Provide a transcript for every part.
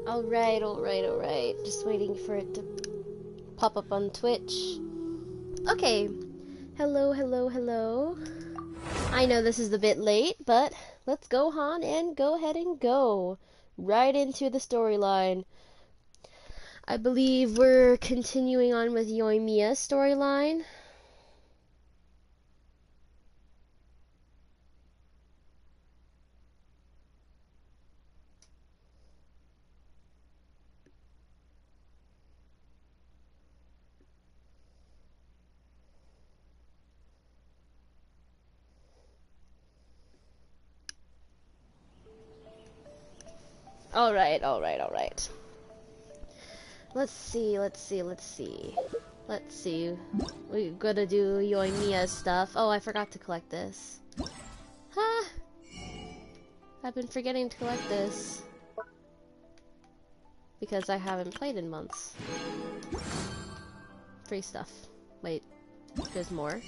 Alright, alright, alright. Just waiting for it to pop up on Twitch. Okay. Hello, hello, hello. I know this is a bit late, but let's go on and go ahead and go right into the storyline. I believe we're continuing on with Yoimiya's storyline. Alright, alright, alright. Let's see. We gotta do Yoimiya's stuff. Oh, I forgot to collect this. Ha! I've been forgetting to collect this. Because I haven't played in months. Free stuff. Wait, there's more?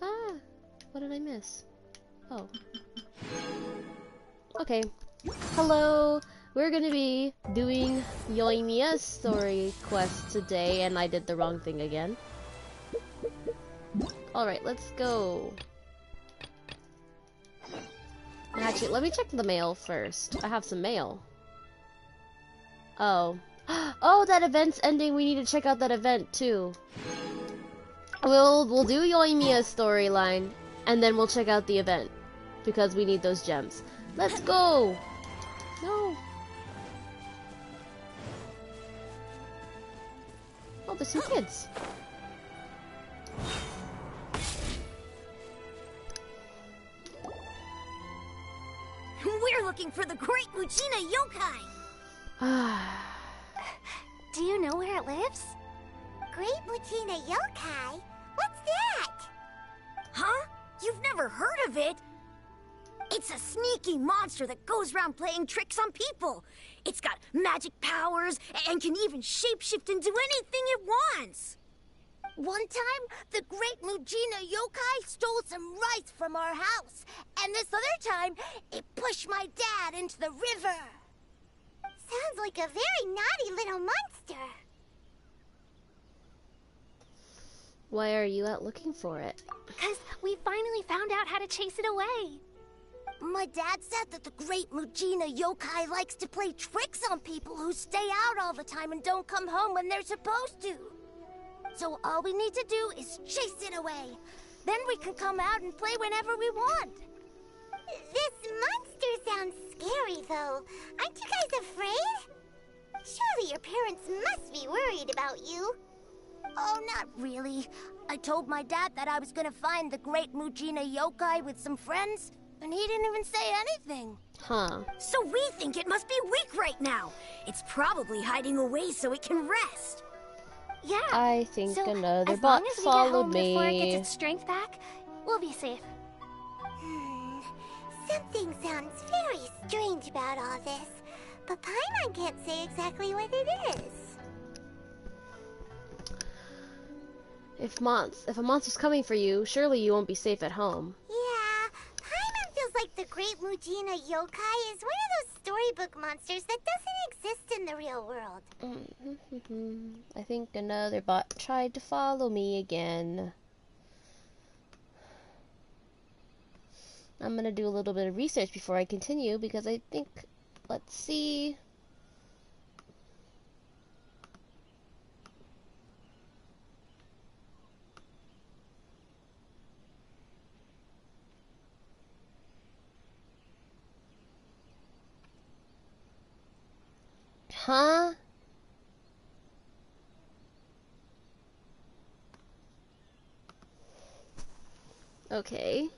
Ah! What did I miss? Oh. Okay. Hello! We're gonna be doing Yoimiya's story quest today, and I did the wrong thing again. Alright, let's go. Actually, let me check the mail first. I have some mail. Oh. Oh, that event's ending. We need to check out that event, too. We'll do Yoimiya's storyline, and then we'll check out the event. Because we need those gems. Let's go! No. Oh, there's some kids. We're looking for the Great Mujina Yokai! Do you know where it lives? Great Mujina Yokai? What's that? Huh? You've never heard of it? It's a sneaky monster that goes around playing tricks on people. It's got magic powers and can even shapeshift into anything it wants. One time, the Great Mujina Yokai stole some rice from our house. And this other time, it pushed my dad into the river. Sounds like a very naughty little monster. Why are you out looking for it? 'Cause we finally found out how to chase it away. My dad said that the Great Mujina Yokai likes to play tricks on people who stay out all the time and don't come home when they're supposed to. So all we need to do is chase it away. Then we can come out and play whenever we want. This monster sounds scary, though. Aren't you guys afraid? Surely your parents must be worried about you. Oh, not really. I told my dad that I was gonna find the Great Mujina Yokai with some friends, and he didn't even say anything. Huh. So we think it must be weak right now. It's probably hiding away so it can rest. Yeah. I think so another as bot long as we followed get home me. before it gets its strength back, we'll be safe. Something sounds very strange about all this, but Paimon can't say exactly what it is. If a monster's coming for you, surely you won't be safe at home. Yeah, Paimon feels like the Great Mujina Yokai is one of those storybook monsters that doesn't exist in the real world. I think another bot tried to follow me again. I'm gonna do a little bit of research before I continue because I think, let's see. Huh? Okay.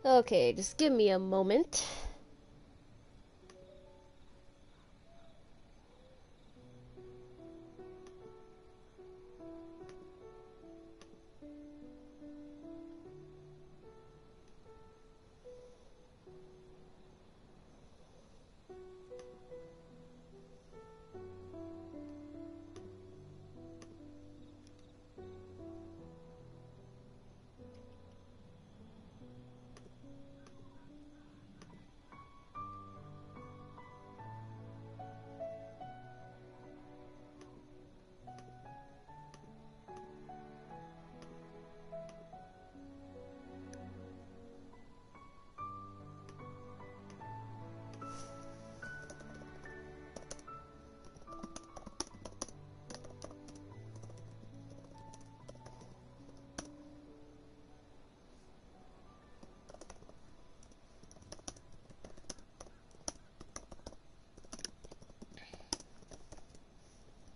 Okay, just give me a moment.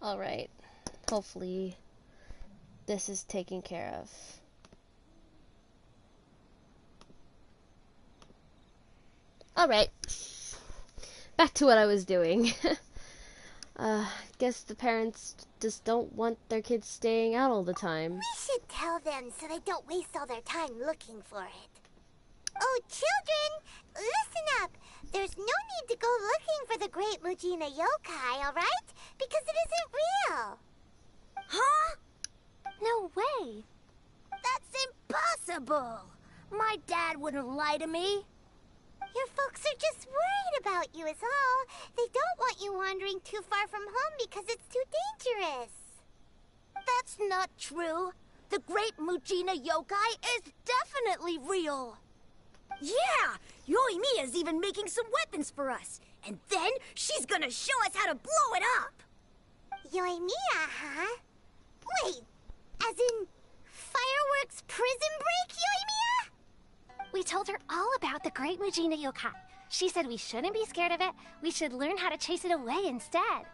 Alright, hopefully this is taken care of. Alright, back to what I was doing. Guess the parents just don't want their kids staying out all the time. We should tell them so they don't waste all their time looking for it. Oh, children, listen up. There's no need to go looking for the great Mujina yokai, alright? Because it isn't real. Huh? No way. That's impossible! My dad wouldn't lie to me. Your folks are just worried about you is all. They don't want you wandering too far from home because it's too dangerous. That's not true. The great Mujina yokai is definitely real. Yeah! Yoimiya's even making some weapons for us. And then she's gonna show us how to blow it up! Yoimiya, huh? Wait, as in fireworks prison break, Yoimiya? We told her all about the great Mujina yokai. She said we shouldn't be scared of it. We should learn how to chase it away instead.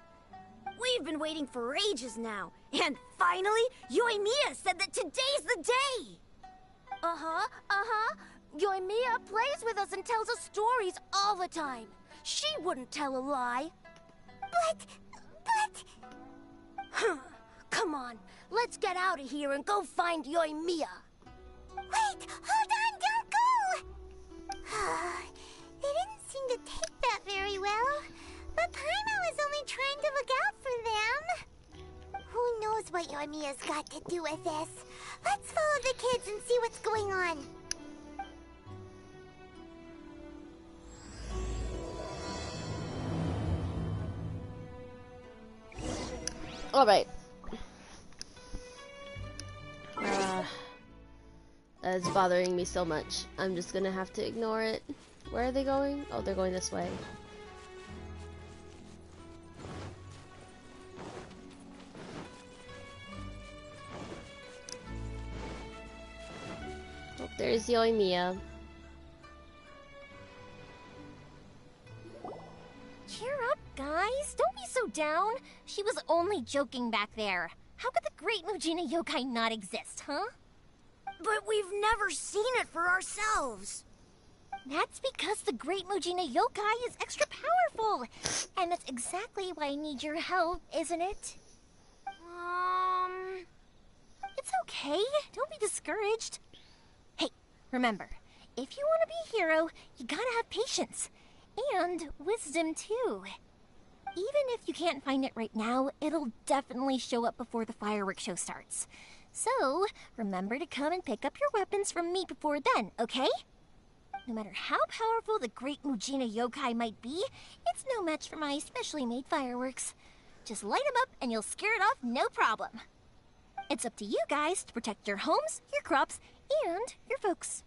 We've been waiting for ages now. And finally, Yoimiya said that today's the day! Yoimiya plays with us and tells us stories all the time. She wouldn't tell a lie. But... Come on, let's get out of here and go find Yoimiya. Wait, hold on, don't go! They didn't seem to take that very well. But Paimon was only trying to look out for them. Who knows what Yoimiya's got to do with this? Let's follow the kids and see what's going on. Alright. That's bothering me so much. I'm just gonna have to ignore it. Where are they going? Oh, they're going this way. Oh, there's Yoimiya. Cheer up, guys. Don't be so down. She was only joking back there. How could the great Mujina yokai not exist, huh? But we've never seen it for ourselves. That's because the great Mujina yokai is extra powerful. And that's exactly why I need your help, isn't it? It's okay. Don't be discouraged. Hey, remember, if you want to be a hero, you gotta have patience. And wisdom, too. Even if you can't find it right now, it'll definitely show up before the fireworks show starts. So, remember to come and pick up your weapons from me before then, okay? No matter how powerful the great Mujina yokai might be, it's no match for my specially made fireworks. Just light them up and you'll scare it off no problem. It's up to you guys to protect your homes, your crops, and your folks.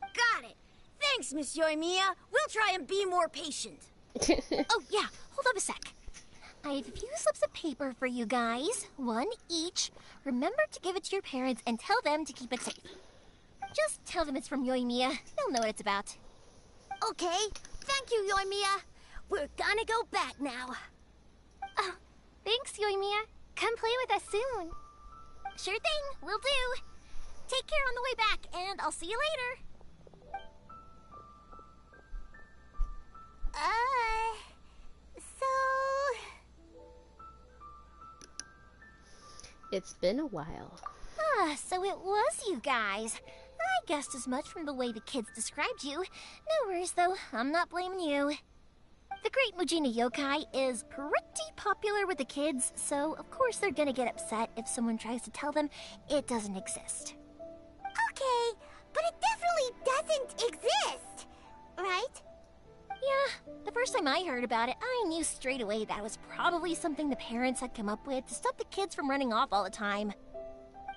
Got it. Thanks, Miss Yoimiya. We'll try and be more patient. Oh, yeah. Hold up a sec. I have a few slips of paper for you guys. One each. Remember to give it to your parents and tell them to keep it safe. Just tell them it's from Yoimiya. They'll know what it's about. Okay. Thank you, Yoimiya. We're gonna go back now. Oh, thanks, Yoimiya. Come play with us soon. Sure thing. Will do. Take care on the way back, and I'll see you later. It's been a while. Ah, so it was you guys. I guessed as much from the way the kids described you. No worries, though. I'm not blaming you. The Great Mujina Yokai is pretty popular with the kids, so of course they're gonna get upset if someone tries to tell them it doesn't exist. Okay, but it definitely doesn't exist, right? Yeah, the first time I heard about it, I knew straight away that was probably something the parents had come up with to stop the kids from running off all the time.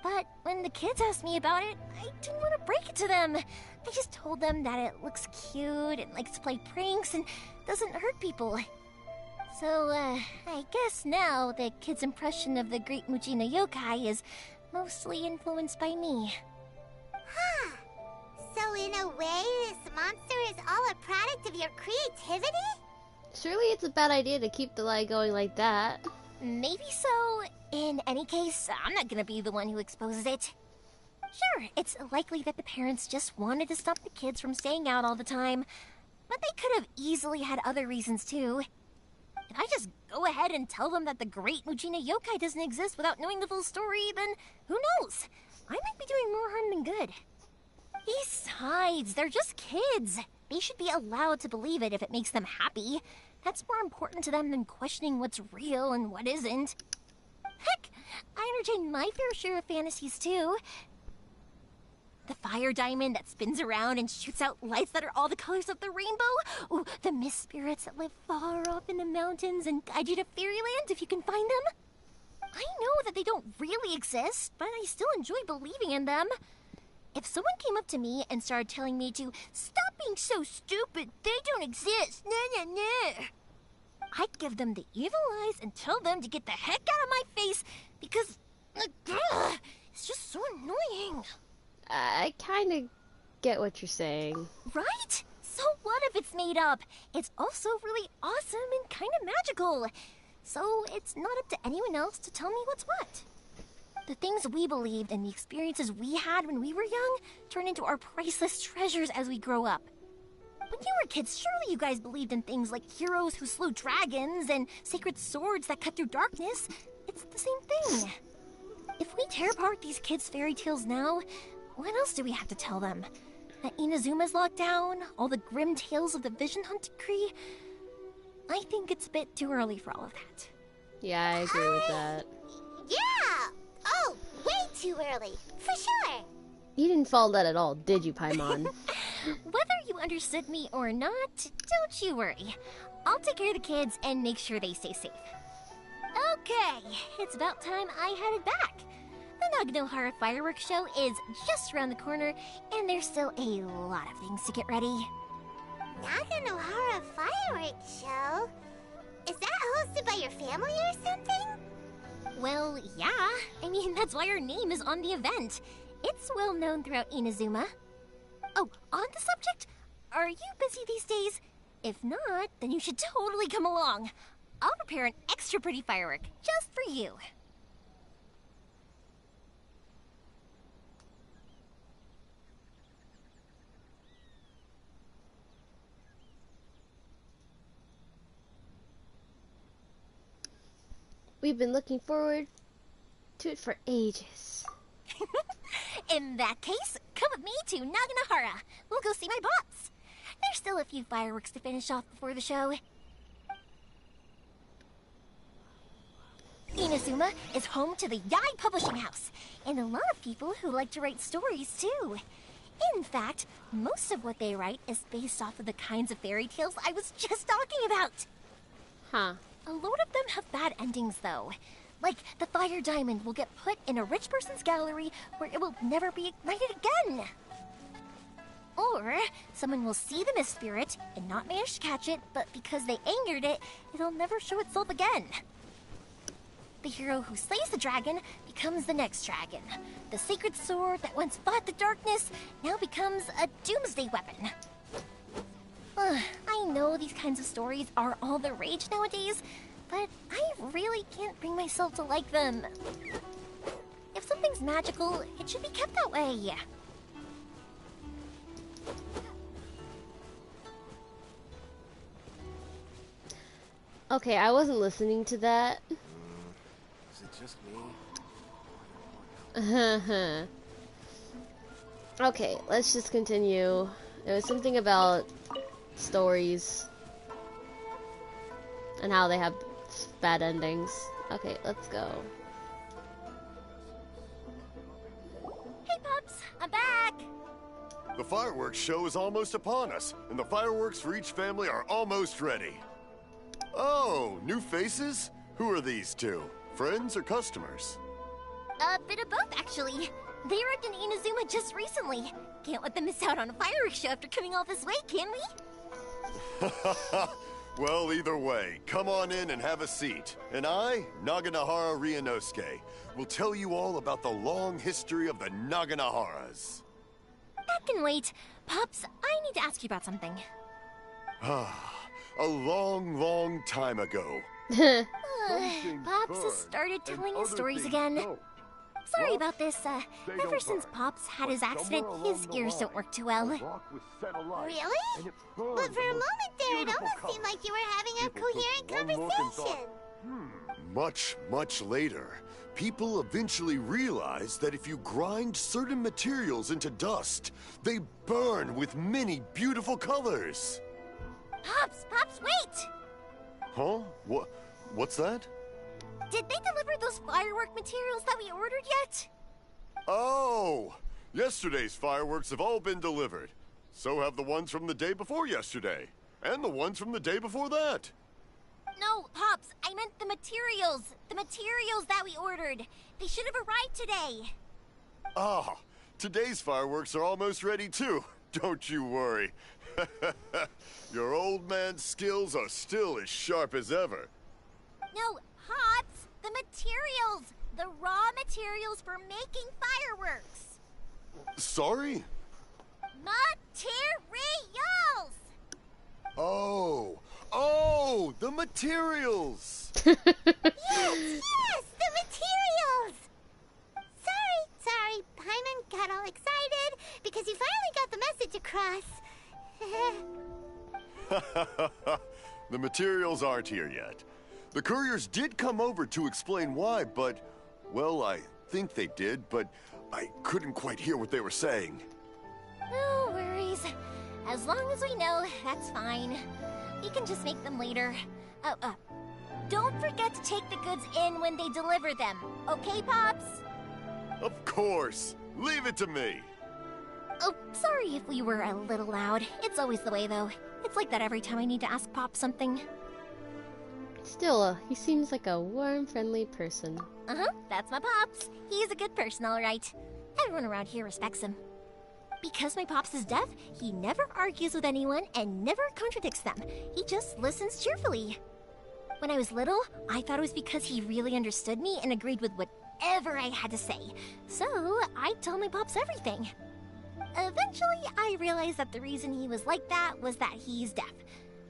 But when the kids asked me about it, I didn't want to break it to them. I just told them that it looks cute and likes to play pranks and doesn't hurt people. So, I guess now the kids' impression of the Great Mujina Yokai is mostly influenced by me. Huh. So in a way, this monster is all a product of your creativity? Surely it's a bad idea to keep the lie going like that. Maybe so. In any case, I'm not gonna be the one who exposes it. Sure, it's likely that the parents just wanted to stop the kids from staying out all the time, but they could have easily had other reasons too. If I just go ahead and tell them that the Great Mujina Yokai doesn't exist without knowing the full story, then who knows? I might be doing more harm than good. Besides, they're just kids. They should be allowed to believe it if it makes them happy. That's more important to them than questioning what's real and what isn't. Heck, I entertain my fair share of fantasies too. The fire diamond that spins around and shoots out lights that are all the colors of the rainbow. Ooh, the mist spirits that live far off in the mountains and guide you to fairyland if you can find them. I know that they don't really exist, but I still enjoy believing in them. If someone came up to me and started telling me to stop being so stupid, they don't exist, nah. I'd give them the evil eyes and tell them to get the heck out of my face because it's just so annoying. I kind of get what you're saying. Right? So what if it's made up? It's also really awesome and kind of magical. So it's not up to anyone else to tell me what's what. The things we believed and the experiences we had when we were young turn into our priceless treasures as we grow up. When you were kids, surely you guys believed in things like heroes who slew dragons and sacred swords that cut through darkness. It's the same thing. If we tear apart these kids' fairy tales now, what else do we have to tell them? That Inazuma's locked down? All the grim tales of the Vision Hunt decree? I think it's a bit too early for all of that. Yeah, I agree with that. Yeah! Oh, way too early, for sure. You didn't follow that at all, did you, Paimon? Whether you understood me or not, don't you worry. I'll take care of the kids and make sure they stay safe. Okay, it's about time I headed back. The Naganohara fireworks show is just around the corner, and there's still a lot of things to get ready. Naganohara fireworks show? Is that hosted by your family or something? Well, yeah. I mean, that's why our name is on the event. It's well known throughout Inazuma. Oh, on the subject, are you busy these days? If not, then you should totally come along. I'll prepare an extra pretty firework just for you. We've been looking forward to it for ages. In that case, come with me to Naganohara. We'll go see my boss. There's still a few fireworks to finish off before the show. Inazuma is home to the Yai Publishing House, and a lot of people who like to write stories too. In fact, most of what they write is based off of the kinds of fairy tales I was just talking about. Huh. A lot of them have bad endings, though. Like, the fire diamond will get put in a rich person's gallery where it will never be ignited again. Or, someone will see the mist spirit and not manage to catch it, but because they angered it, it'll never show itself again. The hero who slays the dragon becomes the next dragon. The sacred sword that once fought the darkness now becomes a doomsday weapon. I know these kinds of stories are all the rage nowadays, but I really can't bring myself to like them. If something's magical, it should be kept that way. Okay, I wasn't listening to that. Is it just me? Okay, let's just continue. There was something about stories and how they have bad endings. Okay, let's go. Hey, Pops, I'm back. The fireworks show is almost upon us, and the fireworks for each family are almost ready. Oh, new faces? Who are these two? Friends or customers? A bit of both, actually. They arrived in Inazuma just recently. Can't let them miss out on a fireworks show after coming all this way, can we? Well, either way, come on in and have a seat. And I, Naganahara Ryunosuke, will tell you all about the long history of the Naganaharas. That can wait. Pops, I need to ask you about something. A long, long time ago. Pops has started telling his stories again. Sorry about this. Ever since Pops had his accident, his ears don't work too well. Really? But for a moment there, it almost seemed like you were having a coherent conversation. Much, much later, people eventually realized that if you grind certain materials into dust, they burn with many beautiful colors. Pops, wait! Huh? What's that? Did they deliver those firework materials that we ordered yet? Oh! Yesterday's fireworks have all been delivered. So have the ones from the day before yesterday. And the ones from the day before that. No, Pops, I meant the materials. The materials that we ordered. They should have arrived today. Ah, today's fireworks are almost ready too. Don't you worry. Your old man's skills are still as sharp as ever. No, Pops, the materials. The raw materials for making fireworks. Sorry? Materials! Oh, the materials! Yes, the materials! Sorry, Paimon got all excited because he finally got the message across. The materials aren't here yet. The couriers did come over to explain why, but, well, I think they did, but I couldn't quite hear what they were saying. No worries. As long as we know, that's fine. We can just make them later. Don't forget to take the goods in when they deliver them. Okay, Pops? Of course. Leave it to me. Oh, sorry if we were a little loud. It's always the way, though. It's like that every time I need to ask Pop something. Still, he seems like a warm, friendly person. That's my Pops. He's a good person, all right. Everyone around here respects him. Because my Pops is deaf, he never argues with anyone and never contradicts them. He just listens cheerfully. When I was little, I thought it was because he really understood me and agreed with whatever I had to say. So, I'd tell my Pops everything. Eventually, I realized that the reason he was like that was that he's deaf.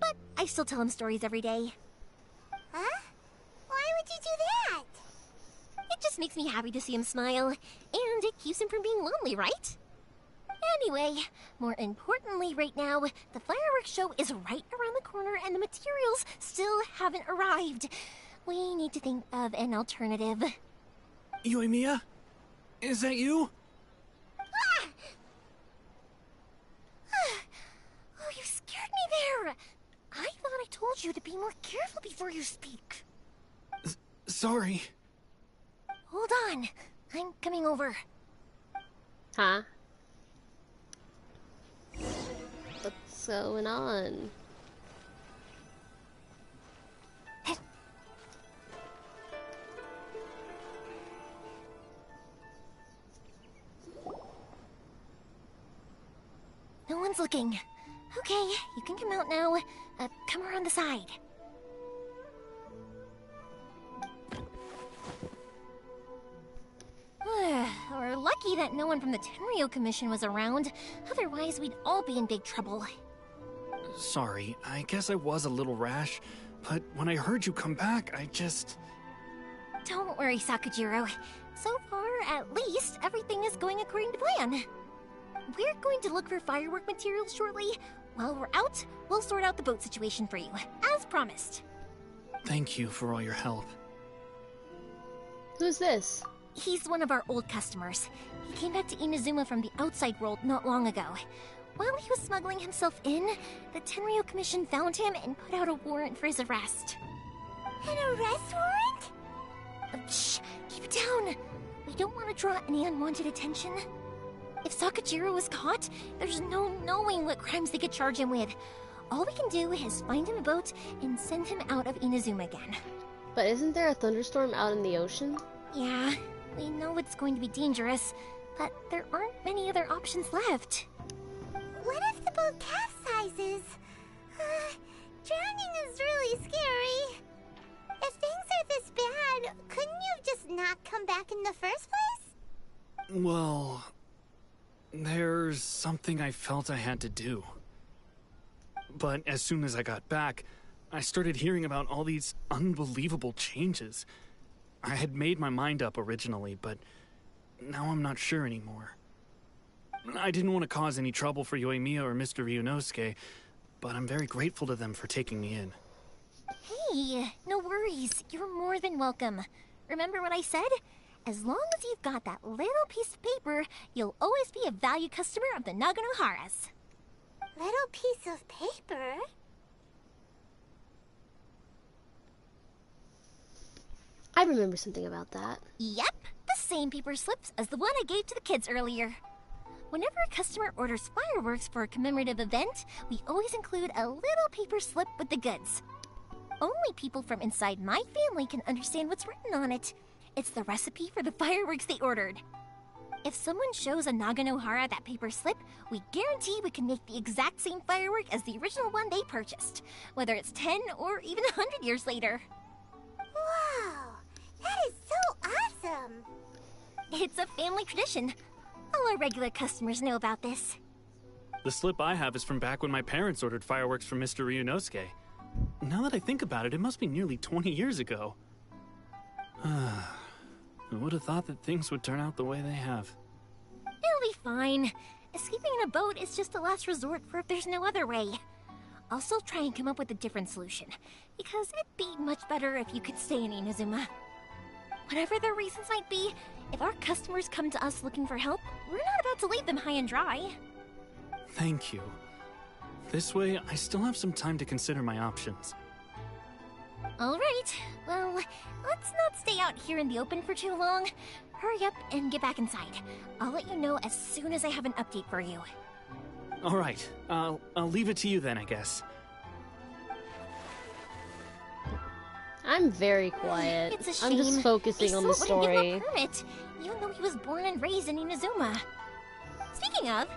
But I still tell him stories every day. Huh? Why would you do that? It just makes me happy to see him smile, and it keeps him from being lonely, right? Anyway, more importantly right now, the fireworks show is right around the corner and the materials still haven't arrived. We need to think of an alternative. Yoimiya? Is that you? Oh, you scared me there! I thought I told you to be more careful before you speak. Sorry. Hold on. I'm coming over. Huh? What's going on? No one's looking. Okay, you can come out now. Come around the side. We're lucky that no one from the Tenryo Commission was around. Otherwise, we'd all be in big trouble. Sorry, I guess I was a little rash, but when I heard you come back, I just... Don't worry, Sakujiro. So far, at least, everything is going according to plan. We're going to look for firework materials shortly. While we're out, we'll sort out the boat situation for you, as promised. Thank you for all your help. Who's this? He's one of our old customers. He came back to Inazuma from the outside world not long ago. While he was smuggling himself in, the Tenryou Commission found him and put out a warrant for his arrest. An arrest warrant? Shh! Keep it down! We don't want to draw any unwanted attention. If Sakajiro was caught, there's no knowing what crimes they could charge him with. All we can do is find him a boat and send him out of Inazuma again. But isn't there a thunderstorm out in the ocean? Yeah, we know it's going to be dangerous, but there aren't many other options left. What if the boat capsizes? Drowning is really scary. If things are this bad, couldn't you just not come back in the first place? Well, there's something I felt I had to do. But as soon as I got back, I started hearing about all these unbelievable changes. I had made my mind up originally, but now I'm not sure anymore. I didn't want to cause any trouble for Yoimiya or Mr. Ryunosuke, but I'm very grateful to them for taking me in. Hey, no worries. You're more than welcome. Remember what I said? As long as you've got that little piece of paper, you'll always be a valued customer of the Naganohara's. Little piece of paper? I remember something about that. Yep, the same paper slips as the one I gave to the kids earlier. Whenever a customer orders fireworks for a commemorative event, we always include a little paper slip with the goods. Only people from inside my family can understand what's written on it. It's the recipe for the fireworks they ordered. If someone shows a Naganohara that paper slip, we guarantee we can make the exact same firework as the original one they purchased, whether it's 10 or even 100 years later. Wow, that is so awesome! It's a family tradition. All our regular customers know about this. The slip I have is from back when my parents ordered fireworks from Mr. Ryunosuke. Now that I think about it, it must be nearly 20 years ago. I would have thought that things would turn out the way they have. It'll be fine. Escaping in a boat is just a last resort for if there's no other way. I'll still try and come up with a different solution, because it'd be much better if you could stay in Inazuma. Whatever their reasons might be, if our customers come to us looking for help, we're not about to leave them high and dry. Thank you. This way, I still have some time to consider my options. All right, well, let's not stay out here in the open for too long. Hurry up and get back inside. I'll let you know as soon as I have an update for you. All right, I'll leave it to you then, I guess. I'm very quiet. It's a shame. I'm just focusing on the Still wouldn't give story. him a permit, even though he was born and raised in Inazuma. Speaking of,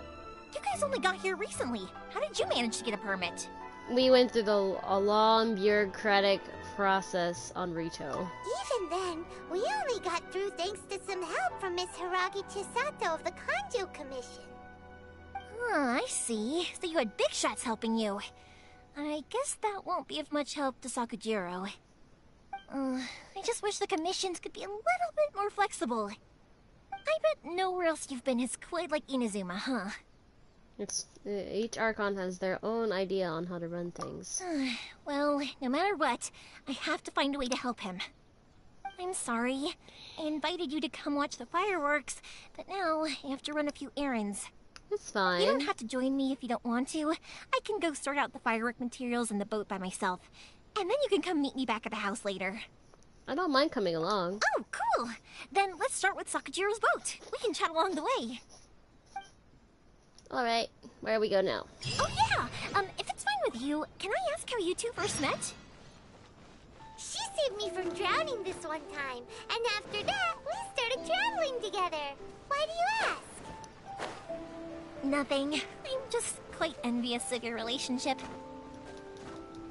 you guys only got here recently. How did you manage to get a permit? We went through a long bureaucratic process on Rito. Even then, we only got through thanks to some help from Miss Hiragi Chisato of the Kanjo Commission. I see. So you had big shots helping you. I guess that won't be of much help to Sakajiro. I just wish the commissions could be a little bit more flexible. I bet nowhere else you've been is quite like Inazuma, huh? Each Archon has their own idea on how to run things. Well, no matter what, I have to find a way to help him. I'm sorry. I invited you to come watch the fireworks, but now I have to run a few errands. It's fine. You don't have to join me if you don't want to. I can go sort out the firework materials in the boat by myself. And then you can come meet me back at the house later. I don't mind coming along. Oh, cool! Then let's start with Sakajiro's boat. We can chat along the way. Alright, where we go now? Oh yeah! If it's fine with you, can I ask how you two first met? She saved me from drowning this one time, and after that, we started traveling together. Why do you ask? Nothing. I'm just quite envious of your relationship.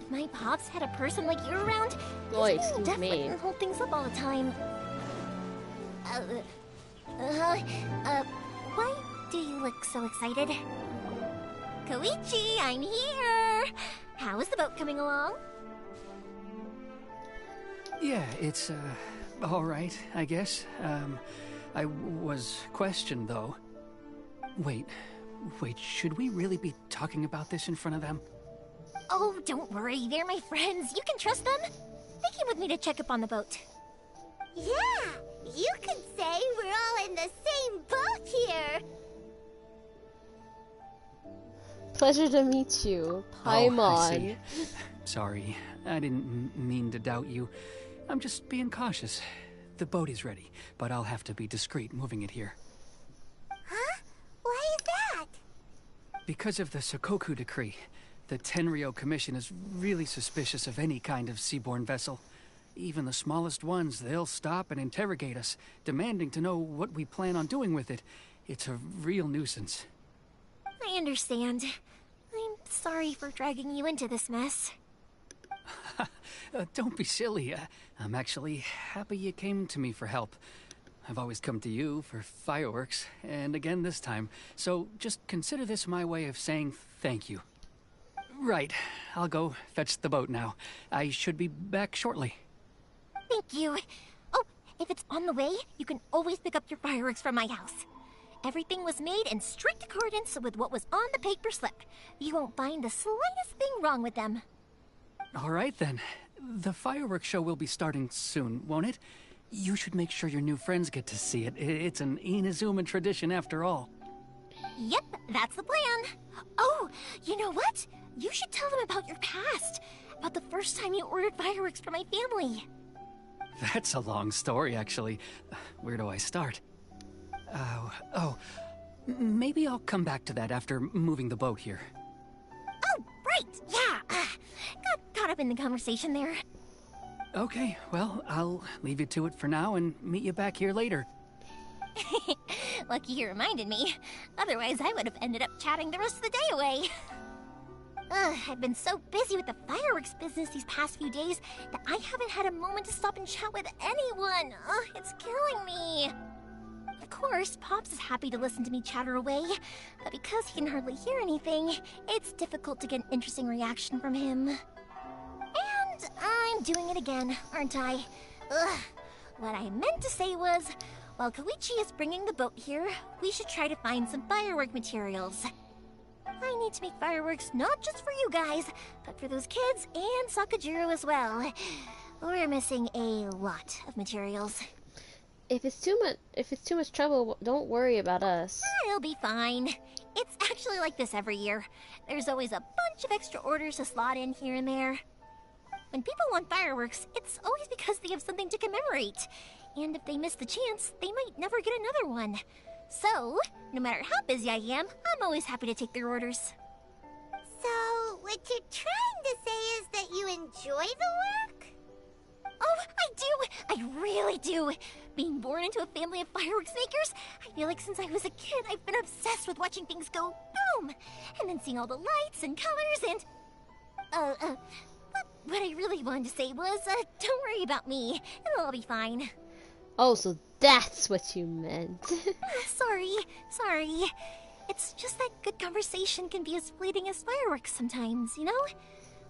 If my pops had a person like you around, Oh, he'd excuse deaf me. and hold things up all the time. Why do you look so excited? Koichi, I'm here! How is the boat coming along? Yeah, it's, all right, I guess. I was questioned, though. Wait, should we really be talking about this in front of them? Oh, don't worry, they're my friends. You can trust them. They came with me to check up on the boat. Yeah, you You could say we're all in the same boat here. Pleasure to meet you, Paimon. Oh, I see. Sorry, I didn't mean to doubt you. I'm just being cautious. The boat is ready, but I'll have to be discreet moving it here. Huh? Why is that? Because of the Sokoku decree, the Tenryou Commission is really suspicious of any kind of seaborne vessel. Even the smallest ones, they'll stop and interrogate us, demanding to know what we plan on doing with it. It's a real nuisance. I understand. I'm sorry for dragging you into this mess. Don't be silly. I'm actually happy you came to me for help. I've always come to you for fireworks, and again this time. So just consider this my way of saying thank you. Right, I'll go fetch the boat now. I should be back shortly. Thank you. Oh, if it's on the way, you can always pick up your fireworks from my house. Everything was made in strict accordance with what was on the paper slip. You won't find the slightest thing wrong with them. All right then. The fireworks show will be starting soon, won't it? You should make sure your new friends get to see it. It's an Inazuma tradition after all. Yep, that's the plan. Oh, you know what? You should tell them about your past. About the first time you ordered fireworks for my family. That's a long story, actually. Where do I start? Maybe I'll come back to that after moving the boat here. Oh, right, yeah. Got caught up in the conversation there. Okay, well, I'll leave you to it for now and meet you back here later. Lucky you reminded me. Otherwise, I would have ended up chatting the rest of the day away. I've been so busy with the fireworks business these past few days that I haven't had a moment to stop and chat with anyone. It's killing me. Of course, Pops is happy to listen to me chatter away, but because he can hardly hear anything, it's difficult to get an interesting reaction from him. And I'm doing it again, aren't I? What I meant to say was, while Koichi is bringing the boat here, we should try to find some firework materials. I need to make fireworks not just for you guys, but for those kids and Sakajiro as well. We're missing a lot of materials. If it's too much trouble, don't worry about us. It'll be fine. It's actually like this every year. There's always a bunch of extra orders to slot in here and there. When people want fireworks, it's always because they have something to commemorate. And if they miss the chance, they might never get another one. So, no matter how busy I am, I'm always happy to take their orders. So, what you're trying to say is that you enjoy the work? Oh, I do! I really do! Being born into a family of fireworks makers, I feel like since I was a kid, I've been obsessed with watching things go boom! And then seeing all the lights and colors and... What I really wanted to say was, don't worry about me. It'll all be fine. Oh, so that's what you meant. Sorry. It's just that good conversation can be as fleeting as fireworks sometimes, you know?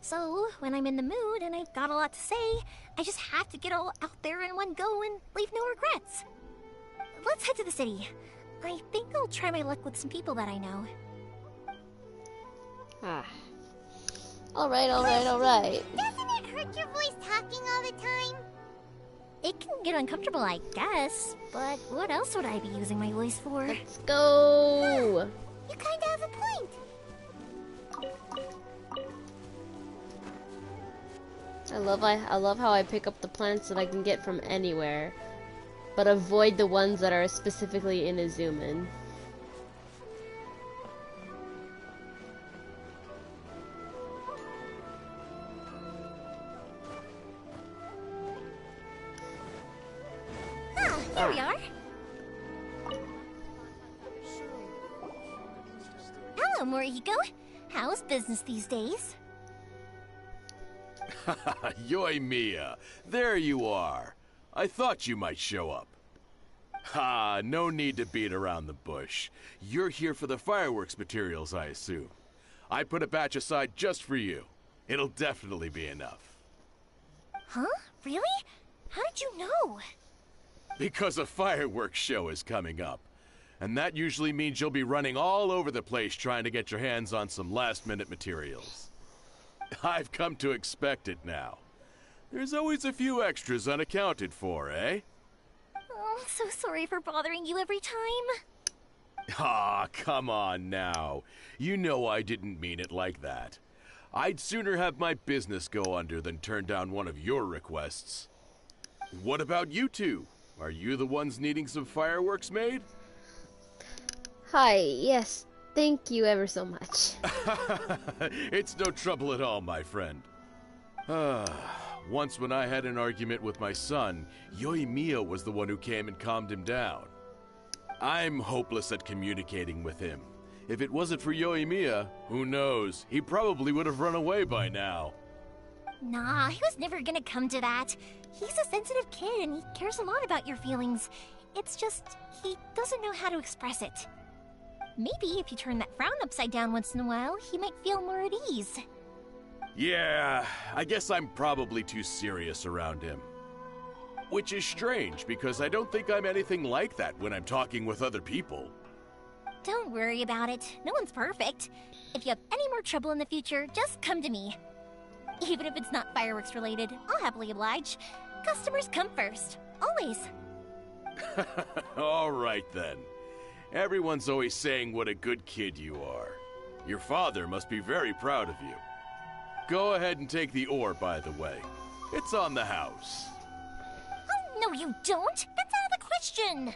So, when I'm in the mood and I've got a lot to say, I just have to get all out there in one go and leave no regrets. Let's head to the city. I think I'll try my luck with some people that I know. Alright. Doesn't it hurt your voice talking all the time? It can get uncomfortable, I guess, but what else would I be using my voice for? Let's go! You kinda have a point. I love how I pick up the plants that I can get from anywhere, but avoid the ones that are specifically in Izumin. Here we are. Hello, Morihiko. How's business these days? Yoimiya, there you are. I thought you might show up. No need to beat around the bush. You're here for the fireworks materials, I assume. I put a batch aside just for you. It'll definitely be enough. Huh? Really? How did you know? Because a fireworks show is coming up. And that usually means you'll be running all over the place trying to get your hands on some last-minute materials. I've come to expect it now. There's always a few extras unaccounted for, eh? Oh, so sorry for bothering you every time. Ah, come on now. You know I didn't mean it like that. I'd sooner have my business go under than turn down one of your requests. What about you two? Are you the ones needing some fireworks made? Hi, yes, thank you ever so much. It's no trouble at all, my friend. Once when I had an argument with my son, Yoimiya was the one who came and calmed him down. I'm hopeless at communicating with him. If it wasn't for Yoimiya, who knows? He probably would have run away by now. Nah, he was never gonna come to that. He's a sensitive kid and he cares a lot about your feelings. It's just, he doesn't know how to express it. Maybe if you turn that frown upside down once in a while, he might feel more at ease. Yeah, I guess I'm probably too serious around him. Which is strange, because I don't think I'm anything like that when I'm talking with other people. Don't worry about it. No one's perfect. If you have any more trouble in the future, just come to me. Even if it's not fireworks related, I'll happily oblige. Customers come first. Always. All right then. Everyone's always saying what a good kid you are. Your father must be very proud of you. Go ahead and take the ore, by the way. It's on the house. Oh, no you don't! That's out of the question!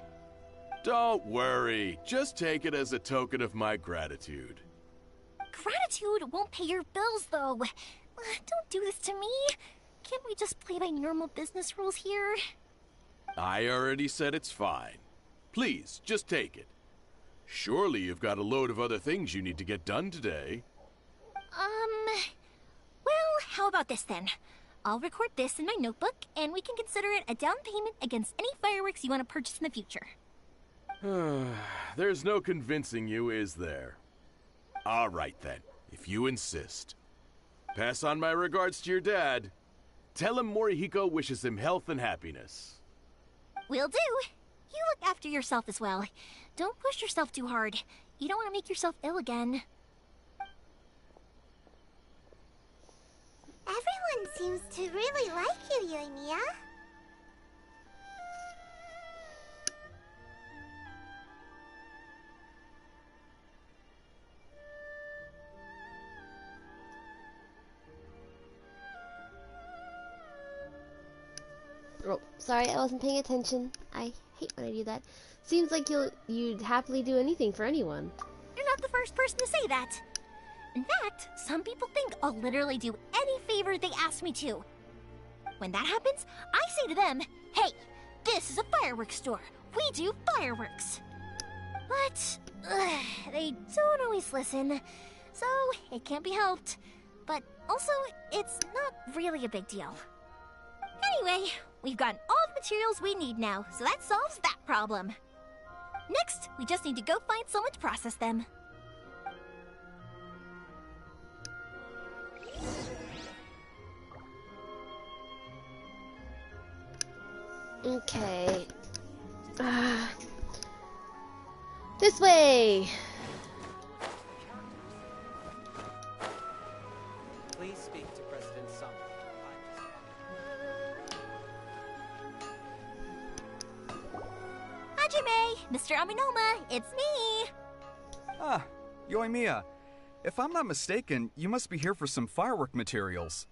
Don't worry. Just take it as a token of my gratitude. Gratitude won't pay your bills, though. Don't do this to me. Can't we just play by normal business rules here? I already said it's fine. Please, just take it. Surely you've got a load of other things you need to get done today. Well, how about this then? I'll record this in my notebook, and we can consider it a down payment against any fireworks you want to purchase in the future. There's no convincing you, is there? All right then, if you insist. Pass on my regards to your dad. Tell him Morihiko wishes him health and happiness. Will do. You look after yourself as well. Don't push yourself too hard. You don't want to make yourself ill again. Everyone seems to really like you, Yoimiya. Oh, sorry, I wasn't paying attention. I hate when I do that. Seems like you'd happily do anything for anyone. You're not the first person to say that. In fact, some people think I'll literally do any favor they ask me to. When that happens, I say to them, hey, this is a fireworks store. We do fireworks. But they don't always listen, so it can't be helped. But also, it's not really a big deal. Anyway, we've gotten all the materials we need now, so that solves that problem. Next, we just need to go find someone to process them. Okay. This way! Please speak to President Summer. Hajime! Mr. Aminoma, it's me! Ah, Yoimiya. If I'm not mistaken, you must be here for some firework materials.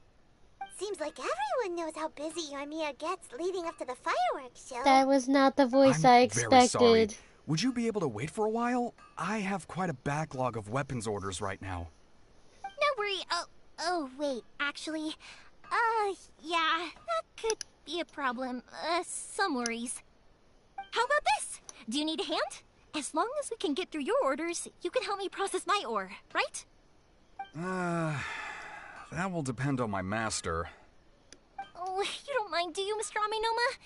Seems like everyone knows how busy Yoimiya gets leading up to the fireworks show. That was not the voice I expected. Very sorry. Would you be able to wait for a while? I have quite a backlog of weapons orders right now. No worry. Oh, wait, actually, yeah, that could be a problem. Some worries. How about this? Do you need a hand? As long as we can get through your orders, you can help me process my ore, right? That will depend on my master. Oh, you don't mind, do you, Mr. Aminoma?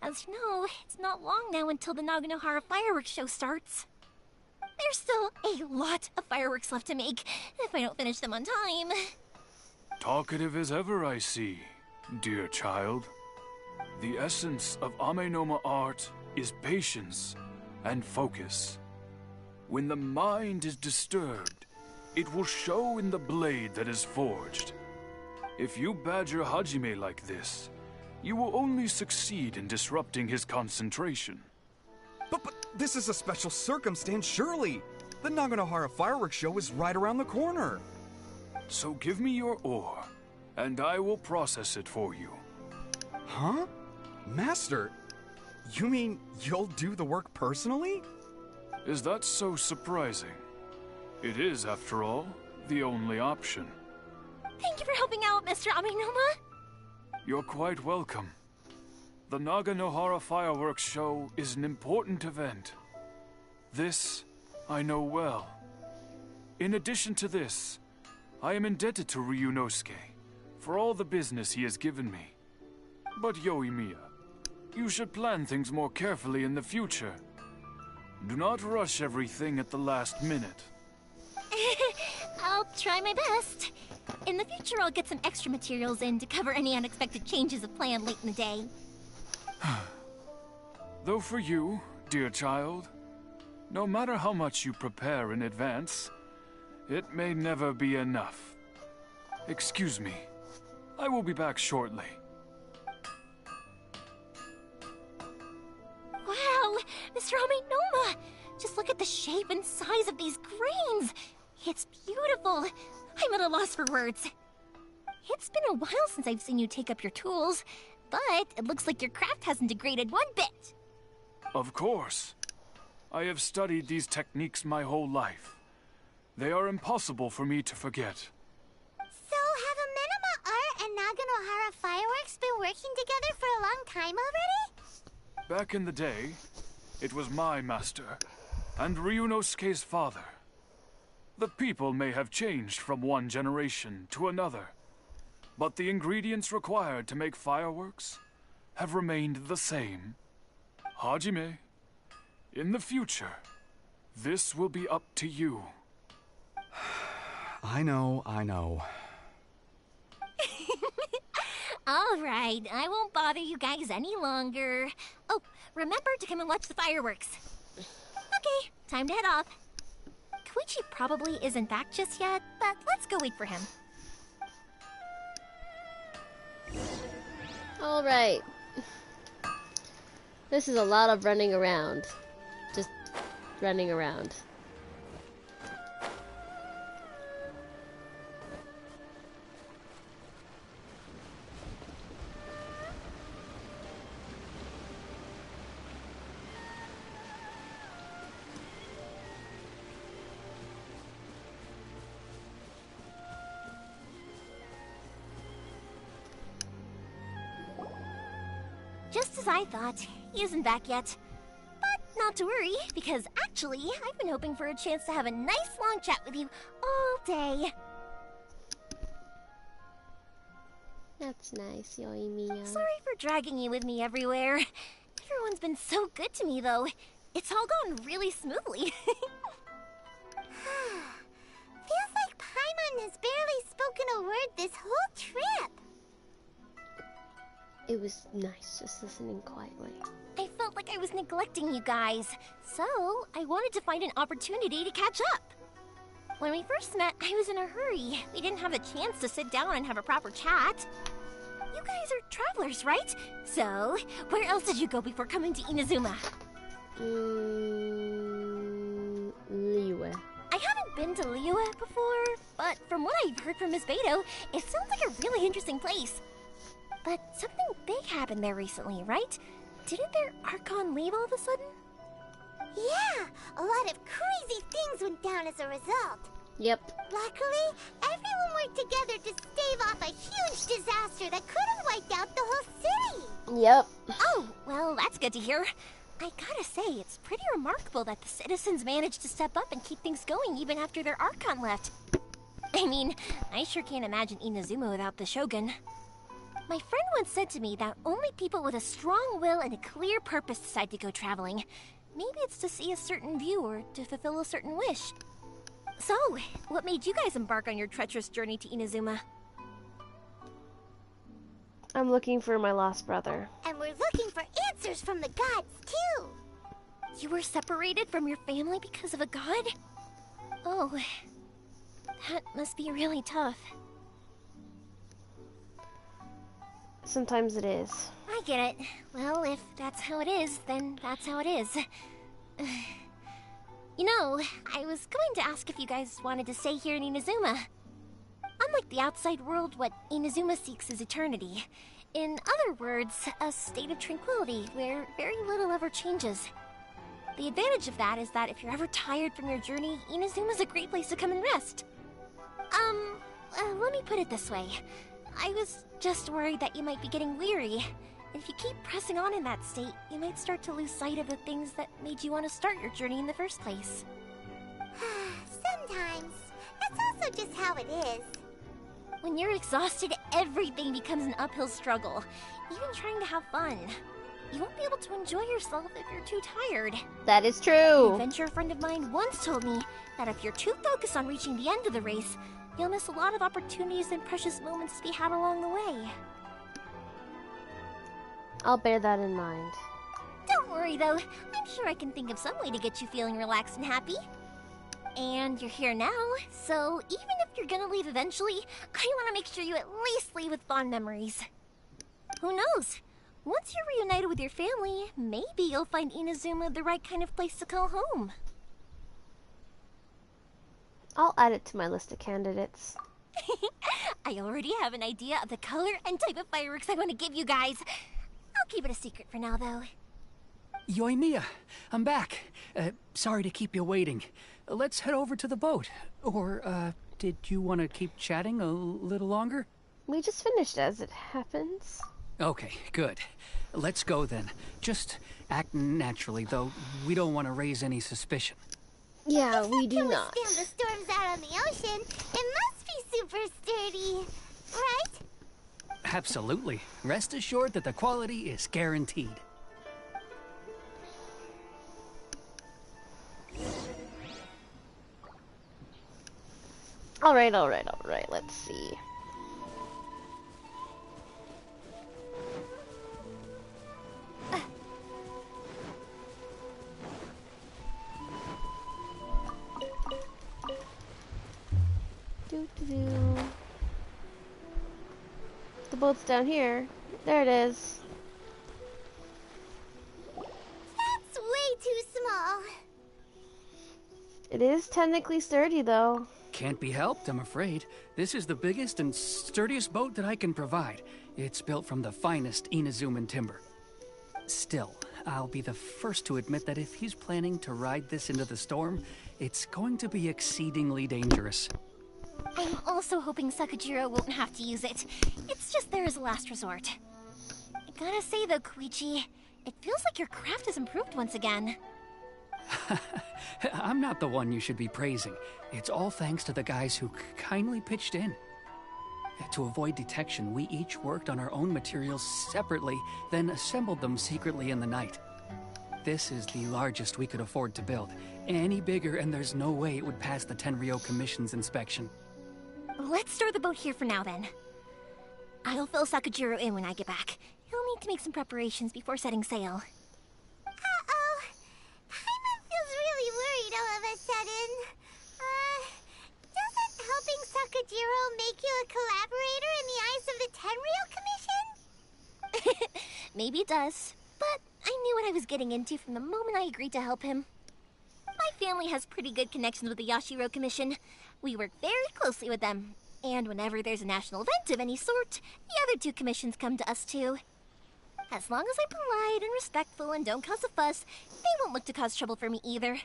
As you know, it's not long now until the Naganohara fireworks show starts. There's still a lot of fireworks left to make, if I don't finish them on time. Talkative as ever, I see, dear child. The essence of Amenoma art is patience and focus. When the mind is disturbed, it will show in the blade that is forged. If you badger Hajime like this, you will only succeed in disrupting his concentration. But this is a special circumstance, surely. The Naganohara fireworks show is right around the corner. So give me your ore, and I will process it for you. Huh? Master, you mean you'll do the work personally? Is that so surprising? It is, after all, the only option. Thank you for helping out, Mr. Amenoma. You're quite welcome. The Naganohara fireworks show is an important event. This I know well. In addition to this, I am indebted to Ryunosuke for all the business he has given me. But Yoimiya, you should plan things more carefully in the future. Do not rush everything at the last minute. I'll try my best. In the future, I'll get some extra materials in to cover any unexpected changes of plan late in the day. Though for you, dear child, no matter how much you prepare in advance, it may never be enough. Excuse me. I will be back shortly. Wow, Mr. Amenoma! Just look at the shape and size of these grains! It's beautiful! I'm at a loss for words. It's been a while since I've seen you take up your tools, but it looks like your craft hasn't degraded one bit. Of course. I have studied these techniques my whole life. They are impossible for me to forget. So, have Amenoma Art and Naganohara Fireworks been working together for a long time already? Back in the day, it was my master, and Ryunosuke's father. The people may have changed from one generation to another, but the ingredients required to make fireworks have remained the same. Hajime, in the future, this will be up to you. I know. All right, I won't bother you guys any longer. Oh, remember to come and watch the fireworks. Okay, time to head off. Koichi probably isn't back just yet, but let's go wait for him. All right. This is a lot of running around. Just running around. Just as I thought, he isn't back yet. But not to worry, because actually, I've been hoping for a chance to have a nice long chat with you all day. That's nice, Yoimiya. Sorry for dragging you with me everywhere. Everyone's been so good to me, though. It's all gone really smoothly. Feels like Paimon has barely spoken a word this whole trip. It was nice just listening quietly. I felt like I was neglecting you guys, so I wanted to find an opportunity to catch up. When we first met, I was in a hurry. We didn't have the chance to sit down and have a proper chat. You guys are travelers, right? So, where else did you go before coming to Inazuma? Liyue. I haven't been to Liyue before, but from what I've heard from Miss Beto, it sounds like a really interesting place. But something big happened there recently, right? Didn't their Archon leave all of a sudden? Yeah, a lot of crazy things went down as a result. Yep. Luckily, everyone worked together to stave off a huge disaster that could have wiped out the whole city. Yep. Oh, well, that's good to hear. I gotta say, it's pretty remarkable that the citizens managed to step up and keep things going even after their Archon left. I mean, I sure can't imagine Inazuma without the Shogun. My friend once said to me that only people with a strong will and a clear purpose decide to go traveling. Maybe it's to see a certain view or to fulfill a certain wish. So, what made you guys embark on your treacherous journey to Inazuma? I'm looking for my lost brother. And we're looking for answers from the gods, too. You were separated from your family because of a god? Oh, that must be really tough. Sometimes it is. I get it. Well, if that's how it is, then that's how it is. You know, I was going to ask if you guys wanted to stay here in Inazuma. Unlike the outside world, what Inazuma seeks is eternity. In other words, a state of tranquility where very little ever changes. The advantage of that is that if you're ever tired from your journey, Inazuma's a great place to come and rest. Let me put it this way. I was just worried that you might be getting weary. If you keep pressing on in that state, you might start to lose sight of the things that made you want to start your journey in the first place. Sometimes. That's also just how it is. When you're exhausted, everything becomes an uphill struggle, even trying to have fun. You won't be able to enjoy yourself if you're too tired. That is An true. adventurer friend of mine once told me that if you're too focused on reaching the end of the race, you'll miss a lot of opportunities and precious moments to be had along the way. I'll bear that in mind. Don't worry though, I'm sure I can think of some way to get you feeling relaxed and happy. And you're here now, so even if you're gonna leave eventually, I want to make sure you at least leave with fond memories. Who knows? Once you're reunited with your family, maybe you'll find Inazuma the right kind of place to call home. I'll add it to my list of candidates. I already have an idea of the color and type of fireworks I want to give you guys. I'll keep it a secret for now, though. Yoimiya, I'm back. Sorry to keep you waiting. Let's head over to the boat. Or, did you want to keep chatting a little longer? We just finished as it happens. Okay, good. Let's go then. Just act naturally, though we don't want to raise any suspicion. Yeah, we do not. Stand the storms out on the ocean. It must be super sturdy, right? Absolutely. Rest assured that the quality is guaranteed. Alright, let's see. The boat's down here. There it is. That's way too small. It is technically sturdy, though. Can't be helped, I'm afraid. This is the biggest and sturdiest boat that I can provide. It's built from the finest Inazuman timber. Still, I'll be the first to admit that if he's planning to ride this into the storm, it's going to be exceedingly dangerous. I'm also hoping Sakajiro won't have to use it. It's just there as a last resort. I gotta say though, Koichi, it feels like your craft has improved once again. I'm not the one you should be praising. It's all thanks to the guys who kindly pitched in. To avoid detection, we each worked on our own materials separately, then assembled them secretly in the night. This is the largest we could afford to build. Any bigger and there's no way it would pass the Tenryou Commission's inspection. Let's store the boat here for now then. I'll fill Sakajiro in when I get back. He'll need to make some preparations before setting sail. Uh-oh. Paimon feels really worried all of a sudden. Doesn't helping Sakajiro make you a collaborator in the eyes of the Tenryou Commission? Maybe it does, but I knew what I was getting into from the moment I agreed to help him. My family has pretty good connections with the Yashiro Commission. We work very closely with them, and whenever there's a national event of any sort, the other two commissions come to us too. As long as I'm polite and respectful and don't cause a fuss, they won't look to cause trouble for me either.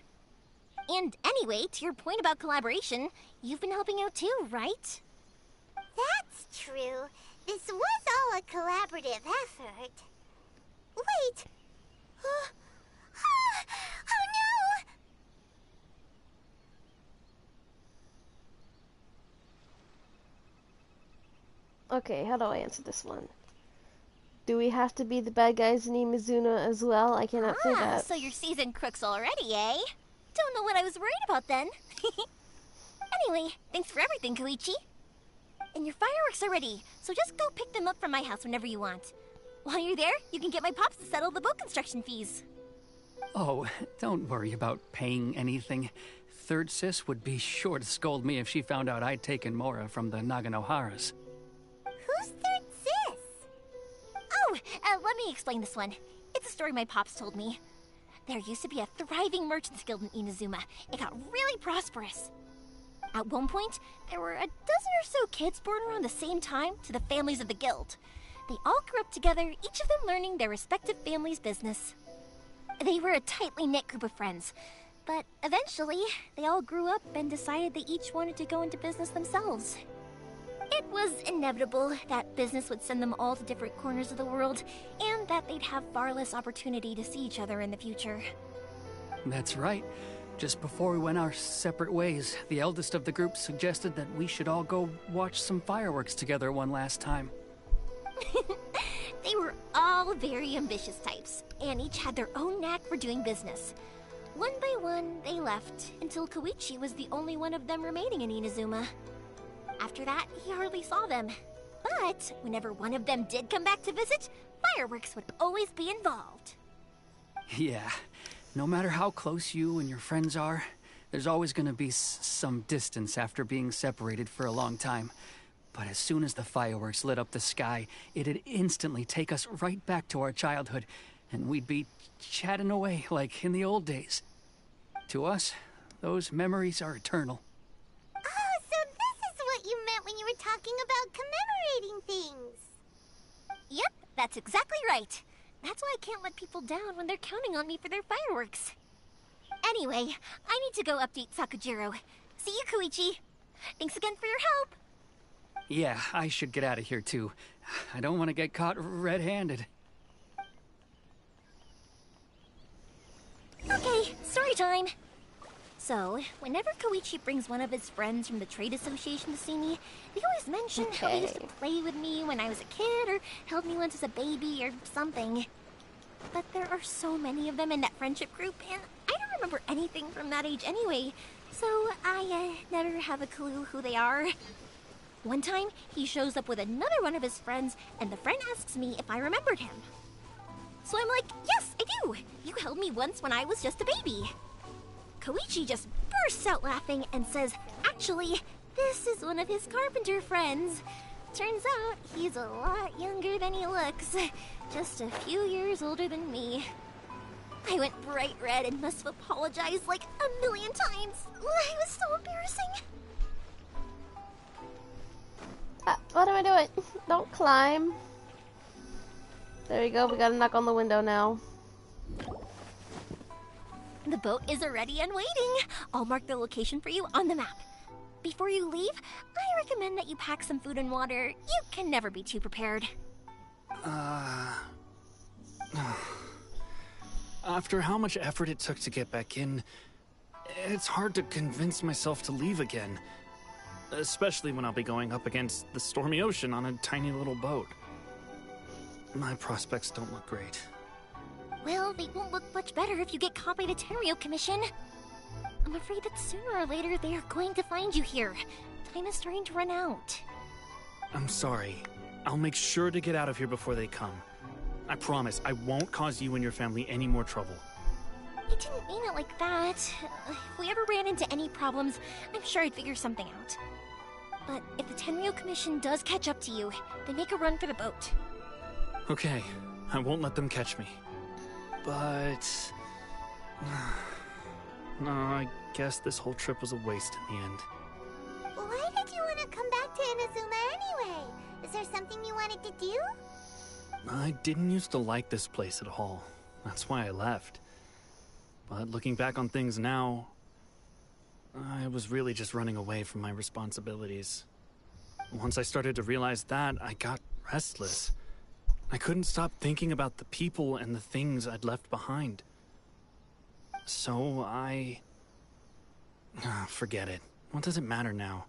And anyway, to your point about collaboration, you've been helping out too, right? That's true. This was all a collaborative effort. Wait! Oh no! Okay, how do I answer this one? Do we have to be the bad guys in Imizuna as well? I cannot say that. So you're seasoned crooks already, eh? Don't know what I was worried about then. Anyway, thanks for everything, Koichi. And your fireworks are ready, so just go pick them up from my house whenever you want. While you're there, you can get my pops to settle the boat construction fees. Oh, don't worry about paying anything. Third Sis would be sure to scold me if she found out I'd taken Mora from the Naganoharas. Who's Third Sis? Oh, let me explain this one. It's a story my pops told me. There used to be a thriving merchants guild in Inazuma. It got really prosperous. At one point, there were a dozen or so kids born around the same time to the families of the guild. They all grew up together, each of them learning their respective family's business. They were a tightly knit group of friends, but eventually, they all grew up and decided they each wanted to go into business themselves. It was inevitable that business would send them all to different corners of the world, and that they'd have far less opportunity to see each other in the future. That's right. Just before we went our separate ways, the eldest of the group suggested that we should all go watch some fireworks together one last time. They were all very ambitious types, and each had their own knack for doing business. One by one, they left, until Koichi was the only one of them remaining in Inazuma. After that, he hardly saw them. But whenever one of them did come back to visit, fireworks would always be involved. Yeah, no matter how close you and your friends are, there's always gonna be some distance after being separated for a long time. But as soon as the fireworks lit up the sky, it'd instantly take us right back to our childhood, and we'd be chatting away like in the old days. To us, those memories are eternal. Oh, so this is what you meant when you were talking about commemorating things. Yep, that's exactly right. That's why I can't let people down when they're counting on me for their fireworks. Anyway, I need to go update Sakujiro. See you, Koichi. Thanks again for your help. Yeah, I should get out of here too. I don't want to get caught red-handed. Okay, story time. So, whenever Koichi brings one of his friends from the trade association to see me, they always mention how he used to play with me when I was a kid, or held me once as a baby, or something. But there are so many of them in that friendship group, and I don't remember anything from that age anyway, so I never have a clue who they are. One time, he shows up with another one of his friends, and the friend asks me if I remembered him. So I'm like, yes, I do! You held me once when I was just a baby. Koichi just bursts out laughing and says, actually, this is one of his carpenter friends. Turns out, he's a lot younger than he looks. Just a few years older than me. I went bright red and must have apologized like a million times. It was so embarrassing. What am I doing? Don't climb. There you go, we gotta knock on the window now. The boat is ready and waiting. I'll mark the location for you on the map. Before you leave, I recommend that you pack some food and water. You can never be too prepared. After how much effort it took to get back in, it's hard to convince myself to leave again. Especially when I'll be going up against the stormy ocean on a tiny little boat. My prospects don't look great. Well, they won't look much better if you get caught by the Tenryou Commission. I'm afraid that sooner or later they are going to find you here. Time is starting to run out. I'm sorry. I'll make sure to get out of here before they come. I promise I won't cause you and your family any more trouble. I didn't mean it like that. If we ever ran into any problems, I'm sure I'd figure something out. But if the Tenryou Commission does catch up to you, then make a run for the boat. Okay, I won't let them catch me. But... no, I guess this whole trip was a waste in the end. Why did you want to come back to Inazuma anyway? Is there something you wanted to do? I didn't used to like this place at all. That's why I left. But looking back on things now, I was really just running away from my responsibilities. Once I started to realize that, I got restless. I couldn't stop thinking about the people and the things I'd left behind. So forget it. What does it matter now?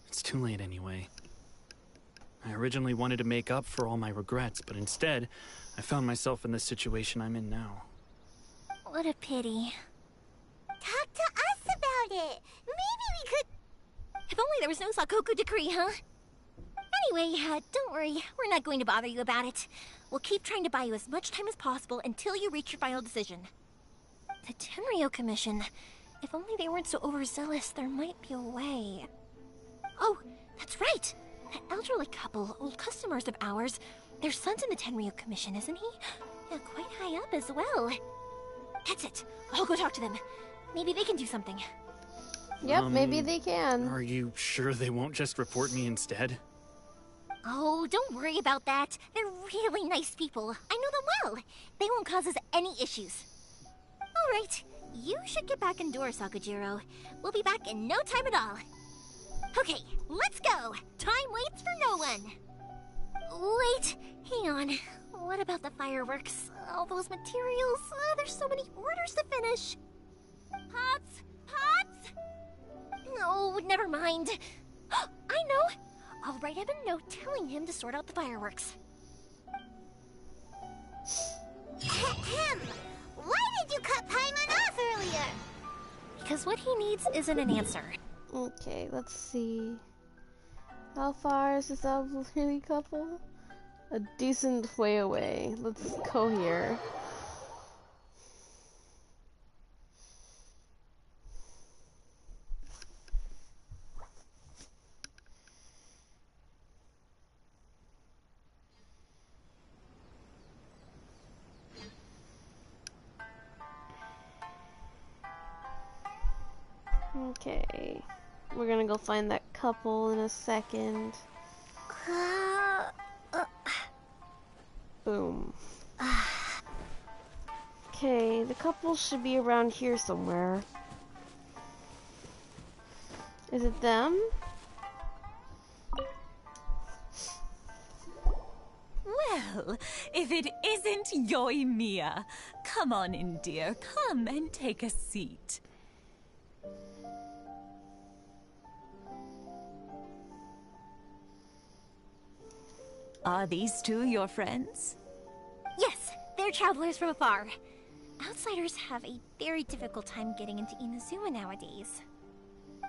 It's too late anyway. I originally wanted to make up for all my regrets, but instead, I found myself in the situation I'm in now. What a pity. Talk to us about it. Maybe we could... If only there was no Sakoku decree, huh? Anyway, don't worry. We're not going to bother you about it. We'll keep trying to buy you as much time as possible until you reach your final decision. The Tenryou Commission. If only they weren't so overzealous, there might be a way. Oh, that's right! That elderly couple, old customers of ours, their son's in the Tenryou Commission, isn't he? Yeah, quite high up as well. That's it. I'll go talk to them. Maybe they can do something. Yep, maybe they can. Are you sure they won't just report me instead? Oh, don't worry about that. They're really nice people. I know them well. They won't cause us any issues. All right, you should get back indoors, Sakujiro. We'll be back in no time at all. Okay, let's go. Time waits for no one. Wait, hang on. What about the fireworks? All those materials? There's so many orders to finish. Pots? Pots? No, never mind. I know. I'll write him a note telling him to sort out the fireworks. Ahem. Why did you cut Paimon off earlier? Because what he needs isn't an answer. Okay, let's see. How far is this elderly couple? A decent way away. Let's go here. Okay, we're gonna go find that couple in a second. Boom. Okay, the couple should be around here somewhere. Is it them? Well, if it isn't Yoimiya, come on in, dear. Come and take a seat. Are these two your friends? Yes, they're travelers from afar. Outsiders have a very difficult time getting into Inazuma nowadays.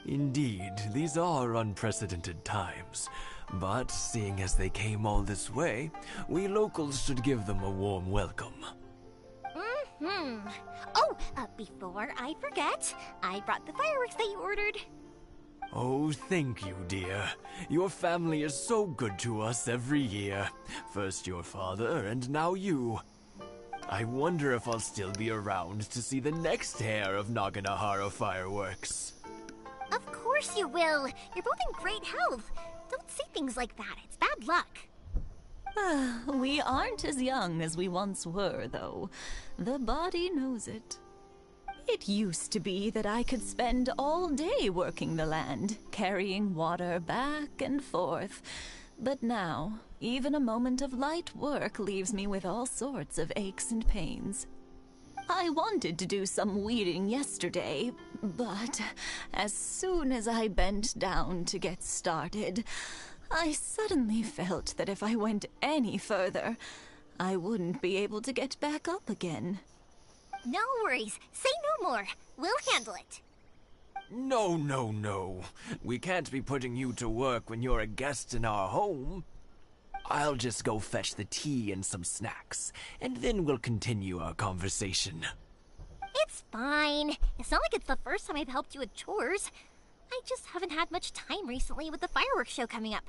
Indeed, these are unprecedented times. But seeing as they came all this way, we locals should give them a warm welcome. Oh, before I forget, I brought the fireworks that you ordered. Oh, thank you, dear. Your family is so good to us every year. First your father, and now you. I wonder if I'll still be around to see the next hair of Naganahara fireworks. Of course you will. You're both in great health. Don't say things like that. It's bad luck. We aren't as young as we once were, though. The body knows it. It used to be that I could spend all day working the land, carrying water back and forth. But now, even a moment of light work leaves me with all sorts of aches and pains. I wanted to do some weeding yesterday, but as soon as I bent down to get started, I suddenly felt that if I went any further, I wouldn't be able to get back up again. No worries. Say no more. We'll handle it. No, no, no. We can't be putting you to work when you're a guest in our home. I'll just go fetch the tea and some snacks, and then we'll continue our conversation. It's fine. It's not like it's the first time I've helped you with chores. I just haven't had much time recently with the fireworks show coming up.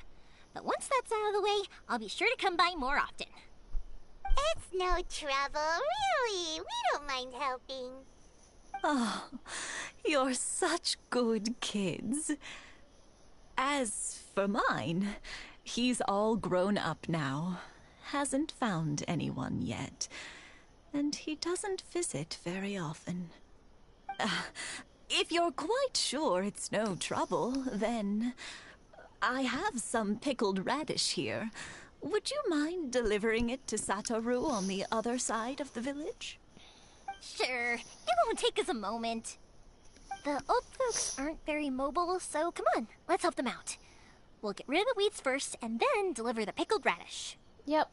But once that's out of the way, I'll be sure to come by more often. It's no trouble, really. We don't mind helping. Oh, you're such good kids. As for mine, he's all grown up now. Hasn't found anyone yet. And he doesn't visit very often. If you're quite sure it's no trouble, then I have some pickled radish here. Would you mind delivering it to Satoru on the other side of the village? Sure. It won't take us a moment. The old folks aren't very mobile, so come on, let's help them out. We'll get rid of the weeds first, and then deliver the pickled radish. Yep.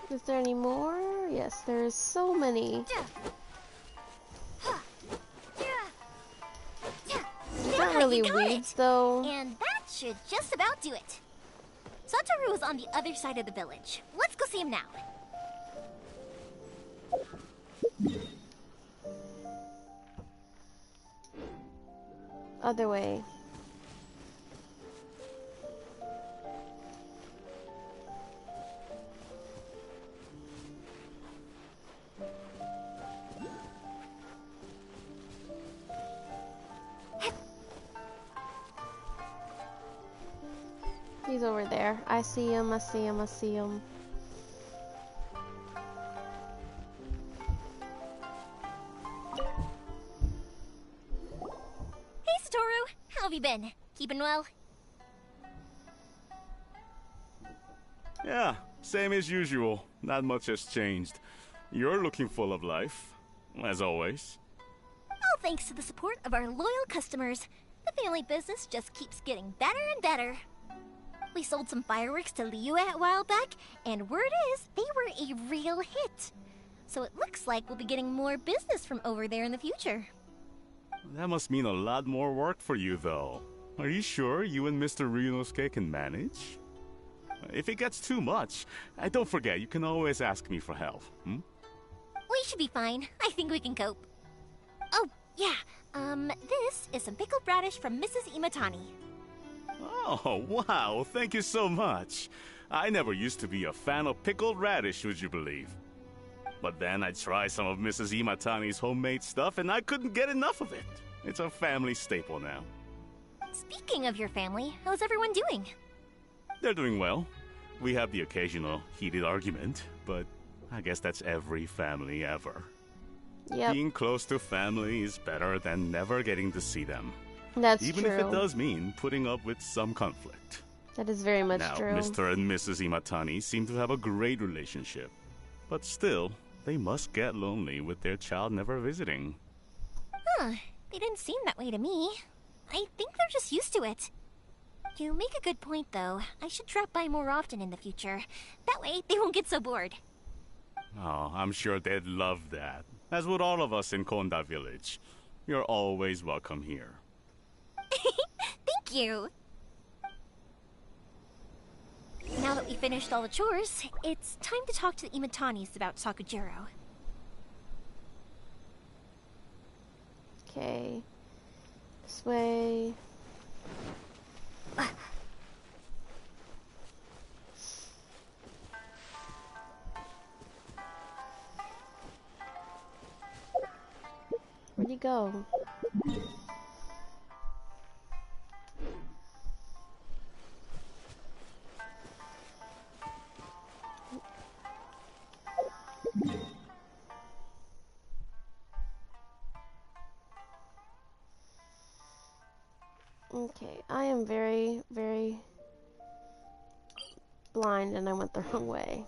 Is there any more? Yes, there's so many. These aren't really weeds, though. And that should just about do it. Satoru is on the other side of the village. Let's go see him now. Other way. He's over there. I see him, I see him, I see him. Hey, Satoru! How have you been? Keeping well? Yeah, same as usual. Not much has changed. You're looking full of life, as always. All thanks to the support of our loyal customers. The family business just keeps getting better and better. We sold some fireworks to Liyue a while back, and word is they were a real hit. So it looks like we'll be getting more business from over there in the future. That must mean a lot more work for you, though. Are you sure you and Mr. Ryunosuke can manage? If it gets too much, don't forget, you can always ask me for help, hmm? We should be fine. I think we can cope. Oh, yeah. This is some pickled radish from Mrs. Imatani. Oh, wow, thank you so much. I never used to be a fan of pickled radish, would you believe? But then I tried some of Mrs. Imatani's homemade stuff and I couldn't get enough of it. It's a family staple now. Speaking of your family, how's everyone doing? They're doing well. We have the occasional heated argument, but I guess that's every family ever. Yep. Being close to family is better than never getting to see them. That's Even true. if it does mean putting up with some conflict. That is very much now, true. Mr. and Mrs. Imatani seem to have a great relationship. But still, they must get lonely with their child never visiting. Huh, they didn't seem that way to me. I think they're just used to it. You make a good point, though. I should drop by more often in the future. That way, they won't get so bored. Oh, I'm sure they'd love that. As would all of us in Konda Village. You're always welcome here. Thank you! Now that we finished all the chores, it's time to talk to the Imatanis about Sakujiro. Okay. This way. Where'd you go? Okay, I am very, very blind and I went the wrong way.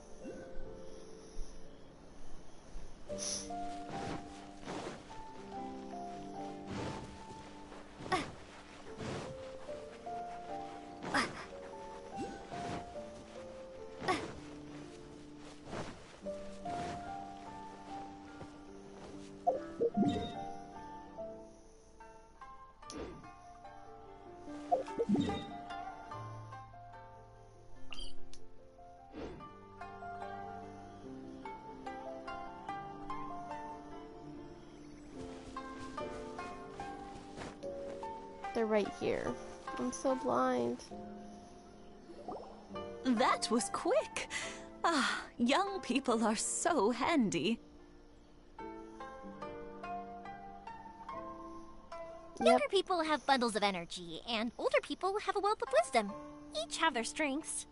They're right here. I'm so blind. That was quick. Ah, young people are so handy. Younger people have bundles of energy, and older people have a wealth of wisdom. Each have their strengths.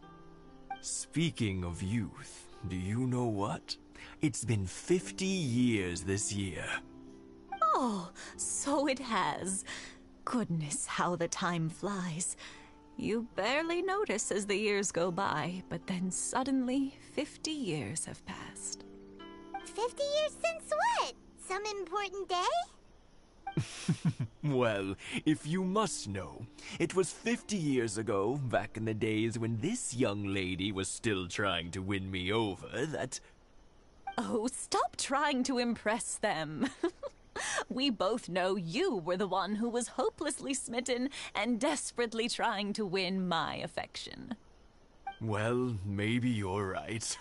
Speaking of youth, do you know what? It's been 50 years this year. Oh, so it has. Goodness, how the time flies. You barely notice as the years go by, but then suddenly 50 years have passed. 50 years since what? Some important day? Well, if you must know, it was 50 years ago, back in the days when this young lady was still trying to win me over, that... Oh, stop trying to impress them. We both know you were the one who was hopelessly smitten and desperately trying to win my affection. Well, maybe you're right.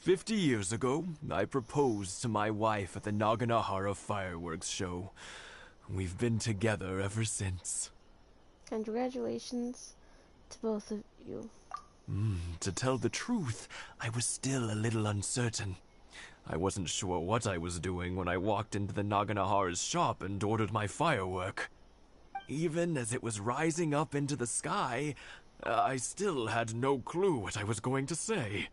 50 years ago, I proposed to my wife at the Naganahara fireworks show. We've been together ever since. Congratulations to both of you. To tell the truth, I was still a little uncertain. I wasn't sure what I was doing when I walked into the Naganahara's shop and ordered my firework. Even as it was rising up into the sky, I still had no clue what I was going to say.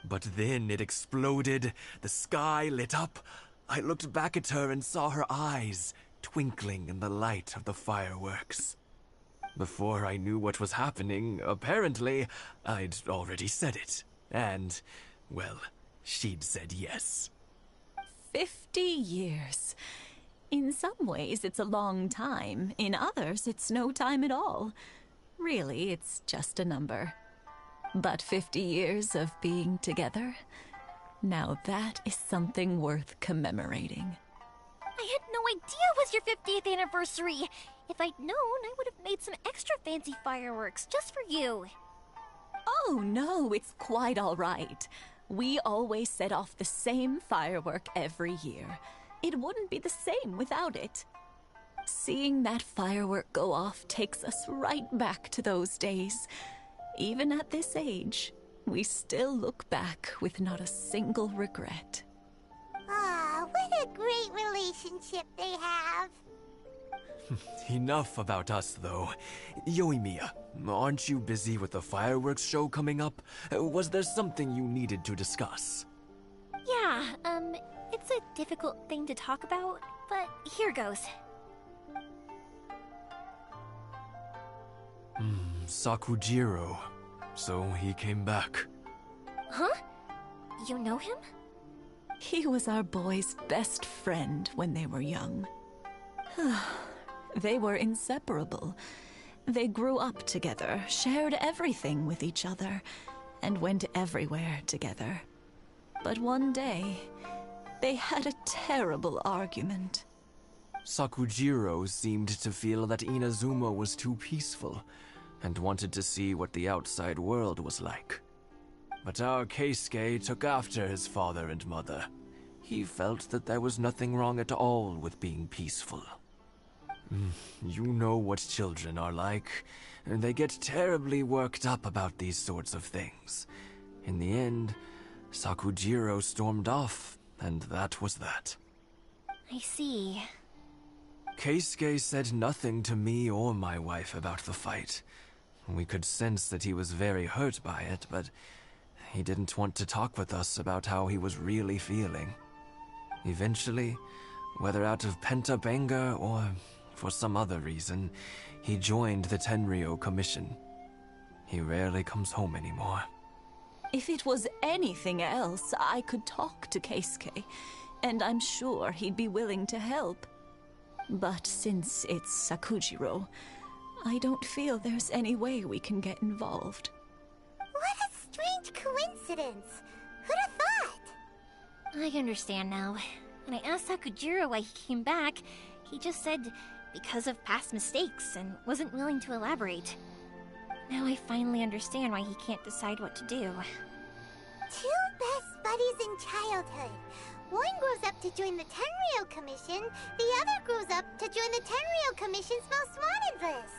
But then it exploded, the sky lit up. I looked back at her and saw her eyes twinkling in the light of the fireworks. Before I knew what was happening, apparently, I'd already said it. And, well, she'd said yes. 50 years. In some ways, it's a long time. In others, it's no time at all. Really, it's just a number. But 50 years of being together? Now that is something worth commemorating. I had no idea it was your 50th anniversary. If I'd known, I would have made some extra fancy fireworks just for you. Oh, no, it's quite all right. We always set off the same firework every year. It wouldn't be the same without it. Seeing that firework go off takes us right back to those days. Even at this age, we still look back with not a single regret. Ah, what a great relationship they have. Enough about us, though. Yoimiya, aren't you busy with the fireworks show coming up? Was there something you needed to discuss? Yeah, it's a difficult thing to talk about, but here goes. Sakujiro. So he came back. Huh? You know him? He was our boy's best friend when they were young. They were inseparable. They grew up together, shared everything with each other, and went everywhere together. But one day, they had a terrible argument. Sakujiro seemed to feel that Inazuma was too peaceful, and wanted to see what the outside world was like. But our Keisuke took after his father and mother. He felt that there was nothing wrong at all with being peaceful. You know what children are like. They get terribly worked up about these sorts of things. In the end, Sakujiro stormed off, and that was that. I see. Keisuke said nothing to me or my wife about the fight. We could sense that he was very hurt by it, but he didn't want to talk with us about how he was really feeling. Eventually, whether out of pent-up anger or for some other reason, he joined the Tenryou Commission. He rarely comes home anymore. If it was anything else, I could talk to Keisuke, and I'm sure he'd be willing to help. But since it's Sakujiro, I don't feel there's any way we can get involved. What a strange coincidence. Who'd have thought? I understand now. When I asked Sakujiro why he came back, he just said because of past mistakes and wasn't willing to elaborate. Now I finally understand why he can't decide what to do. Two best buddies in childhood. One grows up to join the Tenryou Commission, the other grows up to join the Tenryou Commission's most wanted list.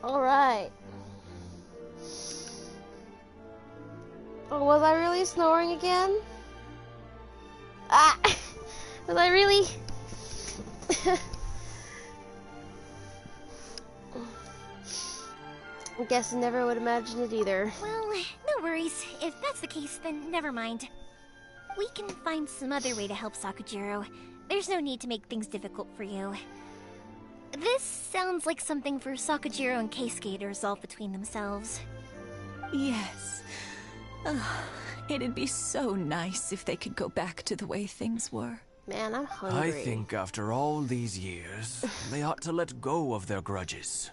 Alright. Oh, was I really snoring again? Ah! Was I really? I guess I never would imagine it either. Well, no worries. If that's the case, then never mind. We can find some other way to help Sakujiro. There's no need to make things difficult for you. This sounds like something for Sakujiro and Keisuke to resolve between themselves. Yes. It'd be so nice if they could go back to the way things were. Man, I'm hungry. I think after all these years, they ought to let go of their grudges.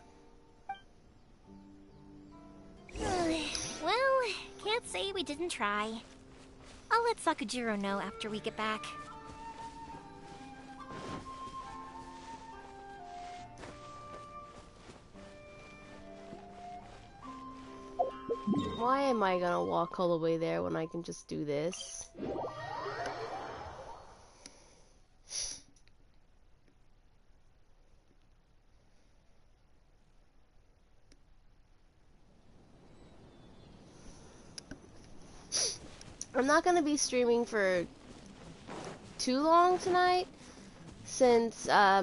Well, can't say we didn't try. I'll let Sakujiro know after we get back. Why am I gonna walk all the way there when I can just do this? I'm not gonna be streaming for too long tonight, since I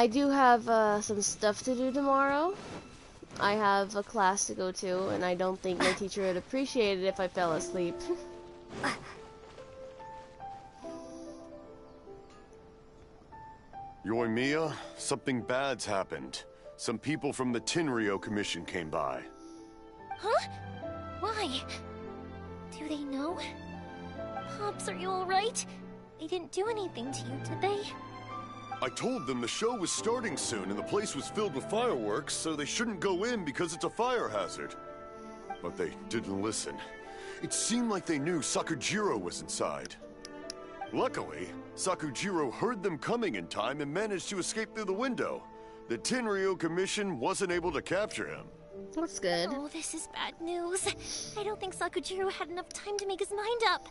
do have some stuff to do tomorrow. I have a class to go to, and I don't think my teacher would appreciate it if I fell asleep. Yoimiya, something bad's happened. Some people from the Tenryou Commission came by. Huh? Why? Do they know? Pops, are you alright? They didn't do anything to you, did they? I told them the show was starting soon and the place was filled with fireworks, so they shouldn't go in because it's a fire hazard. But they didn't listen. It seemed like they knew Sakujiro was inside. Luckily, Sakujiro heard them coming in time and managed to escape through the window. The Tenryou Commission wasn't able to capture him. That's good. Oh, this is bad news. I don't think Sakujiro had enough time to make his mind up.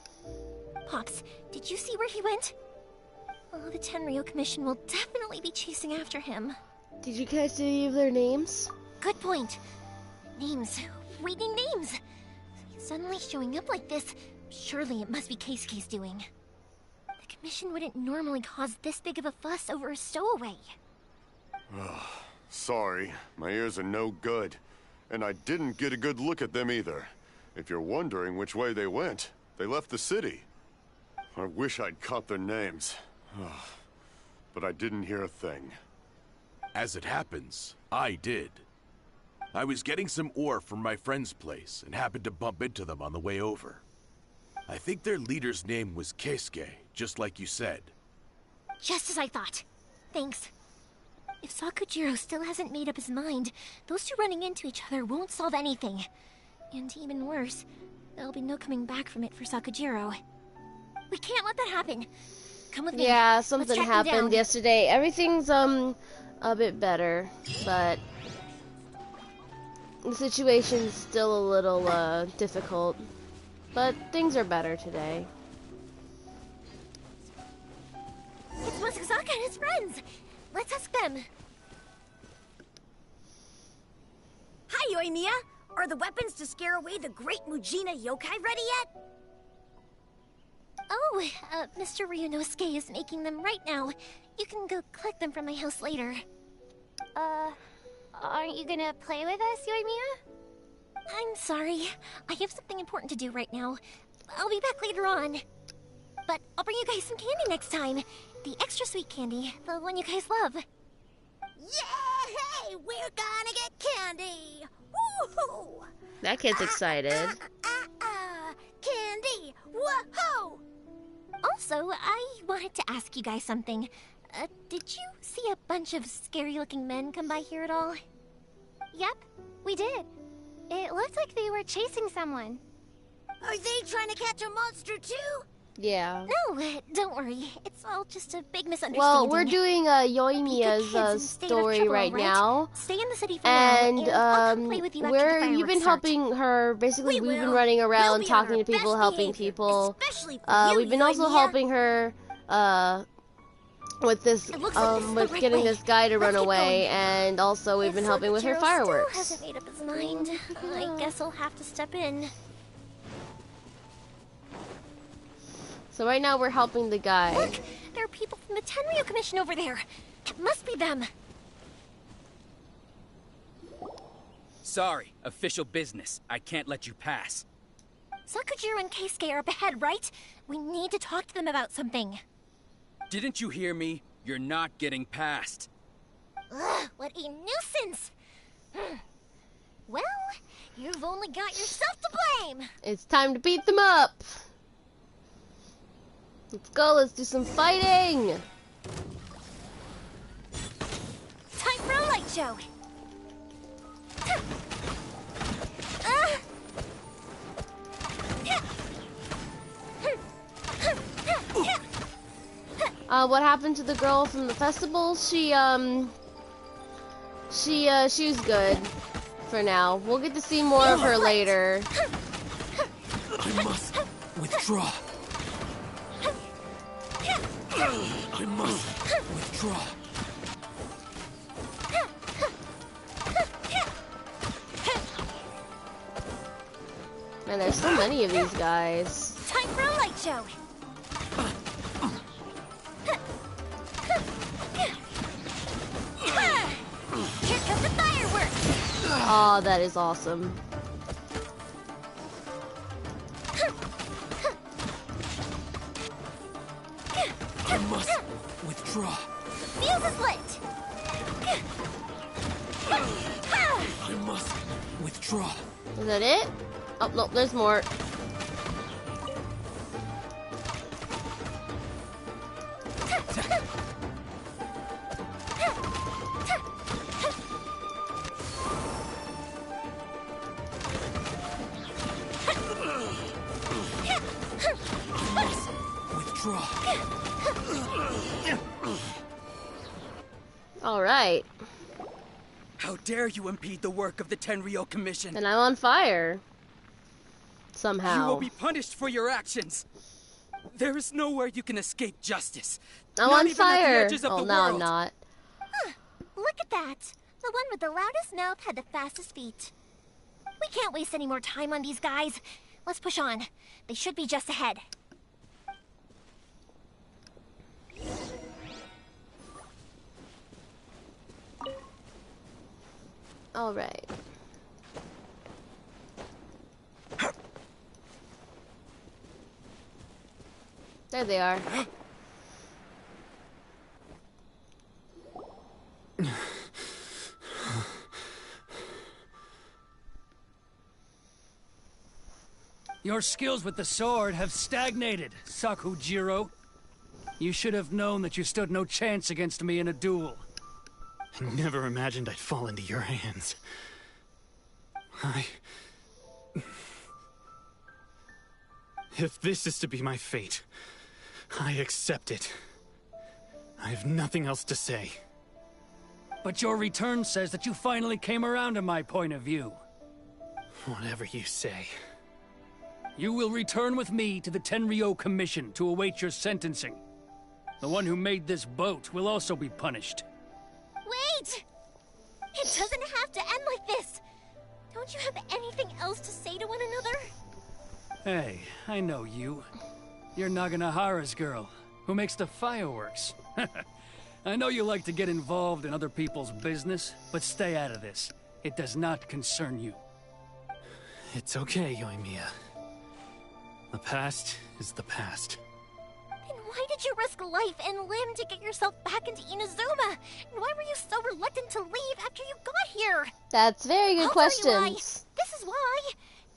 Pops, did you see where he went? Oh, the Tenryou Commission will definitely be chasing after him. Did you catch any of their names? Good point. Names. We need names. Suddenly showing up like this, surely it must be Keisuke's doing. The Commission wouldn't normally cause this big of a fuss over a stowaway. Sorry, my ears are no good. And I didn't get a good look at them either. If you're wondering which way they went, they left the city. I wish I'd caught their names. But I didn't hear a thing. As it happens, I did. I was getting some ore from my friend's place and happened to bump into them on the way over. I think their leader's name was Keisuke, just like you said. Just as I thought. Thanks. If Sakujiro still hasn't made up his mind, those two running into each other won't solve anything. And even worse, there'll be no coming back from it for Sakujiro. We can't let that happen. Come with me. Yeah, something happened yesterday. Everything's a bit better, but the situation's still a little difficult. But things are better today. It's Masazaka and his friends. Let's ask them. Hi, Yoimiya. Are the weapons to scare away the great Mujina yokai ready yet? Oh, Mr. Ryunosuke is making them right now. You can go collect them from my house later. Aren't you gonna play with us, Yoimiya? I'm sorry. I have something important to do right now. I'll be back later on. But I'll bring you guys some candy next time. The extra sweet candy, the one you guys love. Yay! We're gonna get candy! Woohoo! That kid's excited. Candy! Woohoo! Also, I wanted to ask you guys something. Did you see a bunch of scary-looking men come by here at all? Yep, we did. It looked like they were chasing someone. Are they trying to catch a monster too? Yeah. No, don't worry. It's all just a big misunderstanding. Well, we're doing Yoimiya's story right now, Stay in the city for and now, I'll come play with you after the you've been fireworks start. helping her. Basically, we've been running We'll around be on talking our to people, best helping behavior, people. especially for you, We've been also Yoimiya. helping her with this, with getting this guy to run away, and also we've been helping with her fireworks. Still hasn't made up his mind. I guess I'll have to step in. So right now we're helping the guy. Look! There are people from the Tenryu Commission over there. It must be them. Sorry, official business. I can't let you pass. Sakujiro and Keisuke are up ahead, right? We need to talk to them about something. Didn't you hear me? You're not getting past. Ugh, what a nuisance! Well, you've only got yourself to blame! It's time to beat them up! Let's go, let's do some fighting! Time for a light show! What happened to the girl from the festival? She's good for now. We'll get to see more of her later. I must withdraw. I must withdraw. Man, there's so many of these guys. Time for a light show! Here comes the fireworks! Oh, that is awesome. I must withdraw. The fuse is lit! I must withdraw. Is that it? Oh, no, there's more. All right. How dare you impede the work of the Tenryu Commission? And I'm on fire. Somehow. You will be punished for your actions. There is nowhere you can escape justice. I'm Not on even at the fire. edges of Oh, the no, I'm world. not. Huh, look at that! The one with the loudest mouth had the fastest feet. We can't waste any more time on these guys. Let's push on. They should be just ahead. All right. There they are. Your skills with the sword have stagnated, Sakujiro. You should have known that you stood no chance against me in a duel. I never imagined I'd fall into your hands. If this is to be my fate, I accept it. I have nothing else to say. But your return says that you finally came around to my point of view. Whatever you say. You will return with me to the Tenryu Commission to await your sentencing. The one who made this boat will also be punished. Wait! It doesn't have to end like this! Don't you have anything else to say to one another? Hey, I know you. You're Naganahara's girl, who makes the fireworks. I know you like to get involved in other people's business, but stay out of this. It does not concern you. It's okay, Yoimiya. The past is the past. Then why did you risk life and limb to get yourself back into Inazuma? And why were you so reluctant to leave after you got here? That's very good questions. Tell you why. This is why.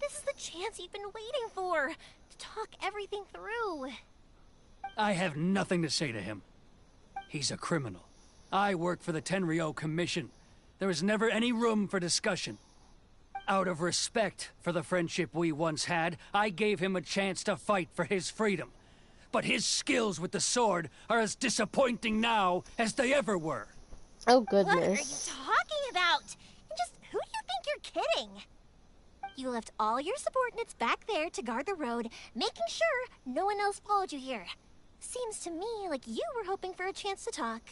This is the chance you've been waiting for. To talk everything through. I have nothing to say to him. He's a criminal. I work for the Tenryu Commission. There is never any room for discussion. Out of respect for the friendship we once had, I gave him a chance to fight for his freedom. But his skills with the sword are as disappointing now as they ever were. Oh, What are you goodness. talking about? And just who do you think you're kidding? You left all your subordinates back there to guard the road, making sure no one else followed you here. Seems to me like you were hoping for a chance to talk.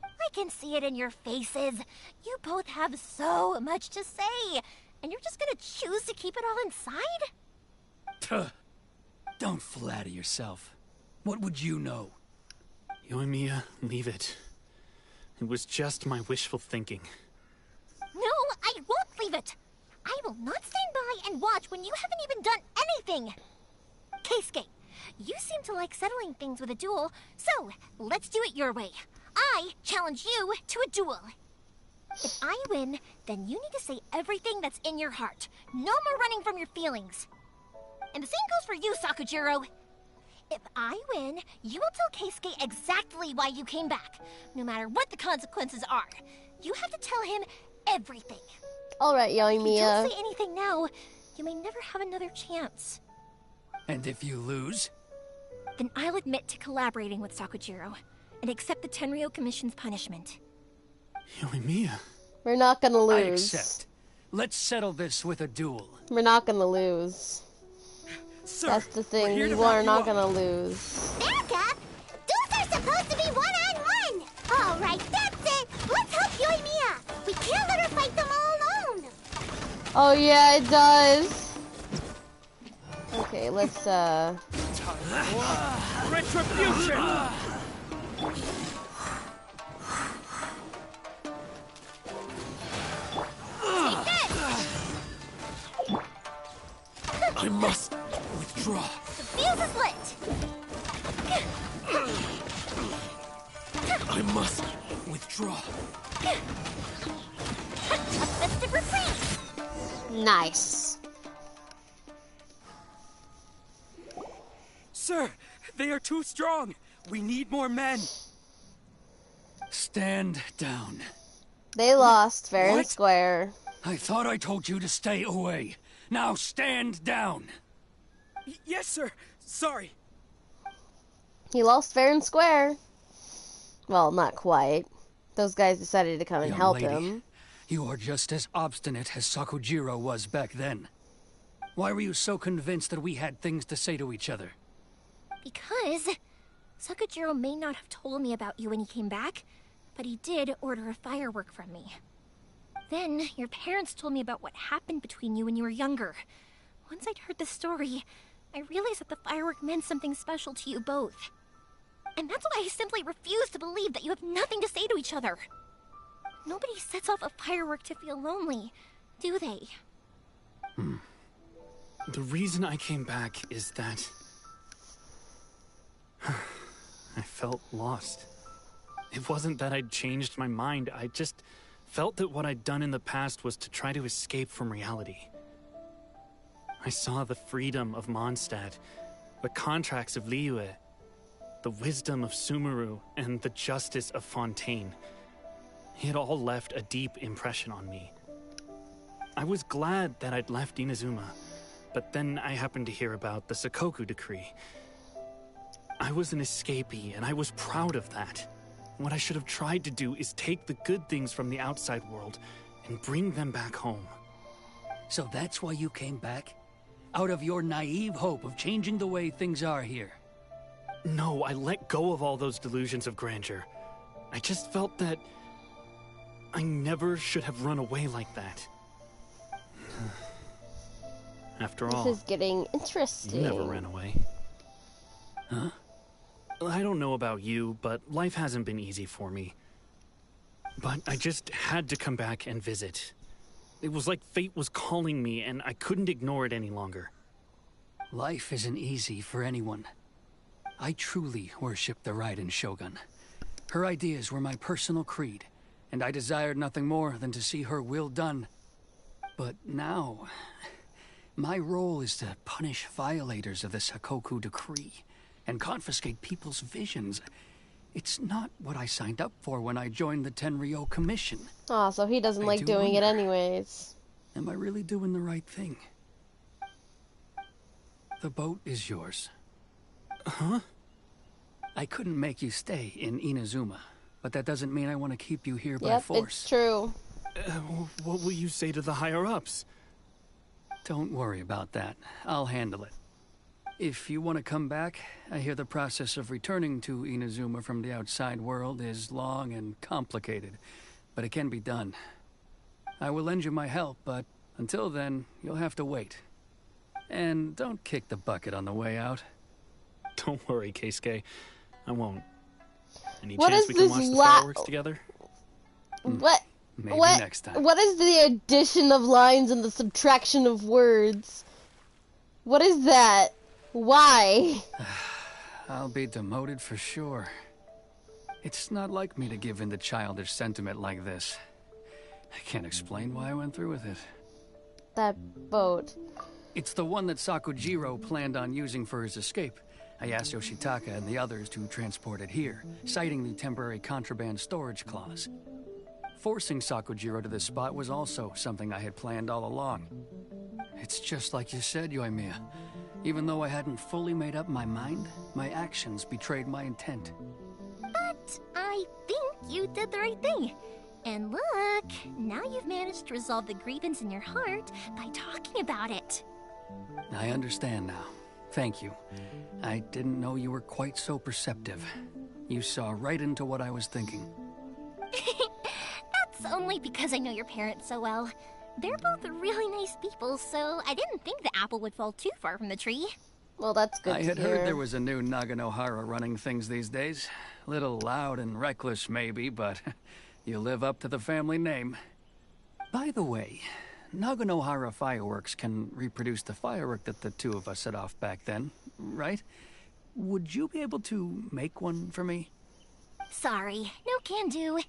I can see it in your faces. You both have so much to say, and you're just gonna choose to keep it all inside? Tuh. Don't flatter yourself. What would you know? Yoimiya, leave it. It was just my wishful thinking. No, I won't leave it. I will not stand by and watch when you haven't even done anything. Keisuke, you seem to like settling things with a duel, so let's do it your way. I challenge you to a duel. If I win, then you need to say everything that's in your heart. No more running from your feelings. And the same goes for you, Sakujiro. If I win, you will tell Keisuke exactly why you came back, no matter what the consequences are. You have to tell him everything. All right, If you Yoimiya. don't say anything now, you may never have another chance. And if you lose? Then I'll admit to collaborating with Sakujiro and accept the Tenryou Commission's punishment. Yoimiya. We're not gonna lose. I accept. Let's settle this with a duel. We're not gonna lose. Sir, That's the thing. here We to are back not you gonna lose. Back up! Duels are supposed to be one-on-one! Alright, that's it! Let's help Yoimiya! We can't let her fight them all alone! Oh yeah, it does. Okay, let's Retribution! I must withdraw. The fuse is lit! I must withdraw. Let's retreat! nice. Sir, they are too strong. We need more men. Stand down. They lost fair and What? square. I thought I told you to stay away. Now stand down. Yes, sir. Sorry. He lost fair and square. Well, not quite. Those guys decided to come and Young help lady, him. You are just as obstinate as Sakujiro was back then. Why were you so convinced that we had things to say to each other? Because Sakujiro may not have told me about you when he came back, but he did order a firework from me. Then your parents told me about what happened between you when you were younger. Once I'd heard the story, I realized that the firework meant something special to you both. And that's why I simply refuse to believe that you have nothing to say to each other. Nobody sets off a firework to feel lonely, do they? The reason I came back is that I felt lost. It wasn't that I'd changed my mind. I just felt that what I'd done in the past was to try to escape from reality. I saw the freedom of Mondstadt, the contracts of Liyue, the wisdom of Sumeru, and the justice of Fontaine. It all left a deep impression on me. I was glad that I'd left Inazuma, but then I happened to hear about the Sakoku decree. I was an escapee, and I was proud of that. What I should have tried to do is take the good things from the outside world and bring them back home. So that's why you came back? Out of your naive hope of changing the way things are here? No, I let go of all those delusions of grandeur. I just felt that I never should have run away like that. After all, This is getting interesting. you never ran away. Huh? I don't know about you, but life hasn't been easy for me. But I just had to come back and visit. It was like fate was calling me, and I couldn't ignore it any longer. Life isn't easy for anyone. I truly worship the Raiden Shogun. Her ideas were my personal creed, and I desired nothing more than to see her will done. But now, my role is to punish violators of the Sakoku decree and confiscate people's visions. It's not what I signed up for when I joined the Tenryou Commission. Oh, so he doesn't I like do doing it wonder. anyways. Am I really doing the right thing? The boat is yours. Huh? I couldn't make you stay in Inazuma, but that doesn't mean I want to keep you here by Yep, force. it's true. What will you say to the higher-ups? Don't worry about that. I'll handle it. If you want to come back, I hear the process of returning to Inazuma from the outside world is long and complicated, but it can be done. I will lend you my help, but until then, you'll have to wait. And don't kick the bucket on the way out. Don't worry, Keisuke. I won't. Any What chance is we can this watch the fireworks together? What? Maybe what? next time. What is the addition of lines and the subtraction of words? What is that? Why? I'll be demoted for sure. It's not like me to give in to childish sentiment like this. I can't explain why I went through with it. That boat. It's the one that Sakujiro planned on using for his escape. I asked Yoshitaka and the others to transport it here, citing the temporary contraband storage clause. Forcing Sakujiro to this spot was also something I had planned all along. It's just like you said, Yoimiya. Even though I hadn't fully made up my mind, my actions betrayed my intent. But I think you did the right thing. And look, now you've managed to resolve the grievance in your heart by talking about it. I understand now. Thank you. I didn't know you were quite so perceptive. You saw right into what I was thinking. That's only because I know your parents so well. They're both really nice people, so I didn't think the apple would fall too far from the tree. Well, that's good I to had hear. heard there was a new Naganohara running things these days. Little loud and reckless, maybe, but you live up to the family name. By the way, Naganohara Fireworks can reproduce the firework that the two of us set off back then, right? Would you be able to make one for me? Sorry, no can do.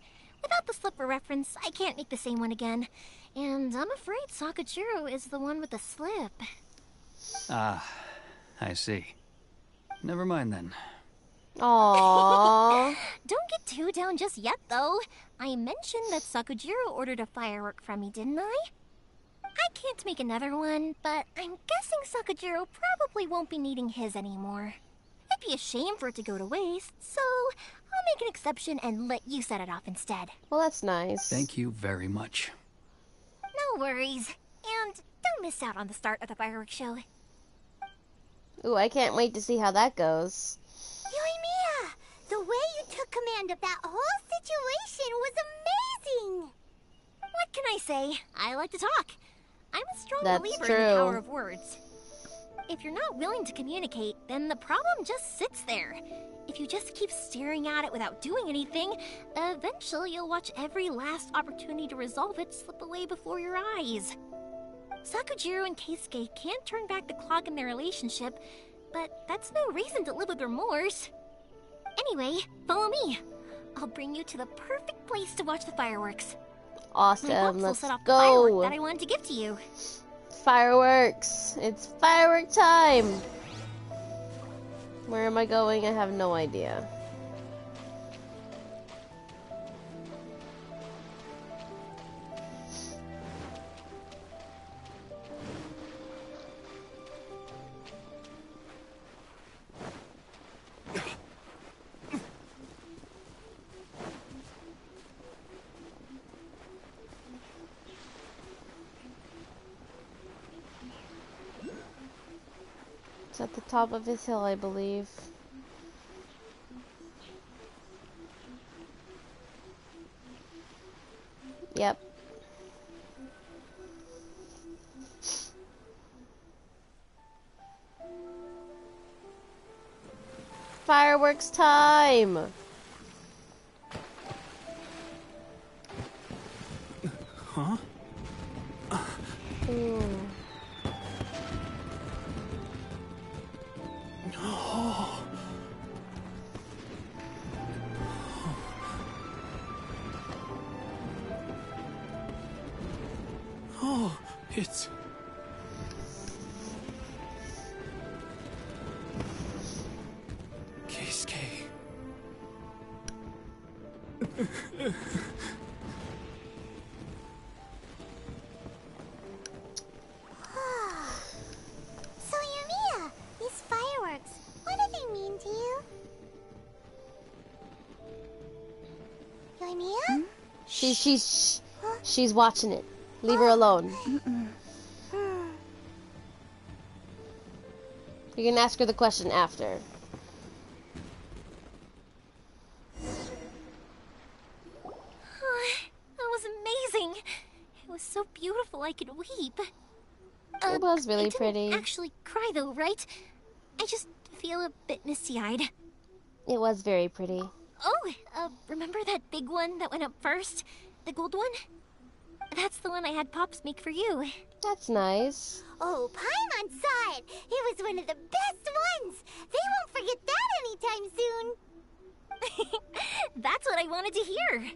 Without the slipper reference, I can't make the same one again. And I'm afraid Sakujiro is the one with the slip. Ah, I see. Never mind then. Aww. Don't get too down just yet, though. I mentioned that Sakujiro ordered a firework from me, didn't I? I can't make another one, but I'm guessing Sakujiro probably won't be needing his anymore. It'd be a shame for it to go to waste, so I'll make an exception and let you set it off instead. Well, that's nice. Thank you very much. No worries. And don't miss out on the start of the fireworks show. Ooh, I can't wait to see how that goes. Yoimiya, the way you took command of that whole situation was amazing! What can I say? I like to talk. I'm a strong That's believer true. in the power of words. If you're not willing to communicate, then the problem just sits there. If you just keep staring at it without doing anything, eventually you'll watch every last opportunity to resolve it slip away before your eyes. Sakujiro and Keisuke can't turn back the clock in their relationship, but that's no reason to live with remorse. Anyway, follow me. I'll bring you to the perfect place to watch the fireworks. Awesome, My box will let's set off the firework go. that I wanted to give to you. Fireworks. It's firework time. Where am I going? I have no idea. It's at the top of his hill, I believe. Yep. Fireworks time! Huh? Ooh. Oh. Oh, it's... Keisuke. So, Yoimiya, these fireworks, what do they mean to you? Yoimiya? She's watching it. Leave her alone. You can ask her the question after. That was amazing. It was so beautiful I could weep. It was really I didn't pretty. actually cry though, right? I just feel a bit misty-eyed. It was very pretty. Oh, remember that big one that went up first? The gold one? That's the one I had Pops make for you. That's nice. Oh, Paimon saw it. It was one of the best ones. They won't forget that anytime soon. That's what I wanted to hear.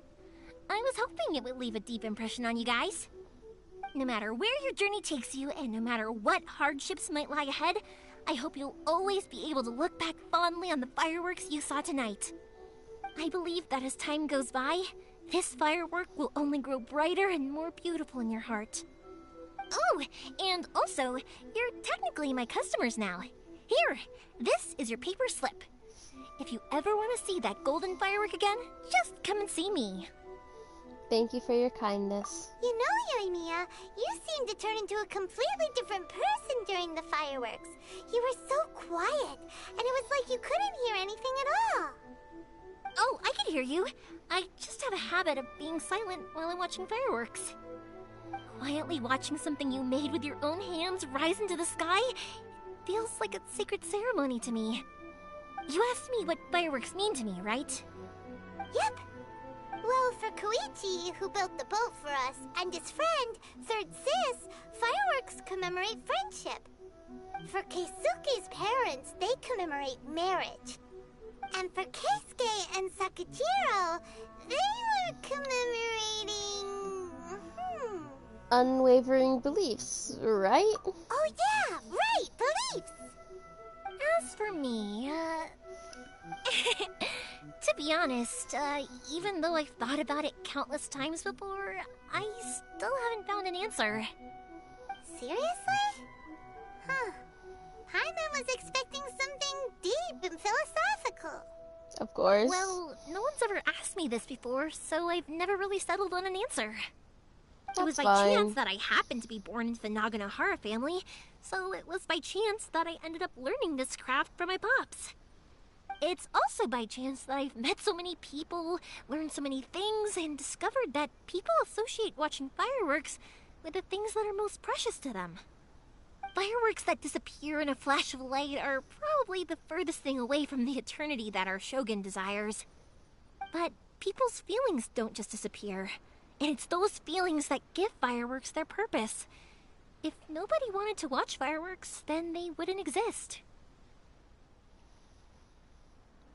I was hoping it would leave a deep impression on you guys. No matter where your journey takes you, and no matter what hardships might lie ahead, I hope you'll always be able to look back fondly on the fireworks you saw tonight. I believe that as time goes by, this firework will only grow brighter and more beautiful in your heart. Oh, and also, you're technically my customers now. Here, this is your paper slip. If you ever want to see that golden firework again, just come and see me. Thank you for your kindness. You know, Yoimiya, you seemed to turn into a completely different person during the fireworks. You were so quiet, and it was like you couldn't hear anything at all. Oh, I can hear you. I just have a habit of being silent while I'm watching fireworks. Quietly watching something you made with your own hands rise into the sky feels like a sacred ceremony to me. You asked me what fireworks mean to me, right? Yep. Well, for Koichi, who built the boat for us, and his friend, Third Sis, fireworks commemorate friendship. For Keisuke's parents, they commemorate marriage. And for Keisuke and Sakujiro, they were commemorating... Unwavering beliefs, right? Oh yeah, right, beliefs! As for me, to be honest, even though I've thought about it countless times before, I still haven't found an answer. Seriously? Huh. Paimon was expecting something deep and philosophical. Of course. Well, no one's ever asked me this before, so I've never really settled on an answer. It was by chance that I happened to be born into the Naganohara family, so it was by chance that I ended up learning this craft from my pops. It's also by chance that I've met so many people, learned so many things, and discovered that people associate watching fireworks with the things that are most precious to them. Fireworks that disappear in a flash of light are probably the furthest thing away from the eternity that our shogun desires. But people's feelings don't just disappear, and it's those feelings that give fireworks their purpose. If nobody wanted to watch fireworks, then they wouldn't exist.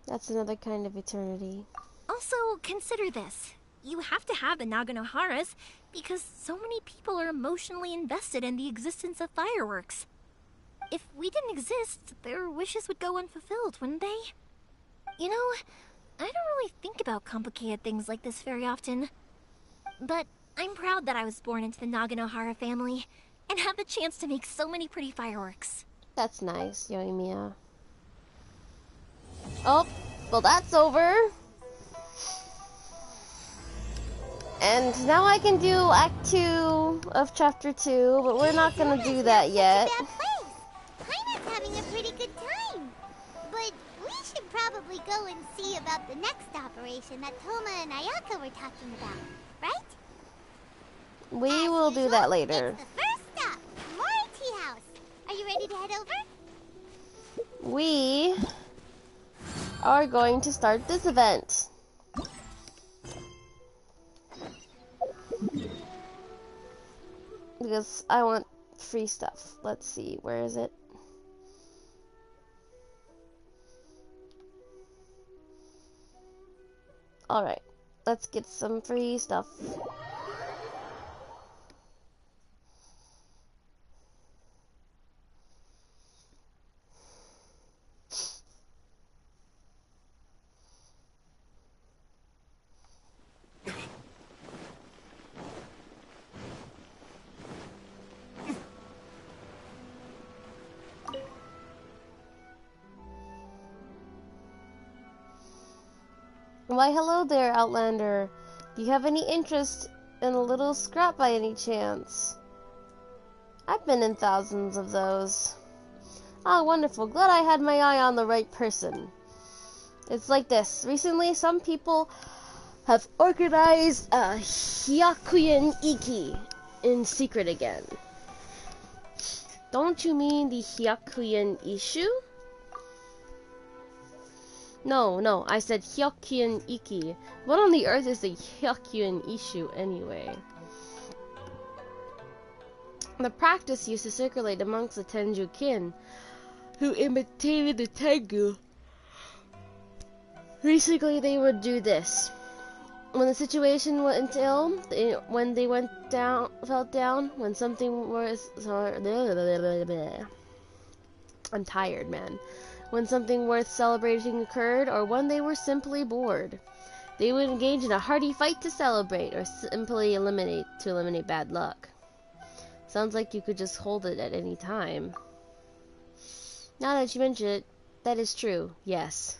That's another kind of eternity. Also, consider this. You have to have the Naganoharas because so many people are emotionally invested in the existence of fireworks. If we didn't exist, their wishes would go unfulfilled, wouldn't they? You know, I don't really think about complicated things like this very often. But I'm proud that I was born into the Naganohara family and have the chance to make so many pretty fireworks. That's nice, Yoimiya. Oh, well that's over. And now I can do Act 2 of Chapter 2, but we're not gonna do that yet. Paimon's having a pretty good time. But we should probably go and see about the next operation that Toma and Ayaka were talking about, right? We will do that later. It's the first stop, Mori Tea House. Are you ready to head over? We are going to start this event. Because I want free stuff. Let's see, where is it? Alright, let's get some free stuff. Why hello there, Outlander. Do you have any interest in a little scrap by any chance? I've been in thousands of those. Ah, wonderful. Glad I had my eye on the right person. It's like this. Recently, some people have organized a Hyakunin Ikki in secret again. Don't you mean the Hyakunin issue? No, I said Hyakunin Ikki. What on the earth is the Hyakunin issue anyway? The practice used to circulate amongst the Tenju kin, who imitated the Tengu. Basically, they would do this. When the situation went ill, when they felt down, when something was... I'm tired, man. When something worth celebrating occurred, or when they were simply bored, they would engage in a hearty fight to celebrate, or simply eliminate bad luck. Sounds like you could just hold it at any time. Now that you mention it, that is true, yes.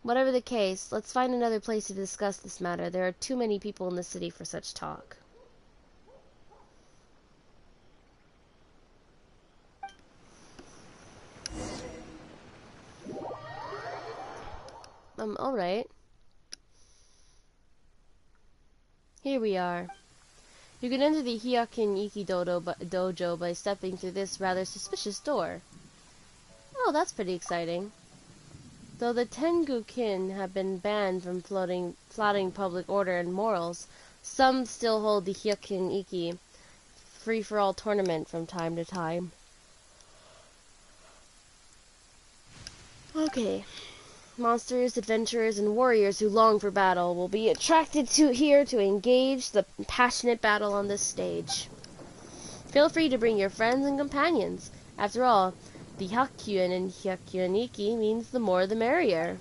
Whatever the case, let's find another place to discuss this matter. There are too many people in the city for such talk. Alright. Here we are. You can enter the Hyakunin Ikki dojo by stepping through this rather suspicious door. Oh, that's pretty exciting. Though the Tengu kin have been banned from flouting public order and morals, some still hold the Hyakunin Ikki free-for-all tournament from time to time. Okay. Monsters, adventurers, and warriors who long for battle will be attracted here to engage the passionate battle on this stage. Feel free to bring your friends and companions. After all, the Hyakunin and Hyakunin Ikki means the more the merrier.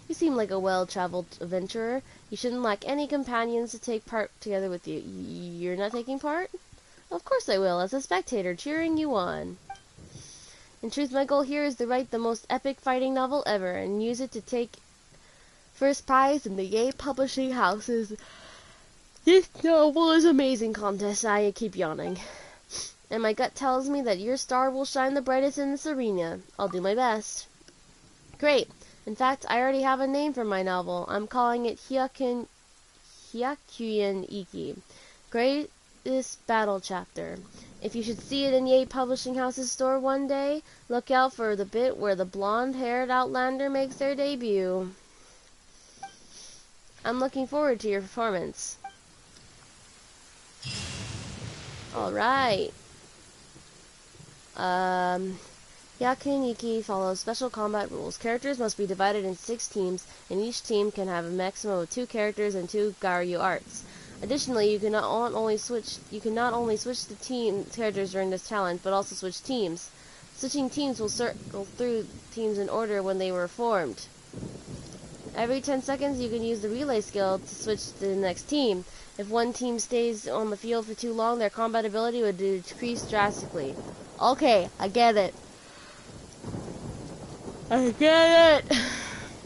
You seem like a well-traveled adventurer. You shouldn't lack any companions to take part together with you. You're not taking part? Of course I will, as a spectator, cheering you on. In truth, my goal here is to write the most epic fighting novel ever, and use it to take first prize in the Yay Publishing House's This Novel is Amazing contest. I keep yawning. And my gut tells me that your star will shine the brightest in this arena. I'll do my best. Great. In fact, I already have a name for my novel. I'm calling it Hyakunin Ikki, Greatest Battle Chapter. If you should see it in Yay Publishing House's store one day, look out for the bit where the blonde-haired Outlander makes their debut. I'm looking forward to your performance. Alright. Hyakunin Ikki follows special combat rules. Characters must be divided in 6 teams, and each team can have a maximum of 2 characters and 2 Garyu arts. Additionally, you cannot only switch the team characters during this challenge, but also switch teams. Switching teams will circle through teams in order when they were formed. Every 10 seconds, you can use the relay skill to switch to the next team. If one team stays on the field for too long, their combat ability would decrease drastically. Okay, I get it. I get it!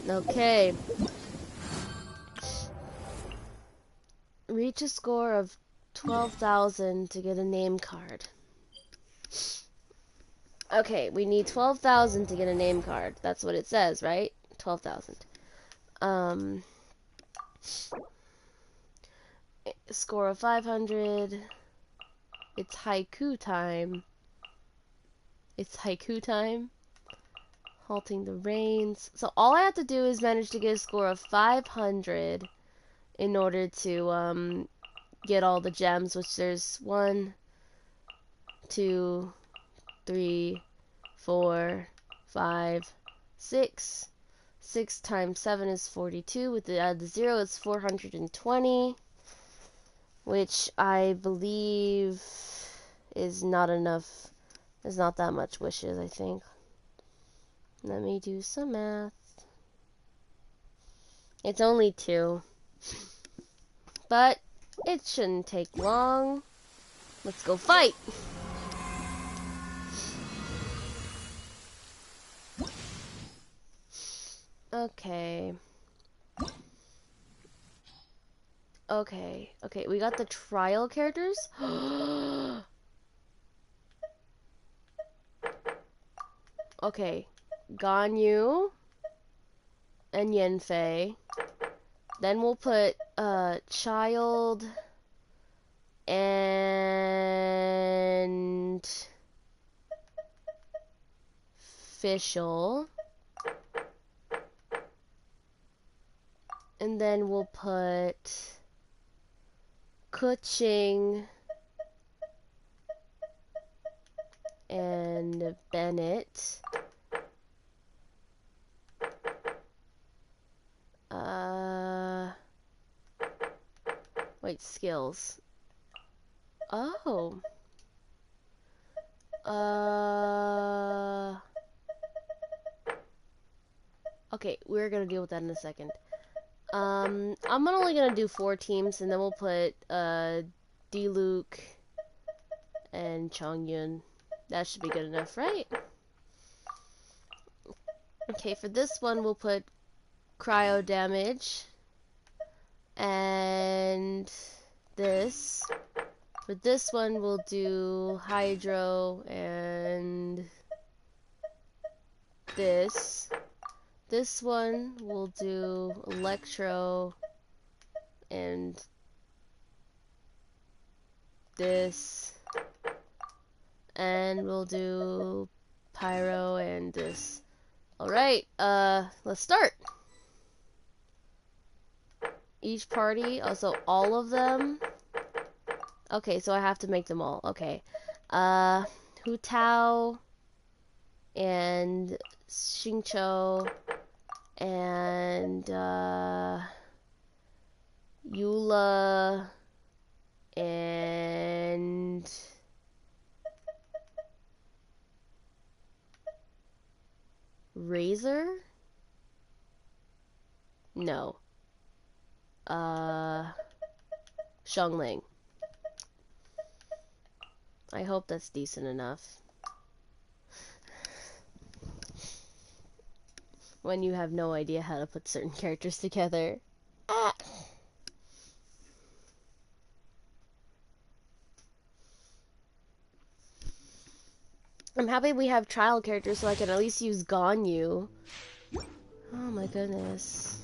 Okay. Reach a score of 12,000 to get a name card. Okay, we need 12,000 to get a name card. That's what it says, right? 12,000. Score of 500. It's haiku time. It's haiku time. Halting the reins. So all I have to do is manage to get a score of 500 in order to get all the gems, which there's 1, 2, 3, 4, 5, 6. 6 times 7 is 42. With the add the 0, it's 420, which I believe is not enough. There's not that much wishes, I think. Let me do some math. It's only 2. But it shouldn't take long. Let's go fight! Okay. Okay, we got the trial characters. Okay. Ganyu and Yanfei. Then we'll put Child and Fischl. And then we'll put Kuching and Bennett. Wait, skills. Oh. Okay, we're gonna deal with that in a second. I'm only gonna do 4 teams, and then we'll put D-Luke and Chongyun. That should be good enough, right? Okay, for this one we'll put cryo damage and this. For this one we'll do hydro and this. This one we'll do electro and this. And we'll do pyro and this. Alright, let's start. Each party, also all of them. Okay, so I have to make them all. Okay. Hu Tao and Xingqiu and Eula and Razor? No. Xiangling. I hope that's decent enough. When you have no idea how to put certain characters together. Ah. I'm happy we have trial characters so I can at least use Ganyu. Oh my goodness.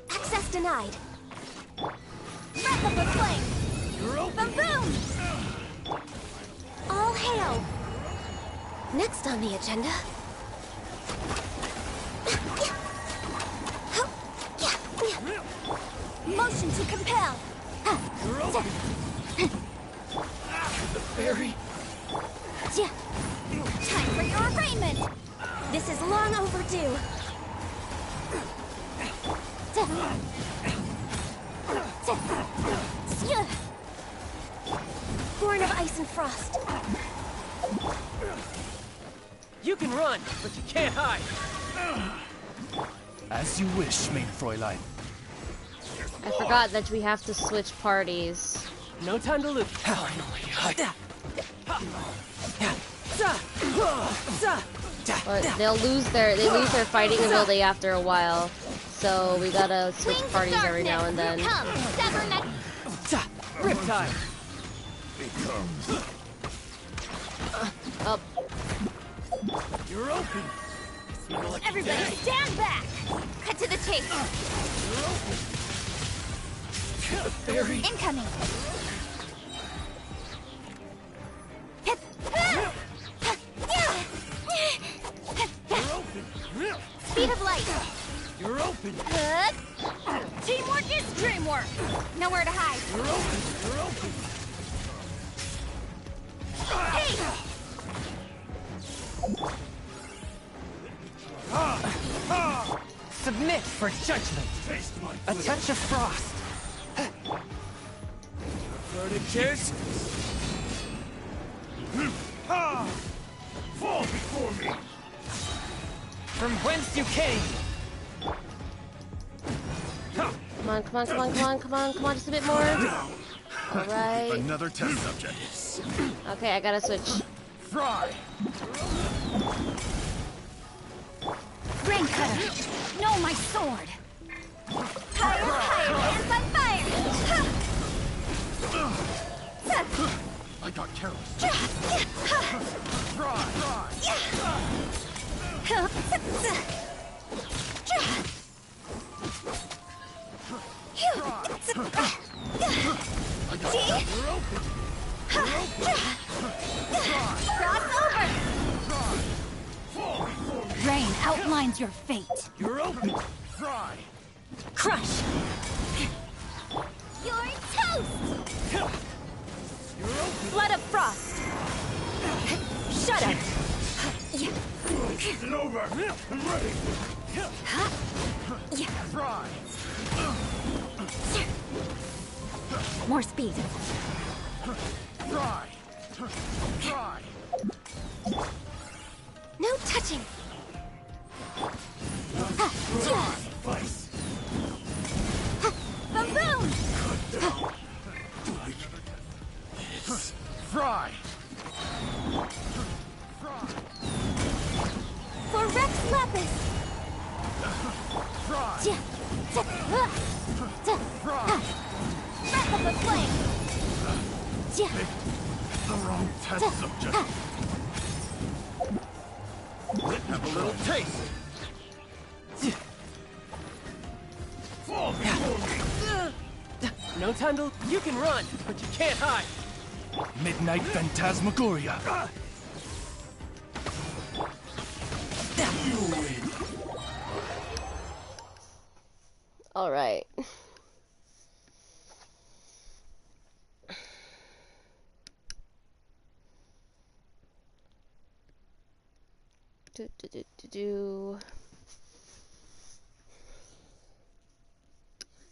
Access denied. Breath of the flame. Boom boom. All hail. Next on the agenda. Motion to compel. The fairy. Time for your arraignment. This is long overdue. Born of ice and frost. You can run, but you can't hide. As you wish, main Fräulein. I forgot that we have to switch parties. No time to lose. Or they lose their fighting ability after a while. So we gotta switch parties every now and then. Riptide. Up. You're open. Everybody stand back. Cut to the chase. You're open. Fairy. Incoming. Speed of light. You're open. Teamwork is dreamwork. Nowhere to hide. You're open. You're open. Hey! Submit for judgment. A touch of frost. Burning kiss. Fall before me. From whence you came. Come on, come on, come on, come on, come on, come on, just a bit more. Alright. Another test subject. Okay, I gotta switch. Fry. Rain cutter. No, my sword. Higher, higher, hands on fire. Rain outlines your fate. You're open. Crush. You're toast. Blood of frost. Shudder. It's over. I'm ready. Fry. More speed. Fry. Fry. No touching. Vice. Baboon. Fry. For Rex Lapis. Fry. Breath of the flame. The wrong test subject. Have a little taste. Fall before me. No time to... You can run, but you can't hide. Midnight Phantasmagoria. You win. All right.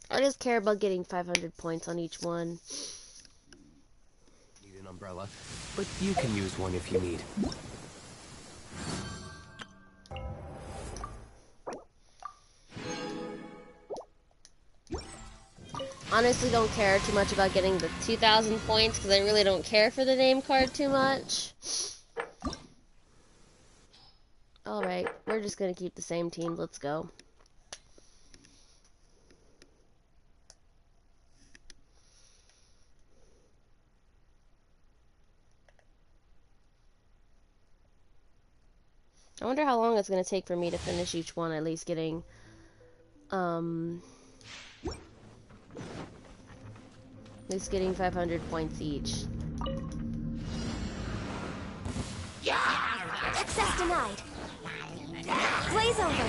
I just care about getting 500 points on each one. Need an umbrella, but you can use one if you need. Honestly, don't care too much about getting the 2,000 points because I really don't care for the name card too much. Alright, we're just gonna keep the same team. Let's go. I wonder how long it's gonna take for me to finish each one, at least getting, at least getting 500 points each. Access denied. Blaze over.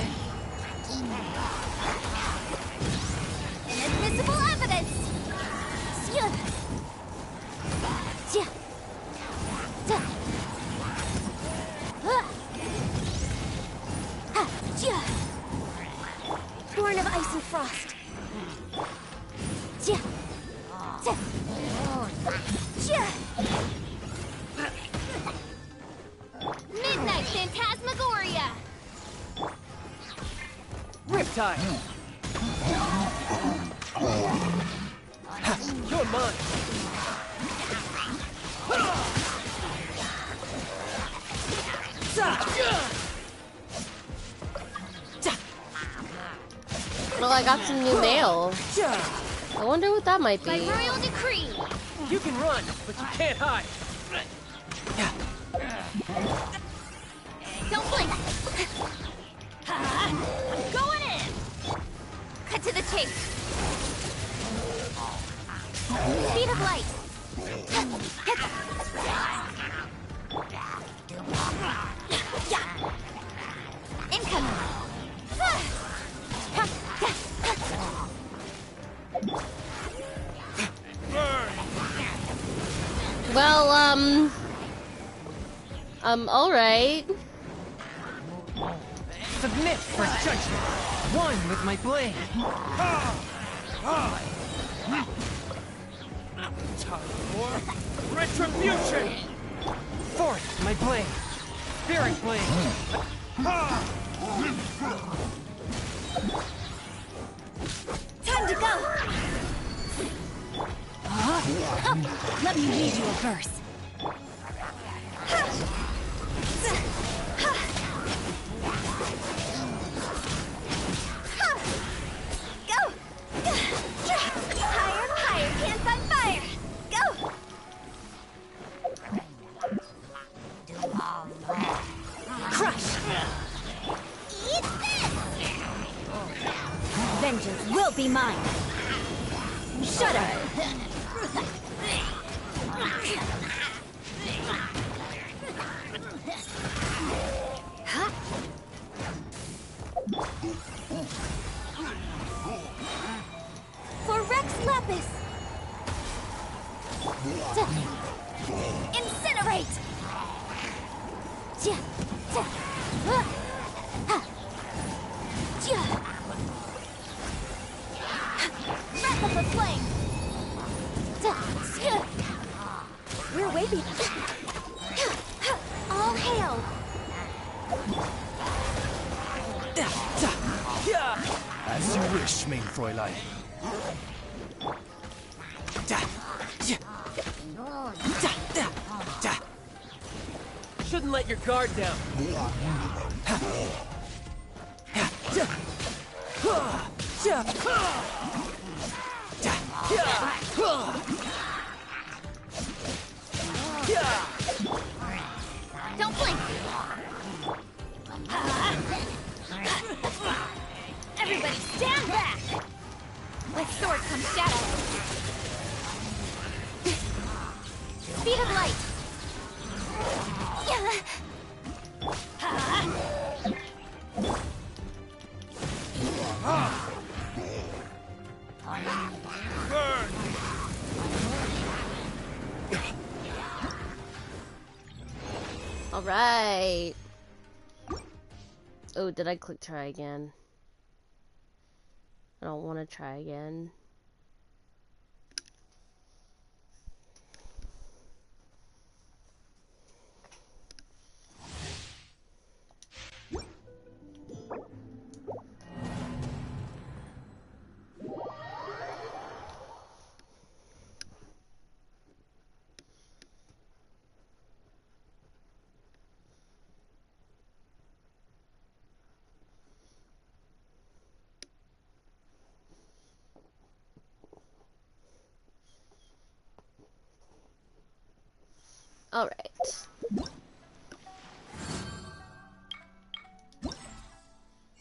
Inadmissible evidence. Born of ice and frost. Midnight Phantasmagoria. Riptide. You're mine. Well, I got some new mail. I wonder what that might By be. royal decree. You can run, but you can't hide. Don't blink. Going in. Cut to the chase. Speed of light. Incoming. Well, alright. Submit for judgment. One with my blade. Time for retribution. Fourth, my blade. Spirit blade. Time to go. Let me read you a verse. Go! Higher, higher, can't find fire! Go! vengeance will be mine. Shudder. For Rex Lapis! Incinerate! Wrap up the flame! We're waving. All hail! As you wish, mein Fräulein. Shouldn't let your guard down. Don't blink! Everybody stand back! With sword comes shadow. Speed of light! All right. Oh, did I click try again? I don't want to try again. All right.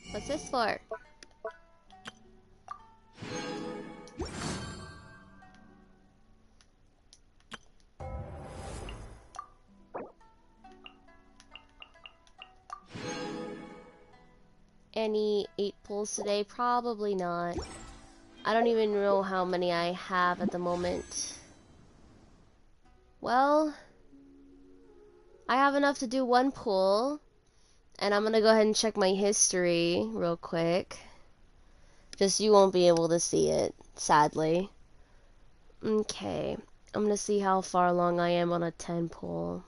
What's this for? Any 8 pulls today? Probably not. I don't even know how many I have at the moment. Well, I have enough to do 1 pull, and I'm gonna go ahead and check my history real quick. Just you won't be able to see it, sadly. Okay, I'm gonna see how far along I am on a 10 pull.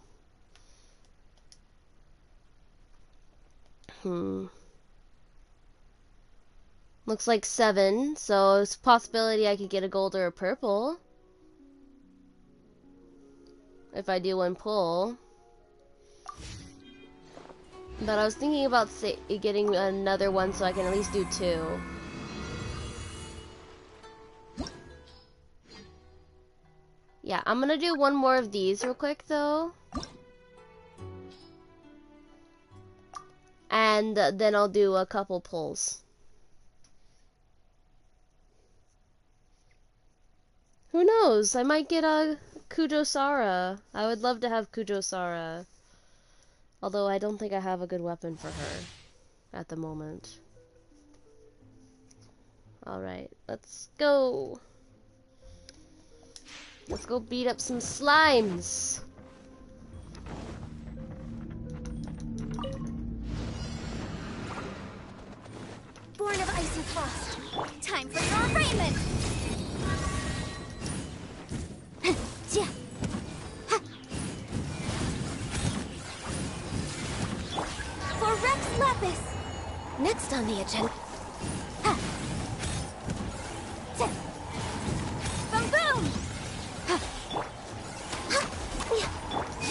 Looks like 7, so it's a possibility I could get a gold or a purple if I do 1 pull. But I was thinking about getting another one so I can at least do 2. Yeah, I'm gonna do 1 more of these real quick though. And then I'll do a couple pulls. Who knows? I might get a Kujo-Sara. I would love to have Kujo-Sara. Although I don't think I have a good weapon for her at the moment. Alright, let's go. Let's go beat up some slimes. Born of ice and frost. Time for your arraignment! For Rex Lapis! Next on the agenda. Boom boom!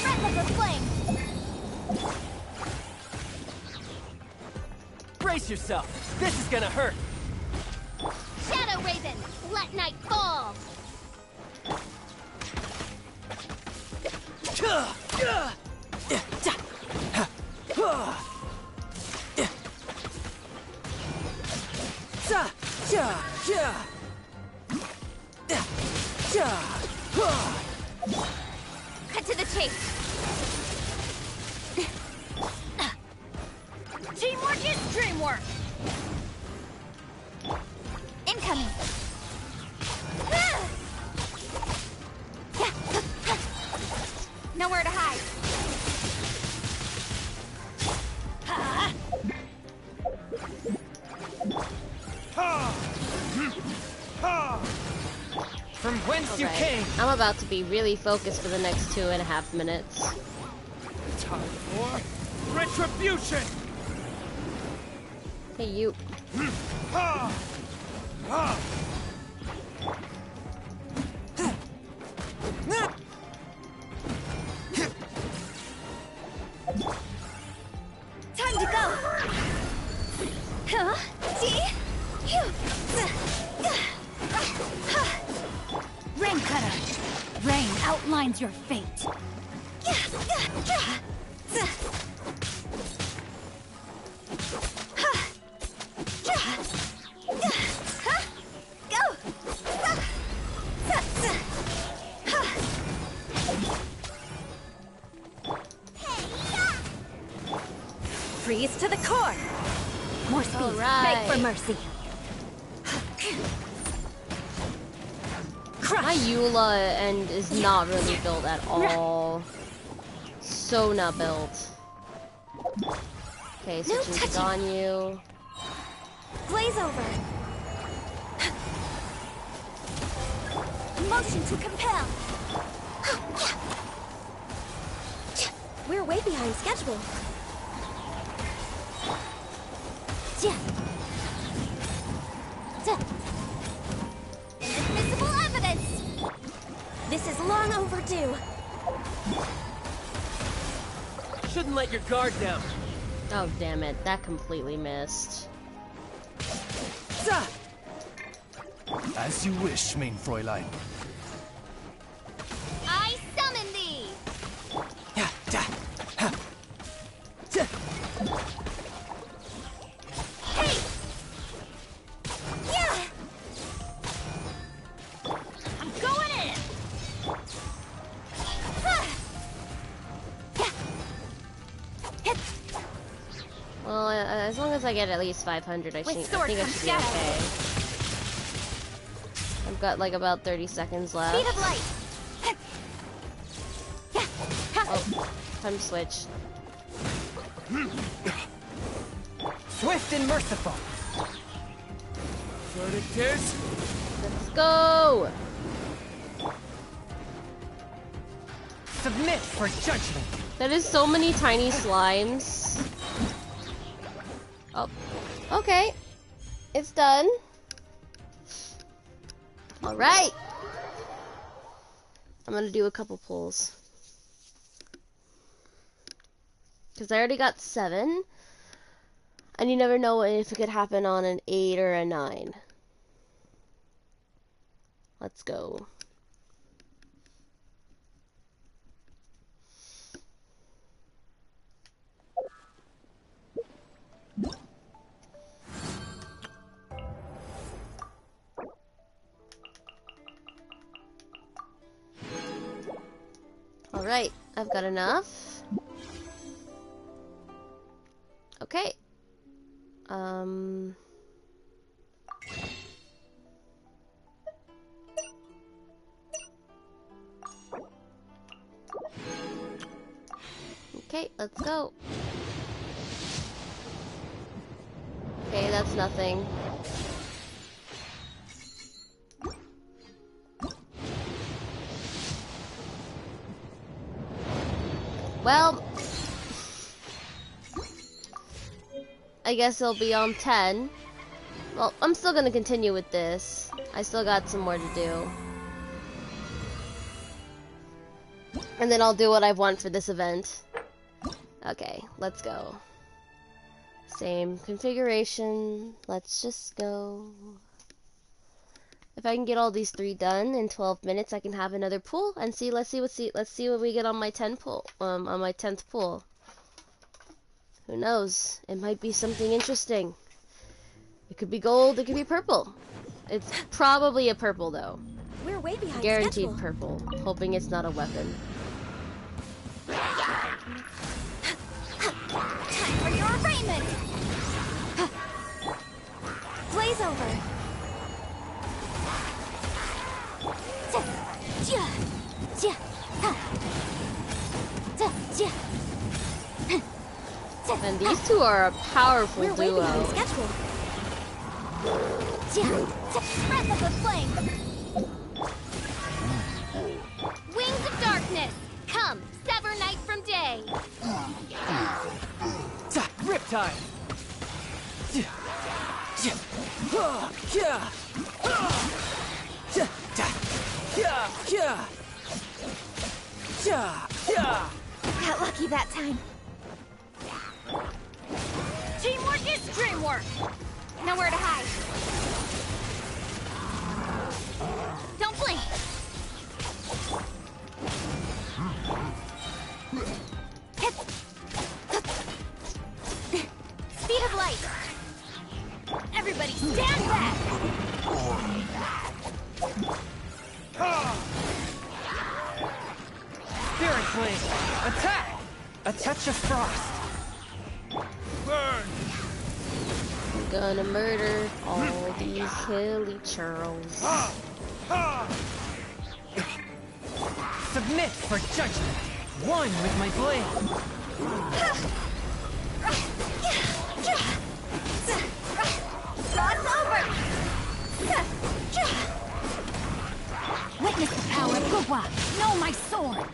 Wrap up the flame! Brace yourself. This is gonna hurt. Shadow Raven, let night fall! Cut to the chase. Teamwork is dreamwork. Incoming. Nowhere to hide. From whence you came. I'm about to be really focused for the next 2.5 minutes. Time for retribution. Hey, you. Time to go. Rain cutter. Rain outlines your fate. Freeze to the core. More speed. Beg for mercy. My Eula end is not really built at all. So not built. Okay, switching to Ganyu. Glaze over. Motion to compel. We're way behind schedule. Inadmissible evidence! This is long overdue. Shouldn't let your guard down. Oh, damn it. That completely missed. As you wish, mein Fräulein. I summon thee! Hey! Yeah! I'm going in! Well, as long as I get at least 500, I think I should be okay. I've got like about 30 seconds left. Speed of light! Oh, time to switch. Swift and merciful. Verdict is... Let's go! Submit for judgment. That is so many tiny slimes. Oh, okay. It's done. All right. I'm gonna do a couple pulls. Because I already got 7. And you never know if it could happen on an 8 or a 9. Let's go. Alright, I've got enough. Okay. Okay, let's go. Okay, that's nothing. Well, I guess it'll be on 10. Well, I'm still gonna continue with this. I still got some more to do. And then I'll do what I want for this event. Okay, let's go. Same configuration. Let's just go. If I can get all these 3 done in 12 minutes, I can have another pool and see. Let's see what we get on my 10 pool. On my 10th pool. Who knows? It might be something interesting. It could be gold. It could be purple. It's probably a purple though. We're way behind Guaranteed schedule. purple. Hoping it's not a weapon. Time for your arraignment! Blaze over! And these two are a powerful We're way duo. behind schedule. Breath of the flame! Wings of darkness! Come, sever night from day! Riptide! Got lucky that time. Teamwork is dreamwork! Nowhere to hide. Don't blink! Speed of light! Everybody stand back! Spirit Flame! Attack! A touch of frost! Burn! I'm gonna murder all these hilly churls. Submit for judgment! One with my blade! Frost over! Witness the power of Gugwa! Know my sword!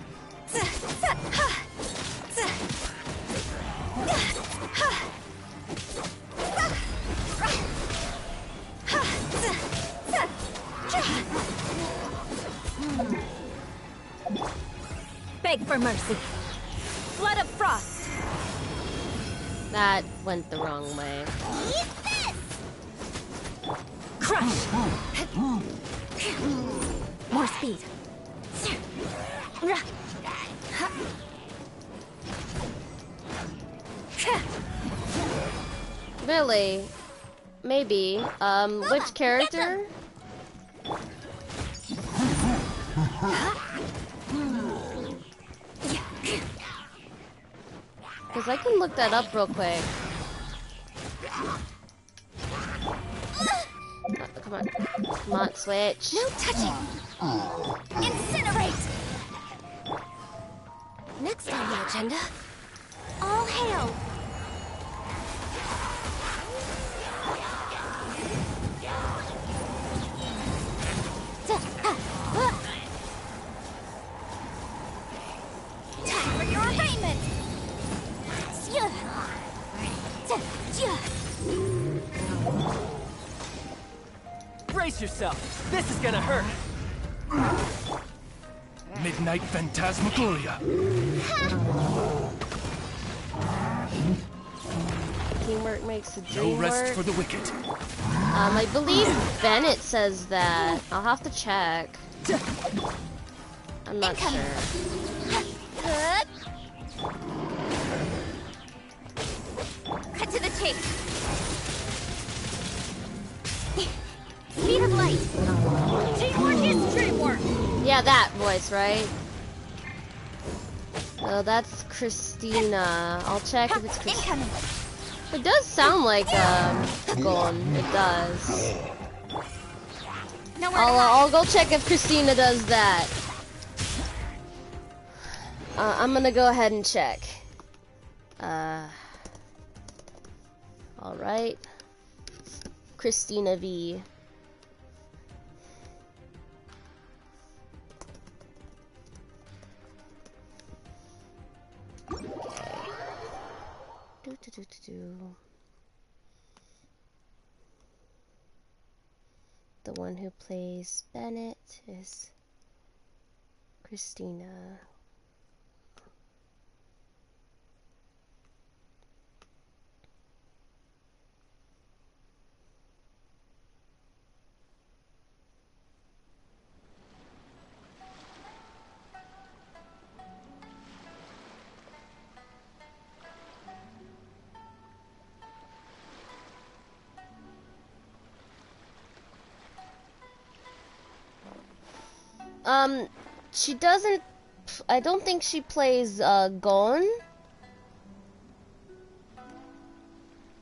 Beg for mercy. Flood of frost. That went the wrong way. Eat this! Crush! More speed. Really? Maybe. Which character? Because I can look that up real quick. Come on. Come on, switch. No touching! Incinerate! Next on the agenda, all hail! Time for your arraignment! Brace yourself! This is gonna hurt! Midnight Phantasmagoria! Teamwork makes the No dream rest work. for the wicked. I believe Bennett says that. I'll have to check. I'm not sure. Cut to the chase! Speed of light! Teamwork is dreamwork! Yeah, that voice, right? Oh, that's Christina. I'll check if it's Christina. It does sound like, Gon. It does. I'll go check if Christina does that. I'm gonna go ahead and check. Alright. Christina V. The one who plays Bennett is Christina. She doesn't. I don't think she plays Gon.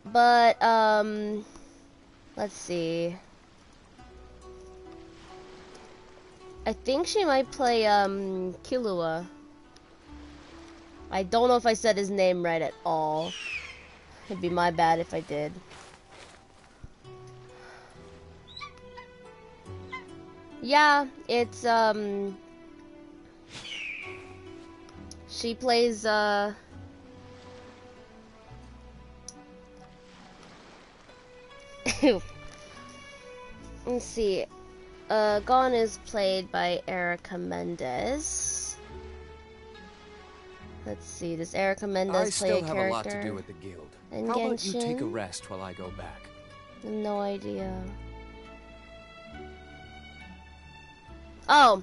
But let's see. I think she might play Killua. I don't know if I said his name right at all. It'd be my bad if I did. Yeah, it's she plays let's see. Gon is played by Erica Mendez. Let's see, does Erica Mendez play a character? I still have a lot to do at the guild. In How about Genshin? you take a rest while I go back? No idea. Oh,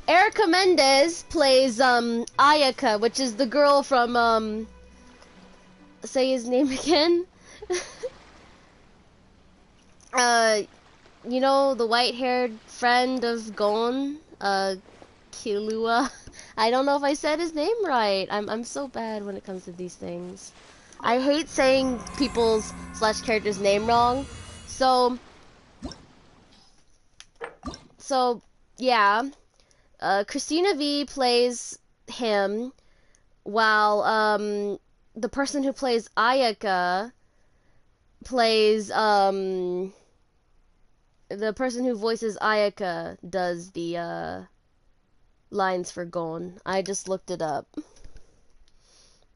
Erica Mendez plays Ayaka, which is the girl from say his name again. You know, the white-haired friend of Gon, Killua. I don't know if I said his name right. I'm so bad when it comes to these things. I hate saying people's / characters' name wrong. So yeah. Christina V plays him, while the person who plays Ayaka plays the person who voices Ayaka does the lines for Gon. I just looked it up.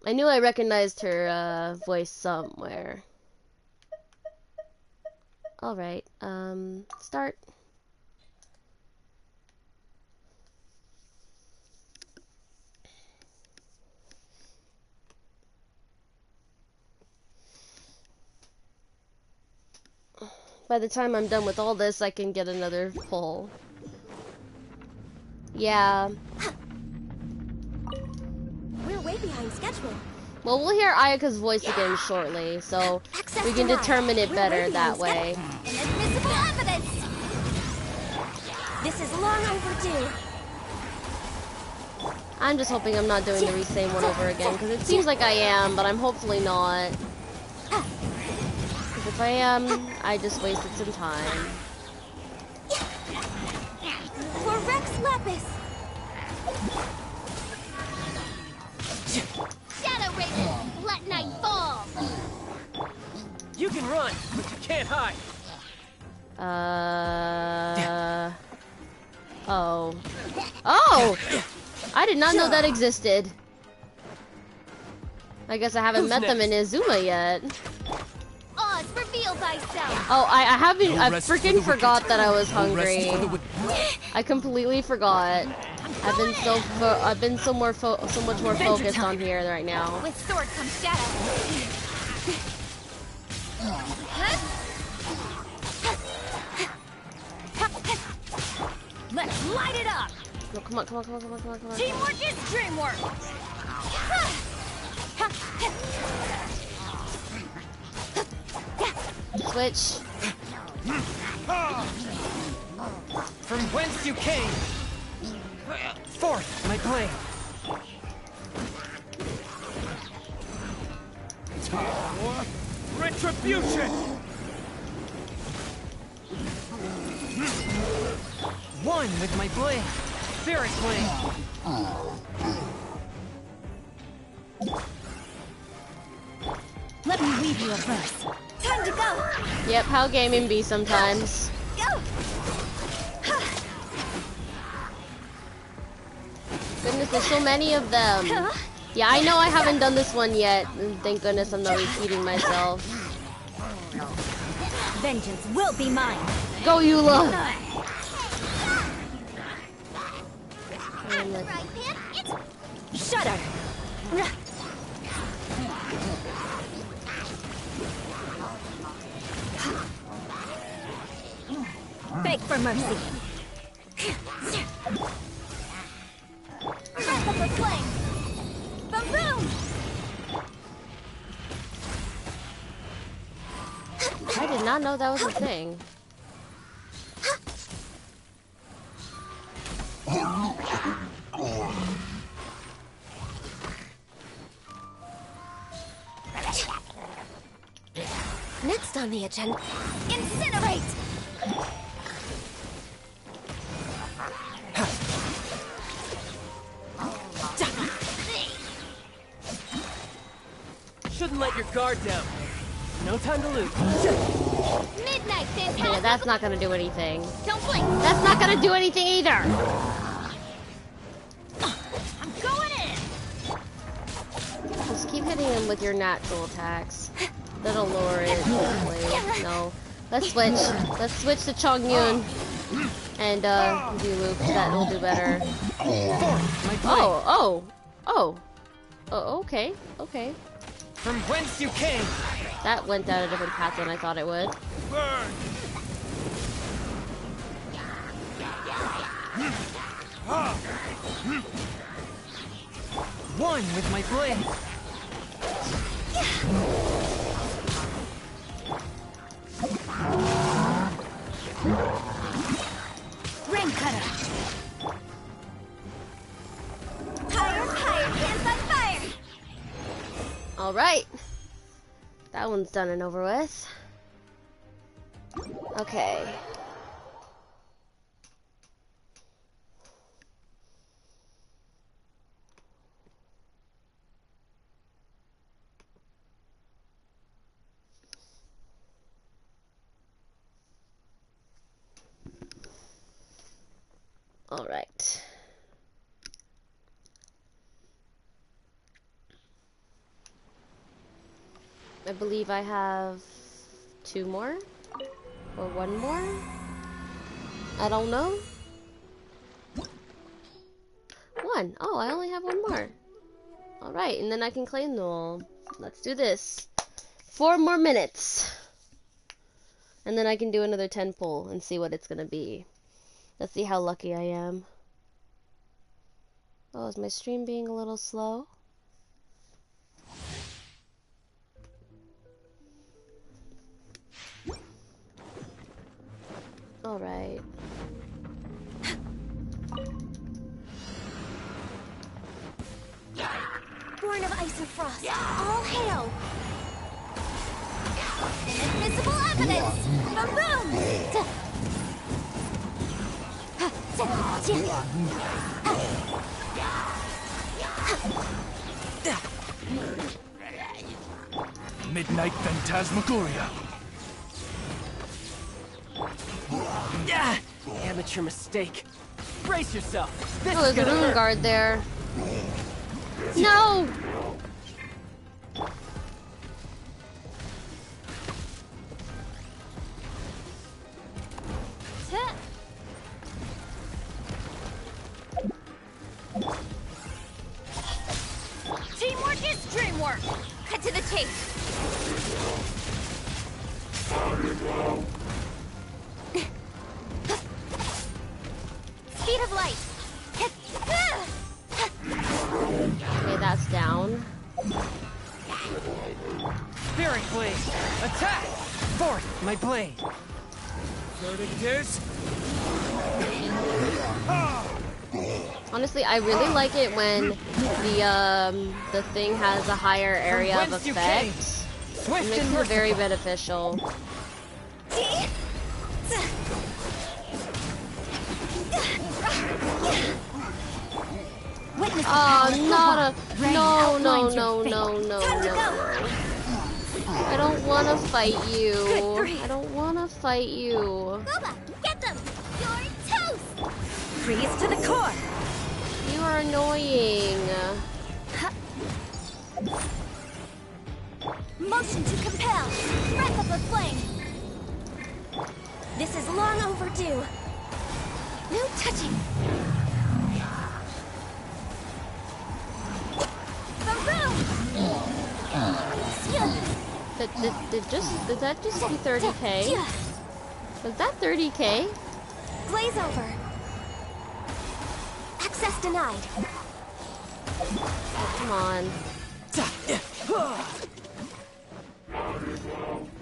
I knew I recognized her voice somewhere. Alright, start. By the time I'm done with all this, I can get another poll. Yeah. We're way behind schedule. Well, we'll hear Ayaka's voice again shortly, so we can determine it better that way. Inadmissible evidence! This is long overdue. I'm just hoping I'm not doing the same one over again, because it seems like I am, but I'm hopefully not. Because if I am, I just wasted some time. For Rex Lapis! Shadow Raven, let night fall! You can run, but you can't hide. Oh. Oh! I did not know that existed. I guess I haven't met them in Inazuma yet. Oz, reveal thyself! Oh, I freaking forgot that I was hungry. I completely forgot. I've been so much more focused on here right now. With sword comes shadow. Let's light it up! No, come on. Teamwork is dreamwork! Switch. From whence you came! Forth, my blade! Retribution! One with my blade! Spirit blade! Let me weave you a verse. Time to go! Yep, how gaming be sometimes. Go! Goodness, there's so many of them. Yeah, I know I haven't done this one yet, and thank goodness I'm not repeating myself. Vengeance will be mine. Go, Eula! Shudder! Beg for mercy. Breath of the flame! Boom! I did not know that was a thing. on the agenda. Incinerate! Shouldn't let your guard down. No time to lose. Midnight, fantastic! Yeah, that's not gonna do anything. Don't blink! That's not gonna do anything either! I'm going in! Just keep hitting him with your natural attacks. That'll lower it, hopefully. No. Let's switch. Let's switch to Chongyun. And, do Luke. That'll do better. Oh, okay. Okay. From whence you came! That went down a different path than I thought it would. Burn! One with my blade! Rain cutter! Fire, fire, hands on fire! Alright. That one's done and over with. Okay. Alright. I believe I have 2 more? Or 1 more? I don't know. 1. Oh, I only have 1 more. Alright, and then I can claim them all. Let's do this. 4 more minutes. And then I can do another 10 pull and see what it's gonna be. Let's see how lucky I am. Oh, is my stream being a little slow? Alright. Born of ice and frost, all hail! Invisible evidence! Boom boom! Midnight Phantasmagoria! Amateur mistake. Brace yourself. This Oh, there's a room guard there. No! Teamwork is dreamwork! Cut to the chase! Speed of light! Okay, that's down. Spirit blade! Attack! Forth my blade! Verdict Honestly, I really like it when the thing has a higher area of effect. It makes it very beneficial. Oh, not a... No, no, no, no, no, no. I don't want to fight you. I don't want to fight you. Boba, get them! You're toast! Freeze to the core! You are annoying. Motion to compel! Breath of the flame! This is long overdue. No touching! Boom boom! Did that just be 30k? Was that 30k? Glaze over. Access denied. Oh, come on.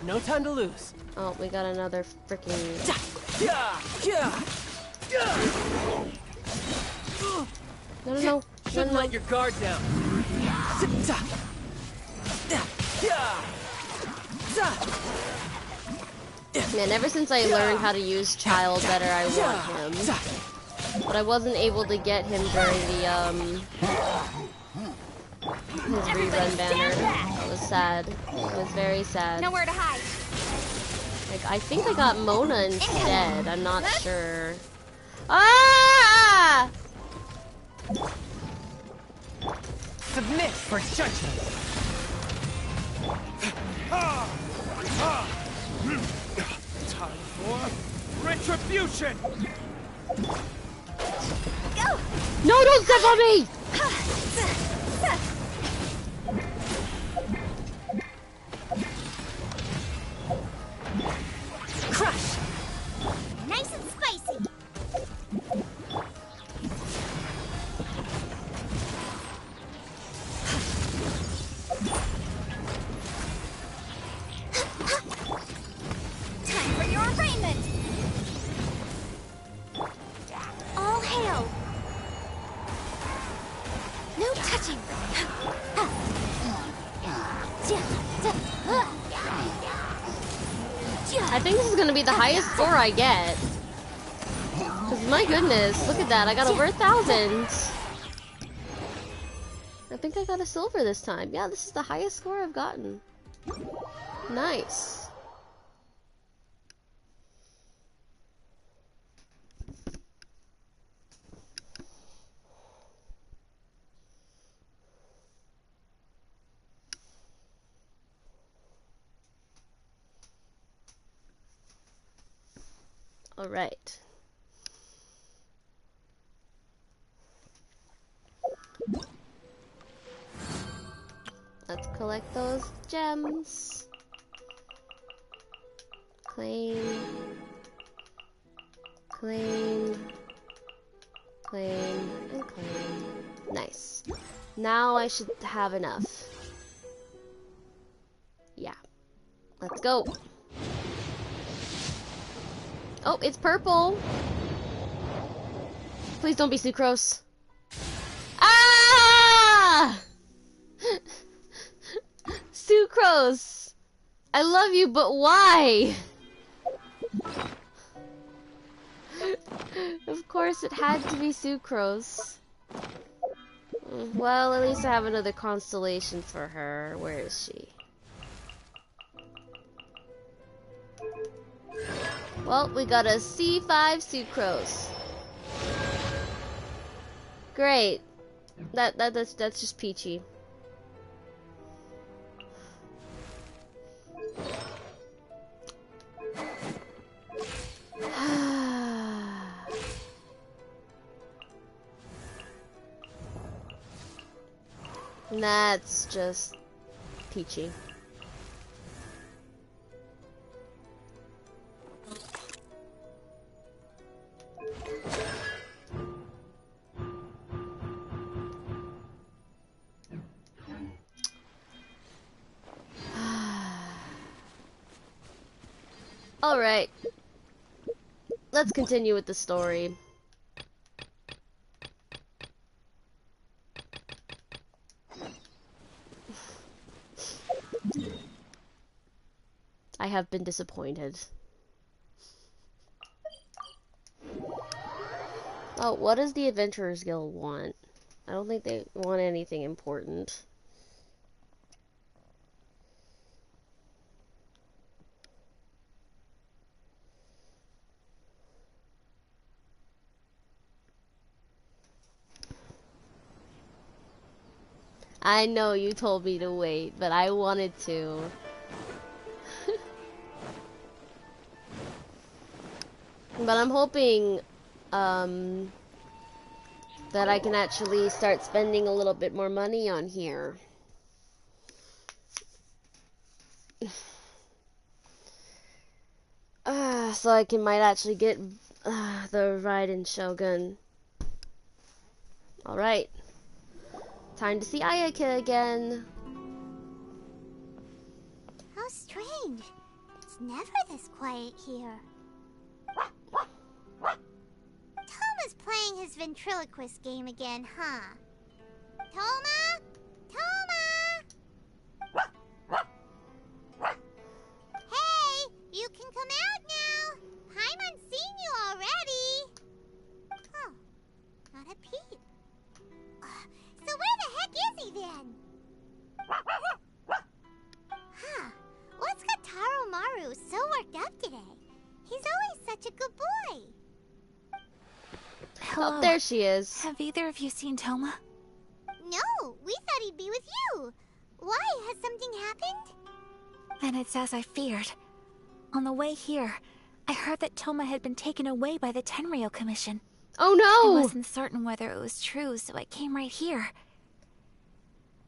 No time to lose. Oh, we got another freaking... No, no, no. Shouldn't let your guard down. Man, ever since I learned how to use Child better, I want him. But I wasn't able to get him during the, his rerun banner. That was sad. It was very sad. Nowhere to hide. Like, I think I got Mona instead. I'm not sure. Ah! Submit for judgment. Time for retribution. No, don't step on me! Crush! Nice and spicy! Time for your arraignment! All hail! No touching! I think this is gonna be the highest score I get. Cause my goodness, look at that, I got over 1,000. I think I got a silver this time. Yeah, this is the highest score I've gotten. Nice. All right. Let's collect those gems. Claim. Claim. Claim. And claim. Nice. Now I should have enough. Yeah. Let's go. Oh, it's purple. Please don't be sucrose. Ah! Sucrose! I love you, but why? Of course it had to be sucrose. Well, at least I have another constellation for her. Where is she? Well, we got a C5 sucrose. Great. That's just peachy. That's just peachy. Alright. Let's continue with the story. I have been disappointed. Oh, what does the Adventurers Guild want? I don't think they want anything important. I know you told me to wait, but I wanted to. But I'm hoping that I can actually start spending a little bit more money on here. So I might actually get the Raiden Shogun. Alright. Time to see Ayaka again. How strange. It's never this quiet here. Toma's playing his ventriloquist game again, huh? Toma? Toma! Hey, you can come out Hello. Oh, there she is. Have either of you seen Toma? No, we thought he'd be with you. Why? Has something happened? Then it's as I feared. On the way here, I heard that Toma had been taken away by the Tenryou Commission. Oh no! I wasn't certain whether it was true, so I came right here.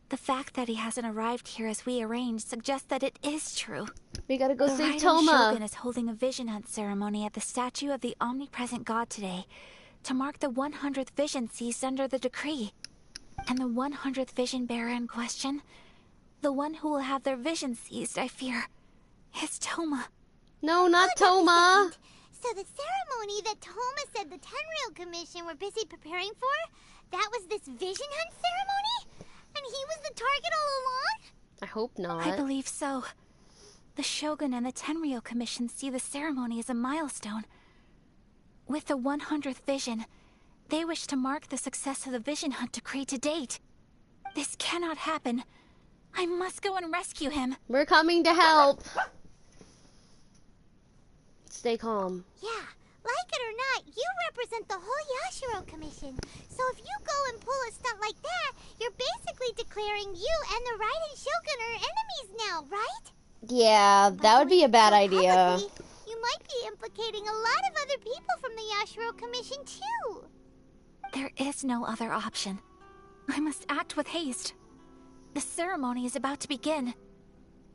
The fact that he hasn't arrived here as we arranged suggests that it is true. We gotta go the save Raiden Toma. Shogun is holding a vision hunt ceremony at the statue of the omnipresent god today to mark the 100th vision seized under the decree. And the 100th vision bearer in question, the one who will have their vision seized, I fear, is Toma. No, not Toma! So the ceremony that Toma said the Tenryou Commission were busy preparing for, that was this vision hunt ceremony? And he was the target all along? I hope not. I believe so. The Shogun and the Tenryou Commission see the ceremony as a milestone. With the 100th vision, they wish to mark the success of the vision hunt decree to date. This cannot happen. I must go and rescue him. We're coming to help. Stay calm. Yeah, like it or not, you represent the whole Yashiro Commission. So if you go and pull a stunt like that, you're basically declaring you and the Raiden Shogun are enemies now, right? Yeah, that would be a bad idea. Publicly, you might be implicating a lot of other people from the Yashiro Commission too. There is no other option. I must act with haste. The ceremony is about to begin.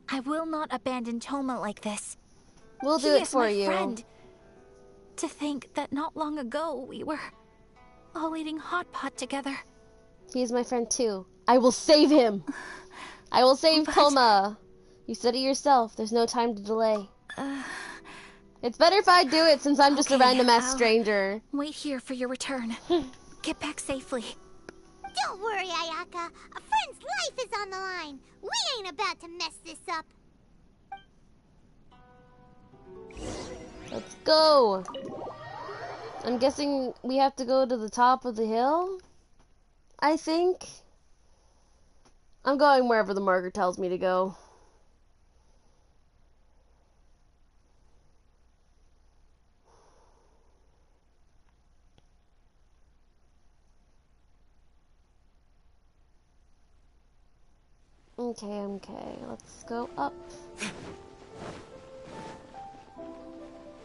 I will not abandon Toma like this. We'll do He it is for my you. Friend. To think that not long ago we were all eating hot pot together. He's my friend too. I will save him. I will save Toma. You said it yourself. There's no time to delay. It's better if I do it since I'm just a random ass stranger. Wait here for your return. Get back safely. Don't worry, Ayaka. A friend's life is on the line. We ain't about to mess this up. Let's go. I'm guessing we have to go to the top of the hill? I think. I'm going wherever the marker tells me to go. Okay, let's go up.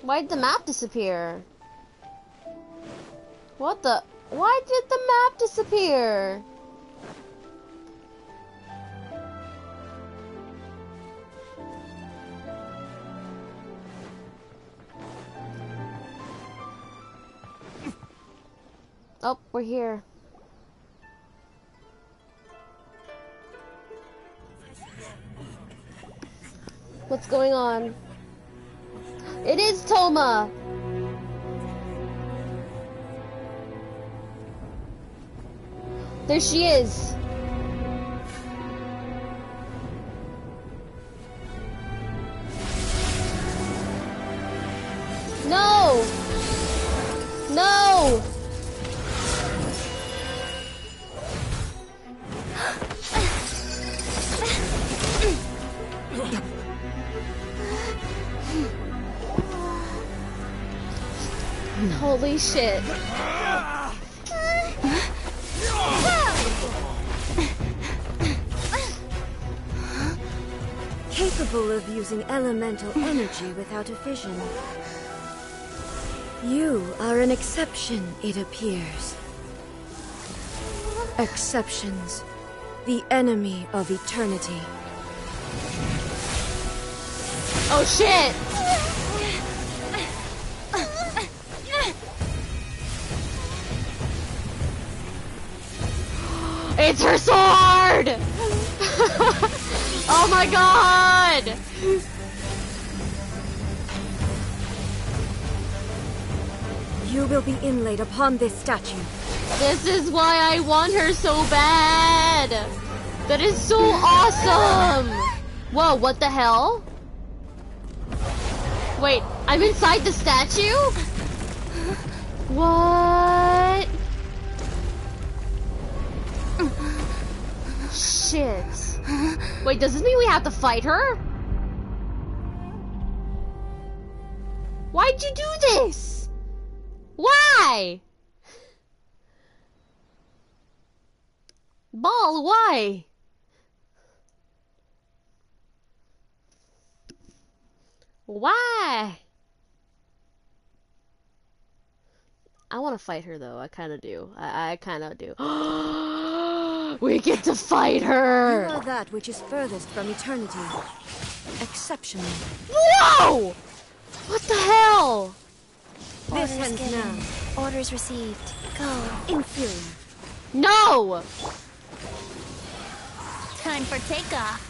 Why'd the map disappear? What the? Why did the map disappear? Oh, we're here. What's going on? It is Toma! There she is! No! No! Holy shit. Capable of using elemental energy without a fission. You are an exception, it appears. Exceptions. The enemy of eternity. Oh shit! It's her sword! Oh my god! You will be inlaid upon this statue. This is why I want her so bad! That is so awesome! Whoa, what the hell? Wait, I'm inside the statue? What? Shit. Wait, does this mean we have to fight her? Why'd you do this? Why? Ball, why? Why? I want to fight her though. I kind of do. I kind of do. We get to fight her. You are that which is furthest from eternity. Exceptional. Whoa! What the hell? This Orders ends given. now. Orders received. Go. Inferior. No! Time for takeoff.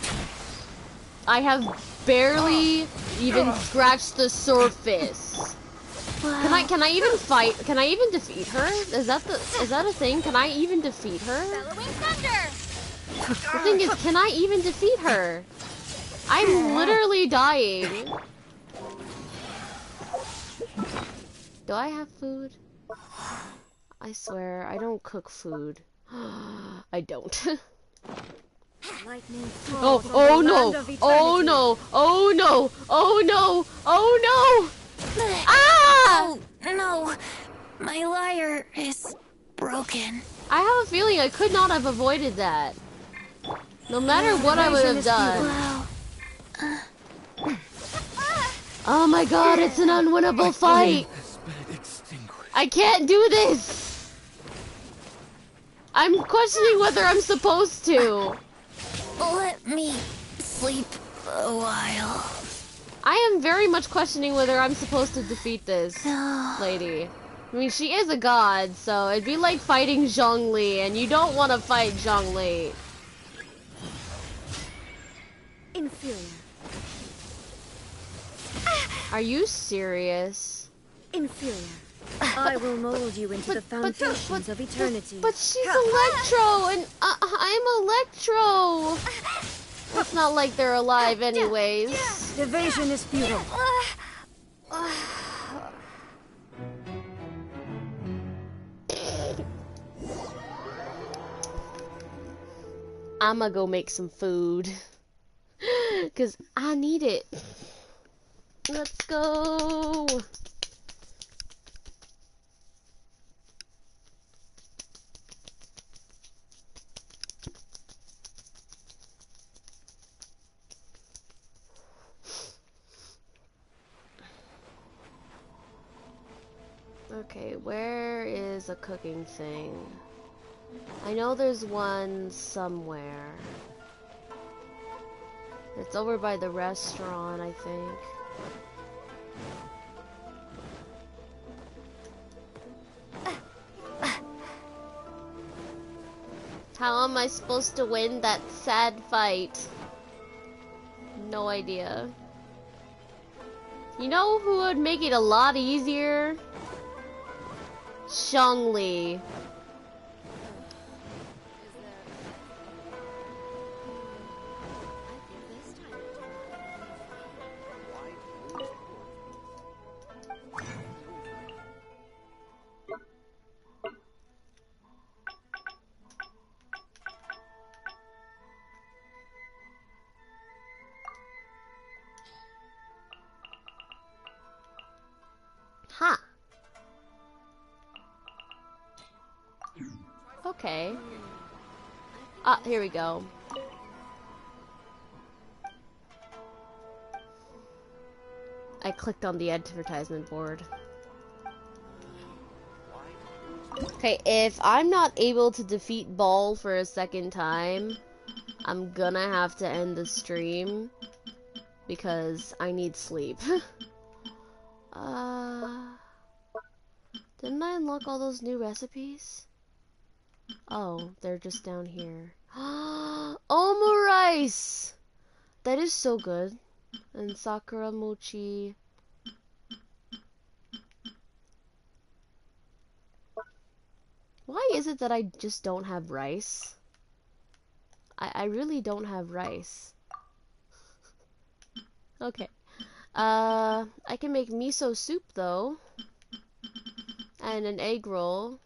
I have barely even scratched the surface. Wow. Can I even fight? Can I even defeat her? Is that a thing? Can I even defeat her? Bellowing thunder! The thing is, can I even defeat her? I'm literally dying. Do I have food? I swear, I don't cook food. I don't. Lightning Oh, falls on oh the no! land of Oh eternity. no! Oh no! Oh no! Oh no! Ah! Oh, no. My lyre is broken. I have a feeling I could not have avoided that. No matter what I would have done. Wow. Oh my god, it's an unwinnable fight! I can't do this! I'm questioning whether I'm supposed to. Let me sleep a while. I am very much questioning whether I'm supposed to defeat this lady. I mean, she is a god, so it'd be like fighting Zhongli, and you don't want to fight Zhongli. Inferior. Are you serious? Inferior. I will mold you into the foundations of eternity. But she's Electro, and I'm Electro. It's not like they're alive anyways. Evasion is futile. I'ma go make some food. Cause I need it. Let's go. Okay, where is a cooking thing? I know there's one somewhere. It's over by the restaurant, I think. How am I supposed to win that sad fight? No idea. You know who would make it a lot easier? Zhongli. Huh. Okay. Ah, here we go. I clicked on the advertisement board. Okay, if I'm not able to defeat Ball for a second time, I'm gonna have to end the stream because I need sleep. Didn't I unlock all those new recipes? Oh, they're just down here. Omurice! That is so good. And Sakura Mochi. Why is it that I just don't have rice? I really don't have rice. Okay. I can make miso soup though. And an egg roll.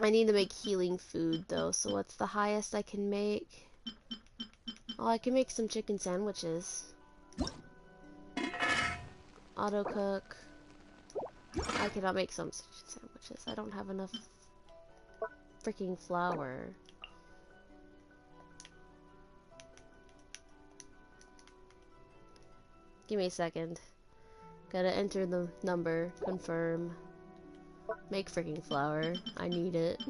I need to make healing food though, so what's the highest I can make? Oh, I can make some chicken sandwiches. Auto cook. I cannot make some chicken sandwiches. I don't have enough freaking flour. Give me a second. Gotta enter the number. Confirm. Make freaking flour. I need it.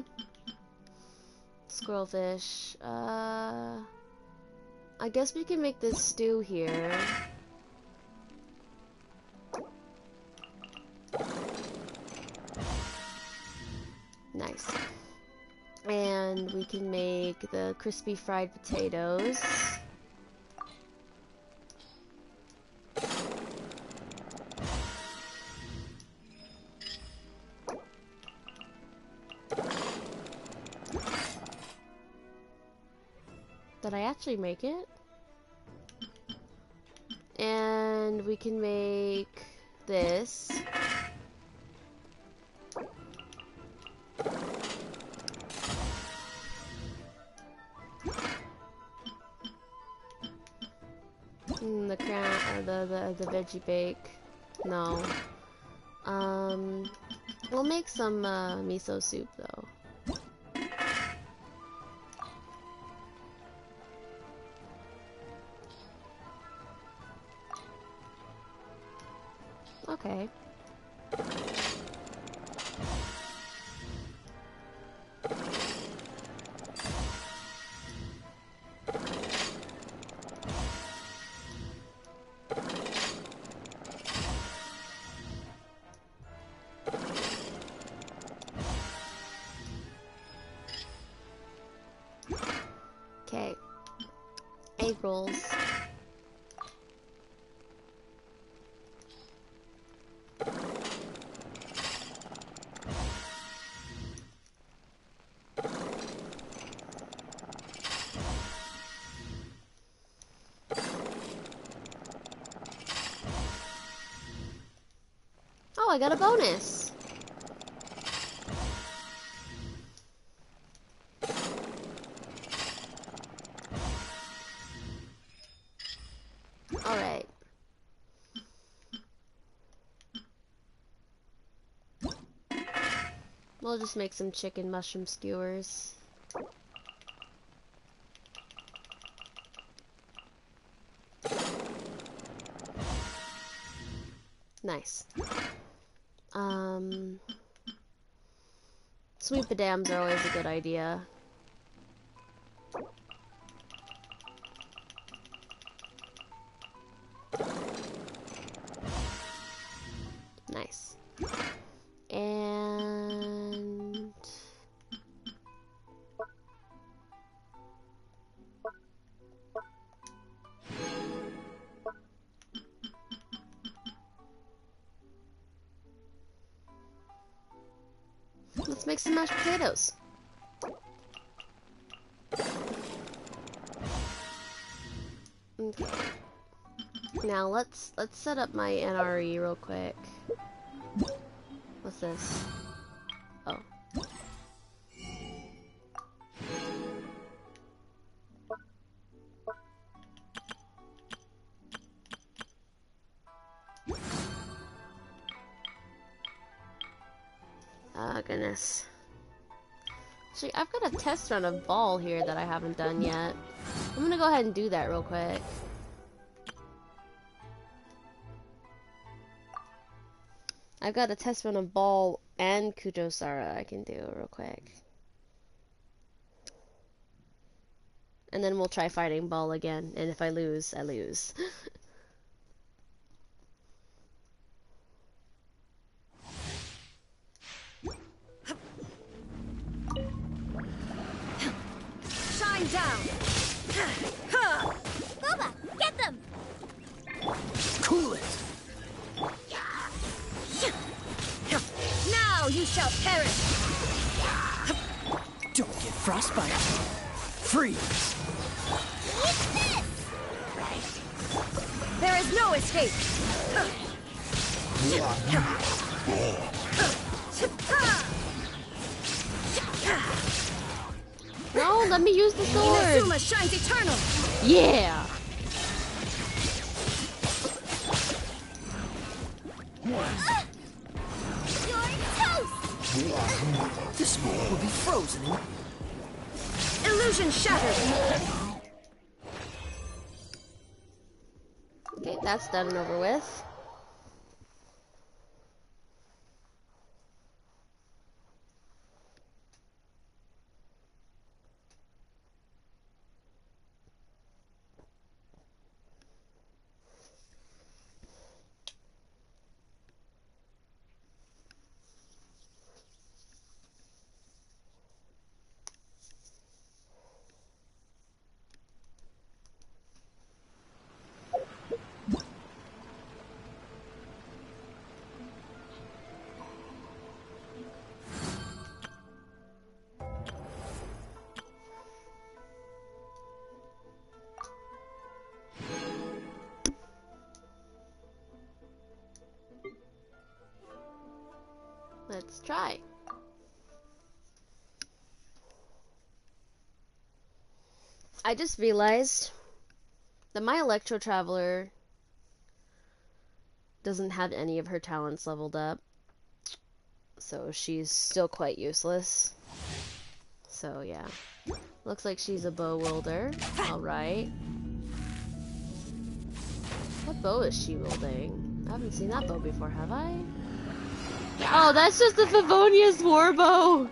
Squirrelfish. I guess we can make this stew here. Nice. And we can make the crispy fried potatoes. Did I actually make it? And we can make this. The veggie bake. No. We'll make some miso soup though. Okay. Okay. Egg rolls. Oh, I got a bonus. All right. We'll just make some chicken mushroom skewers. Nice. Sweet badams are always a good idea. Nice. And let's make some mashed potatoes. Okay. Now let's set up my NRE real quick. What's this? Oh. Oh goodness. Actually, I've got a test run of ball here that I haven't done yet. I'm gonna go ahead and do that real quick. I've got a test run of ball and Kujosara I can do real quick. And then we'll try fighting ball again, and if I lose, I lose. Shine down! Boba, get them! Cool it! Now you shall perish! Don't get frostbite. Freeze! There is no escape! No, let me use the sword! Inazuma shines eternal! Yeah! This world will be frozen. Illusion shattered. Okay, that's done and over with. Let's try. I just realized that my Electro Traveler doesn't have any of her talents leveled up, so she's still quite useless. So yeah, looks like she's a bow wielder. Alright. What bow is she wielding? I haven't seen that bow before, have I? Oh, that's just the Favonius Warbow!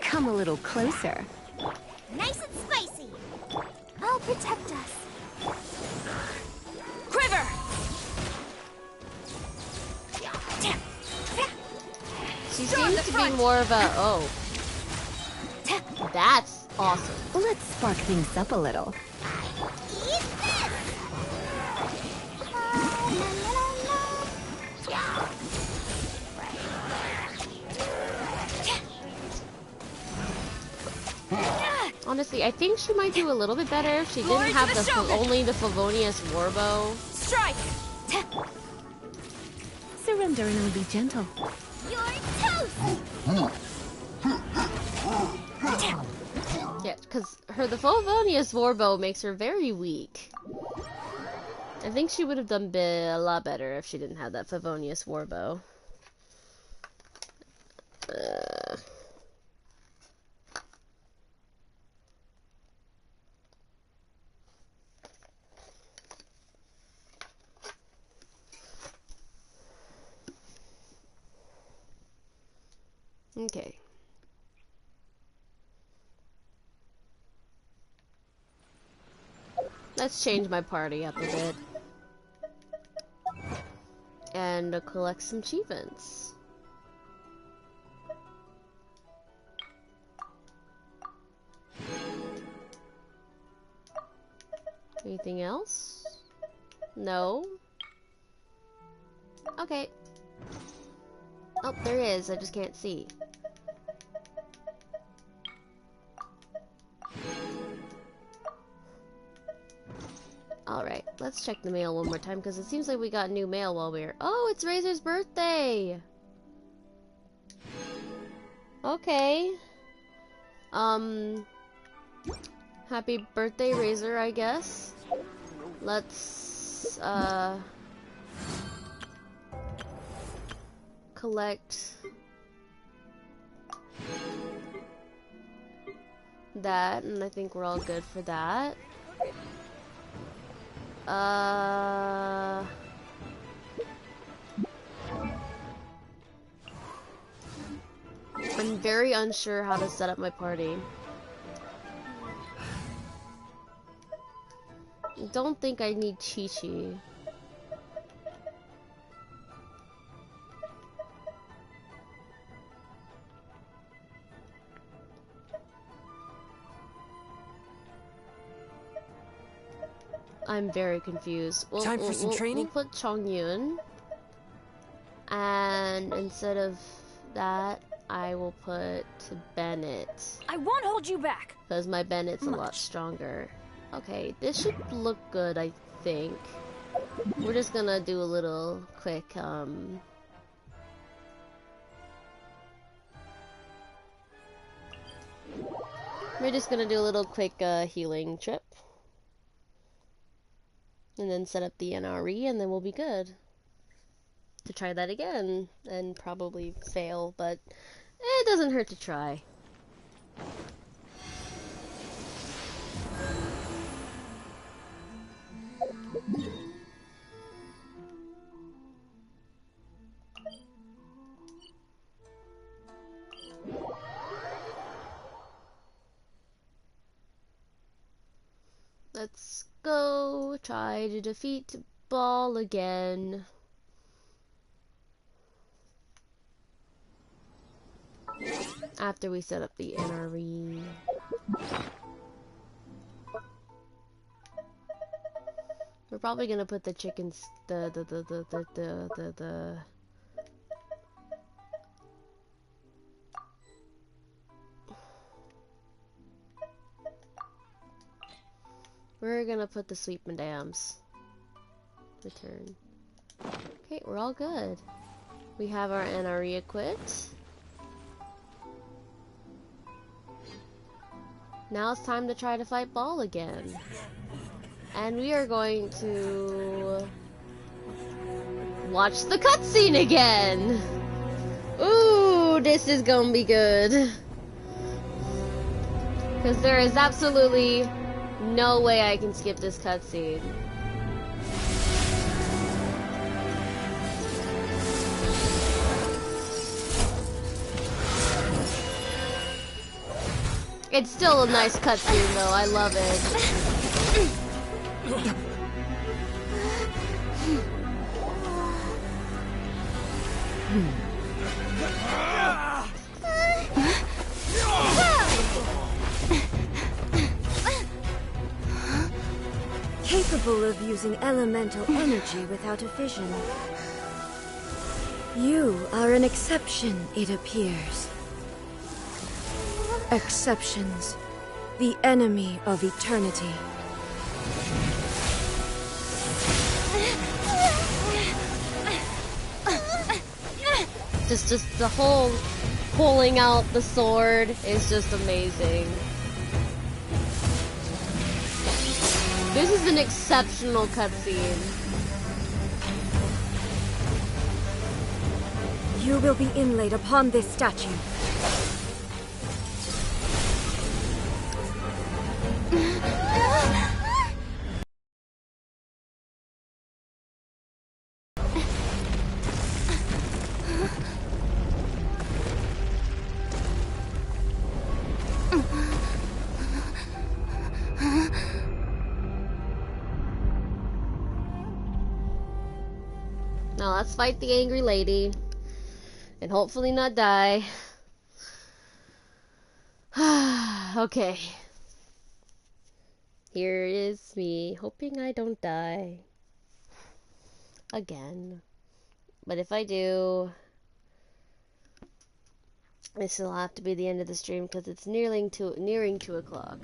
Come a little closer. Nice and spicy. I'll protect us. Quiver! She seems to be more of a... Oh. That's awesome. Let's spark things up a little. Honestly, I think she might do a little bit better if she didn't have only the Favonius Warbow. Strike! Surrender and I'll be gentle. You're toast! Yeah, because the Favonius Warbow makes her very weak. I think she would have done a lot better if she didn't have that Favonius Warbow. Okay. Let's change my party up a bit. And collect some achievements. Anything else? No? Okay. Oh, there is. I just can't see. Alright, let's check the mail one more time because it seems like we got new mail while we were... Oh, it's Razor's birthday! Okay. Happy birthday, Razor, I guess. Let's, collect that, and I think we're all good for that. I'm very unsure how to set up my party. Don't think I need Chi-Chi. I'm very confused. Time for some training? We'll put Chongyun. And instead of that, I will put Bennett. I won't hold you back. Because my Bennett's a lot stronger. Okay, this should look good, I think. We're just gonna do a little quick, We're just gonna do a little quick healing trip. And then set up the NRE, and then we'll be good. To try that again, and probably fail, but it doesn't hurt to try. Let's go try to defeat Ball again. After we set up the NRE. We're probably gonna put the chickens, we're gonna put the sweep madams. Return. Okay, we're all good. We have our NRE equipped. Now it's time to try to fight Ball again. And we are going to watch the cutscene again. Ooh, this is gonna be good. Because there is absolutely no way I can skip this cutscene. It's still a nice cutscene though, I love it. Capable of using elemental energy without a vision. You are an exception, it appears. Exceptions. The enemy of eternity. Just the whole pulling out the sword is just amazing. This is an exceptional cutscene. You will be inlaid upon this statue. Now let's fight the angry lady. And hopefully not die. Okay. Here is me, hoping I don't die. Again. But if I do, this will have to be the end of the stream because it's nearing 2 o'clock.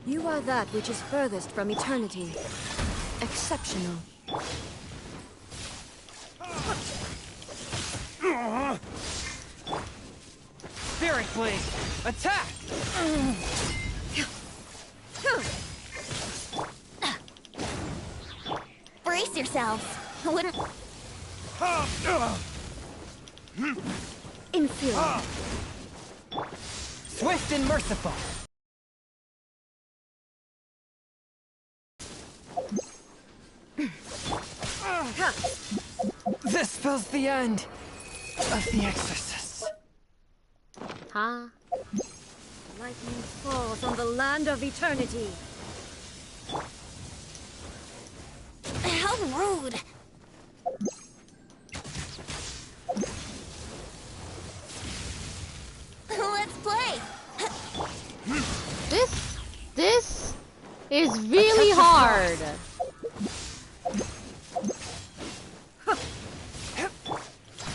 You are that which is furthest from eternity. Exceptional. Spirit Blade, attack! Brace yourselves. I wouldn't... Inferior. Swift and merciful. This spells the end of the exorcists. Huh? Lightning falls on the land of eternity. How rude. Let's play. This is really hard.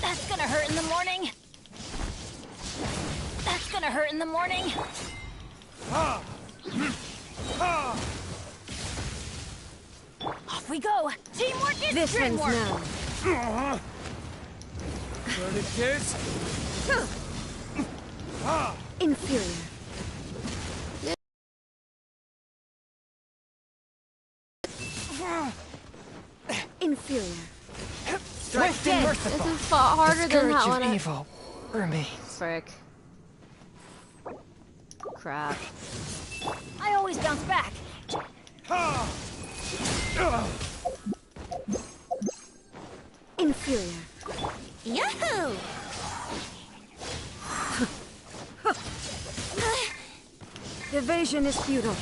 That's gonna hurt in the morning. That's gonna hurt in the morning. Off we go. Teamwork is This ends dreamwork. now. Burn it, kids. Inferior. harder than scourge how of evil remains. Frick. Crap. I always bounce back. Inferior. Yahoo! Evasion is futile.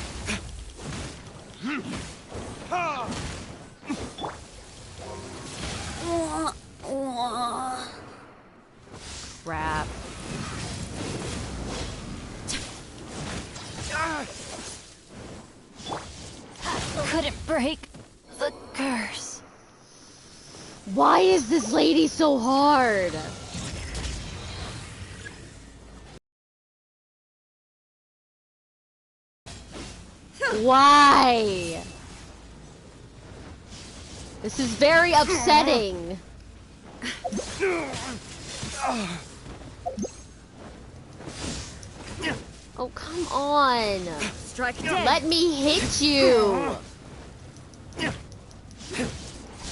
Crap. Couldn't break the curse. Why is this lady so hard? Why? This is very upsetting. Oh, come on. Strike dead. Let me hit you.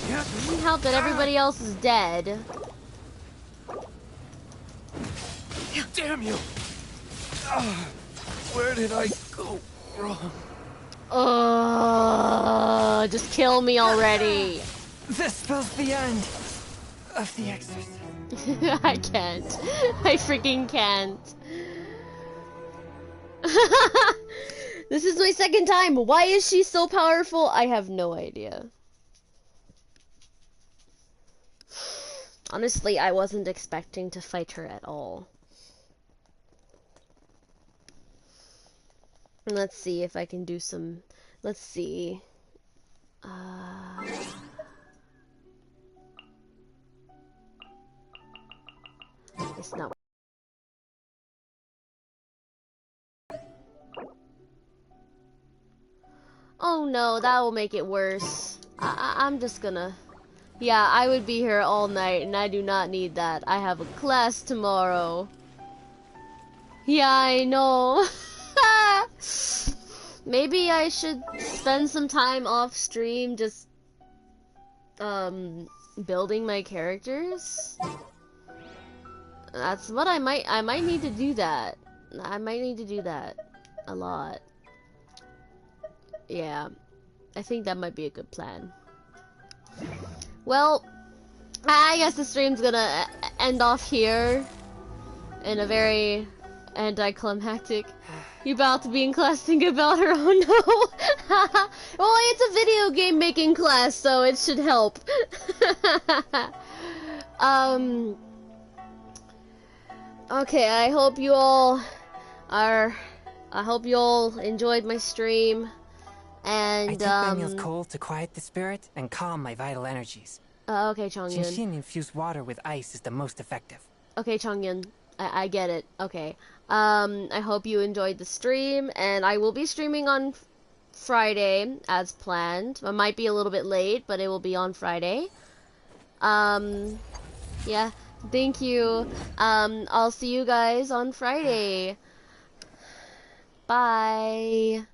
Doesn't help that everybody else is dead. Damn you! Where did I go wrong? Just kill me already. This spells the end of the exorcism. I can't. I freaking can't. This is my second time. Why is she so powerful? I have no idea. Honestly, I wasn't expecting to fight her at all. Let's see if I can do some... Let's see. It's not... Oh no, that will make it worse. I'm just gonna... Yeah, I would be here all night, and I do not need that. I have a class tomorrow. Yeah, I know. Maybe I should spend some time off stream just building my characters. That's what I might need to do that. I might need to do that a lot. Yeah. I think that might be a good plan. Well, I guess the stream's gonna end off here in a very anticlimactic. You about to be in class thinking about her? Oh no! Well, it's a video game making class, so it should help. Okay, I hope you all enjoyed my stream. And I take Daniel's coal to quiet the spirit and calm my vital energies. Okay, Chongyun. Genshin infused water with ice is the most effective. Okay, Chongyun. I get it. Okay. I hope you enjoyed the stream, and I will be streaming on Friday as planned. I might be a little bit late, but it will be on Friday. Yeah. Thank you. I'll see you guys on Friday. Bye.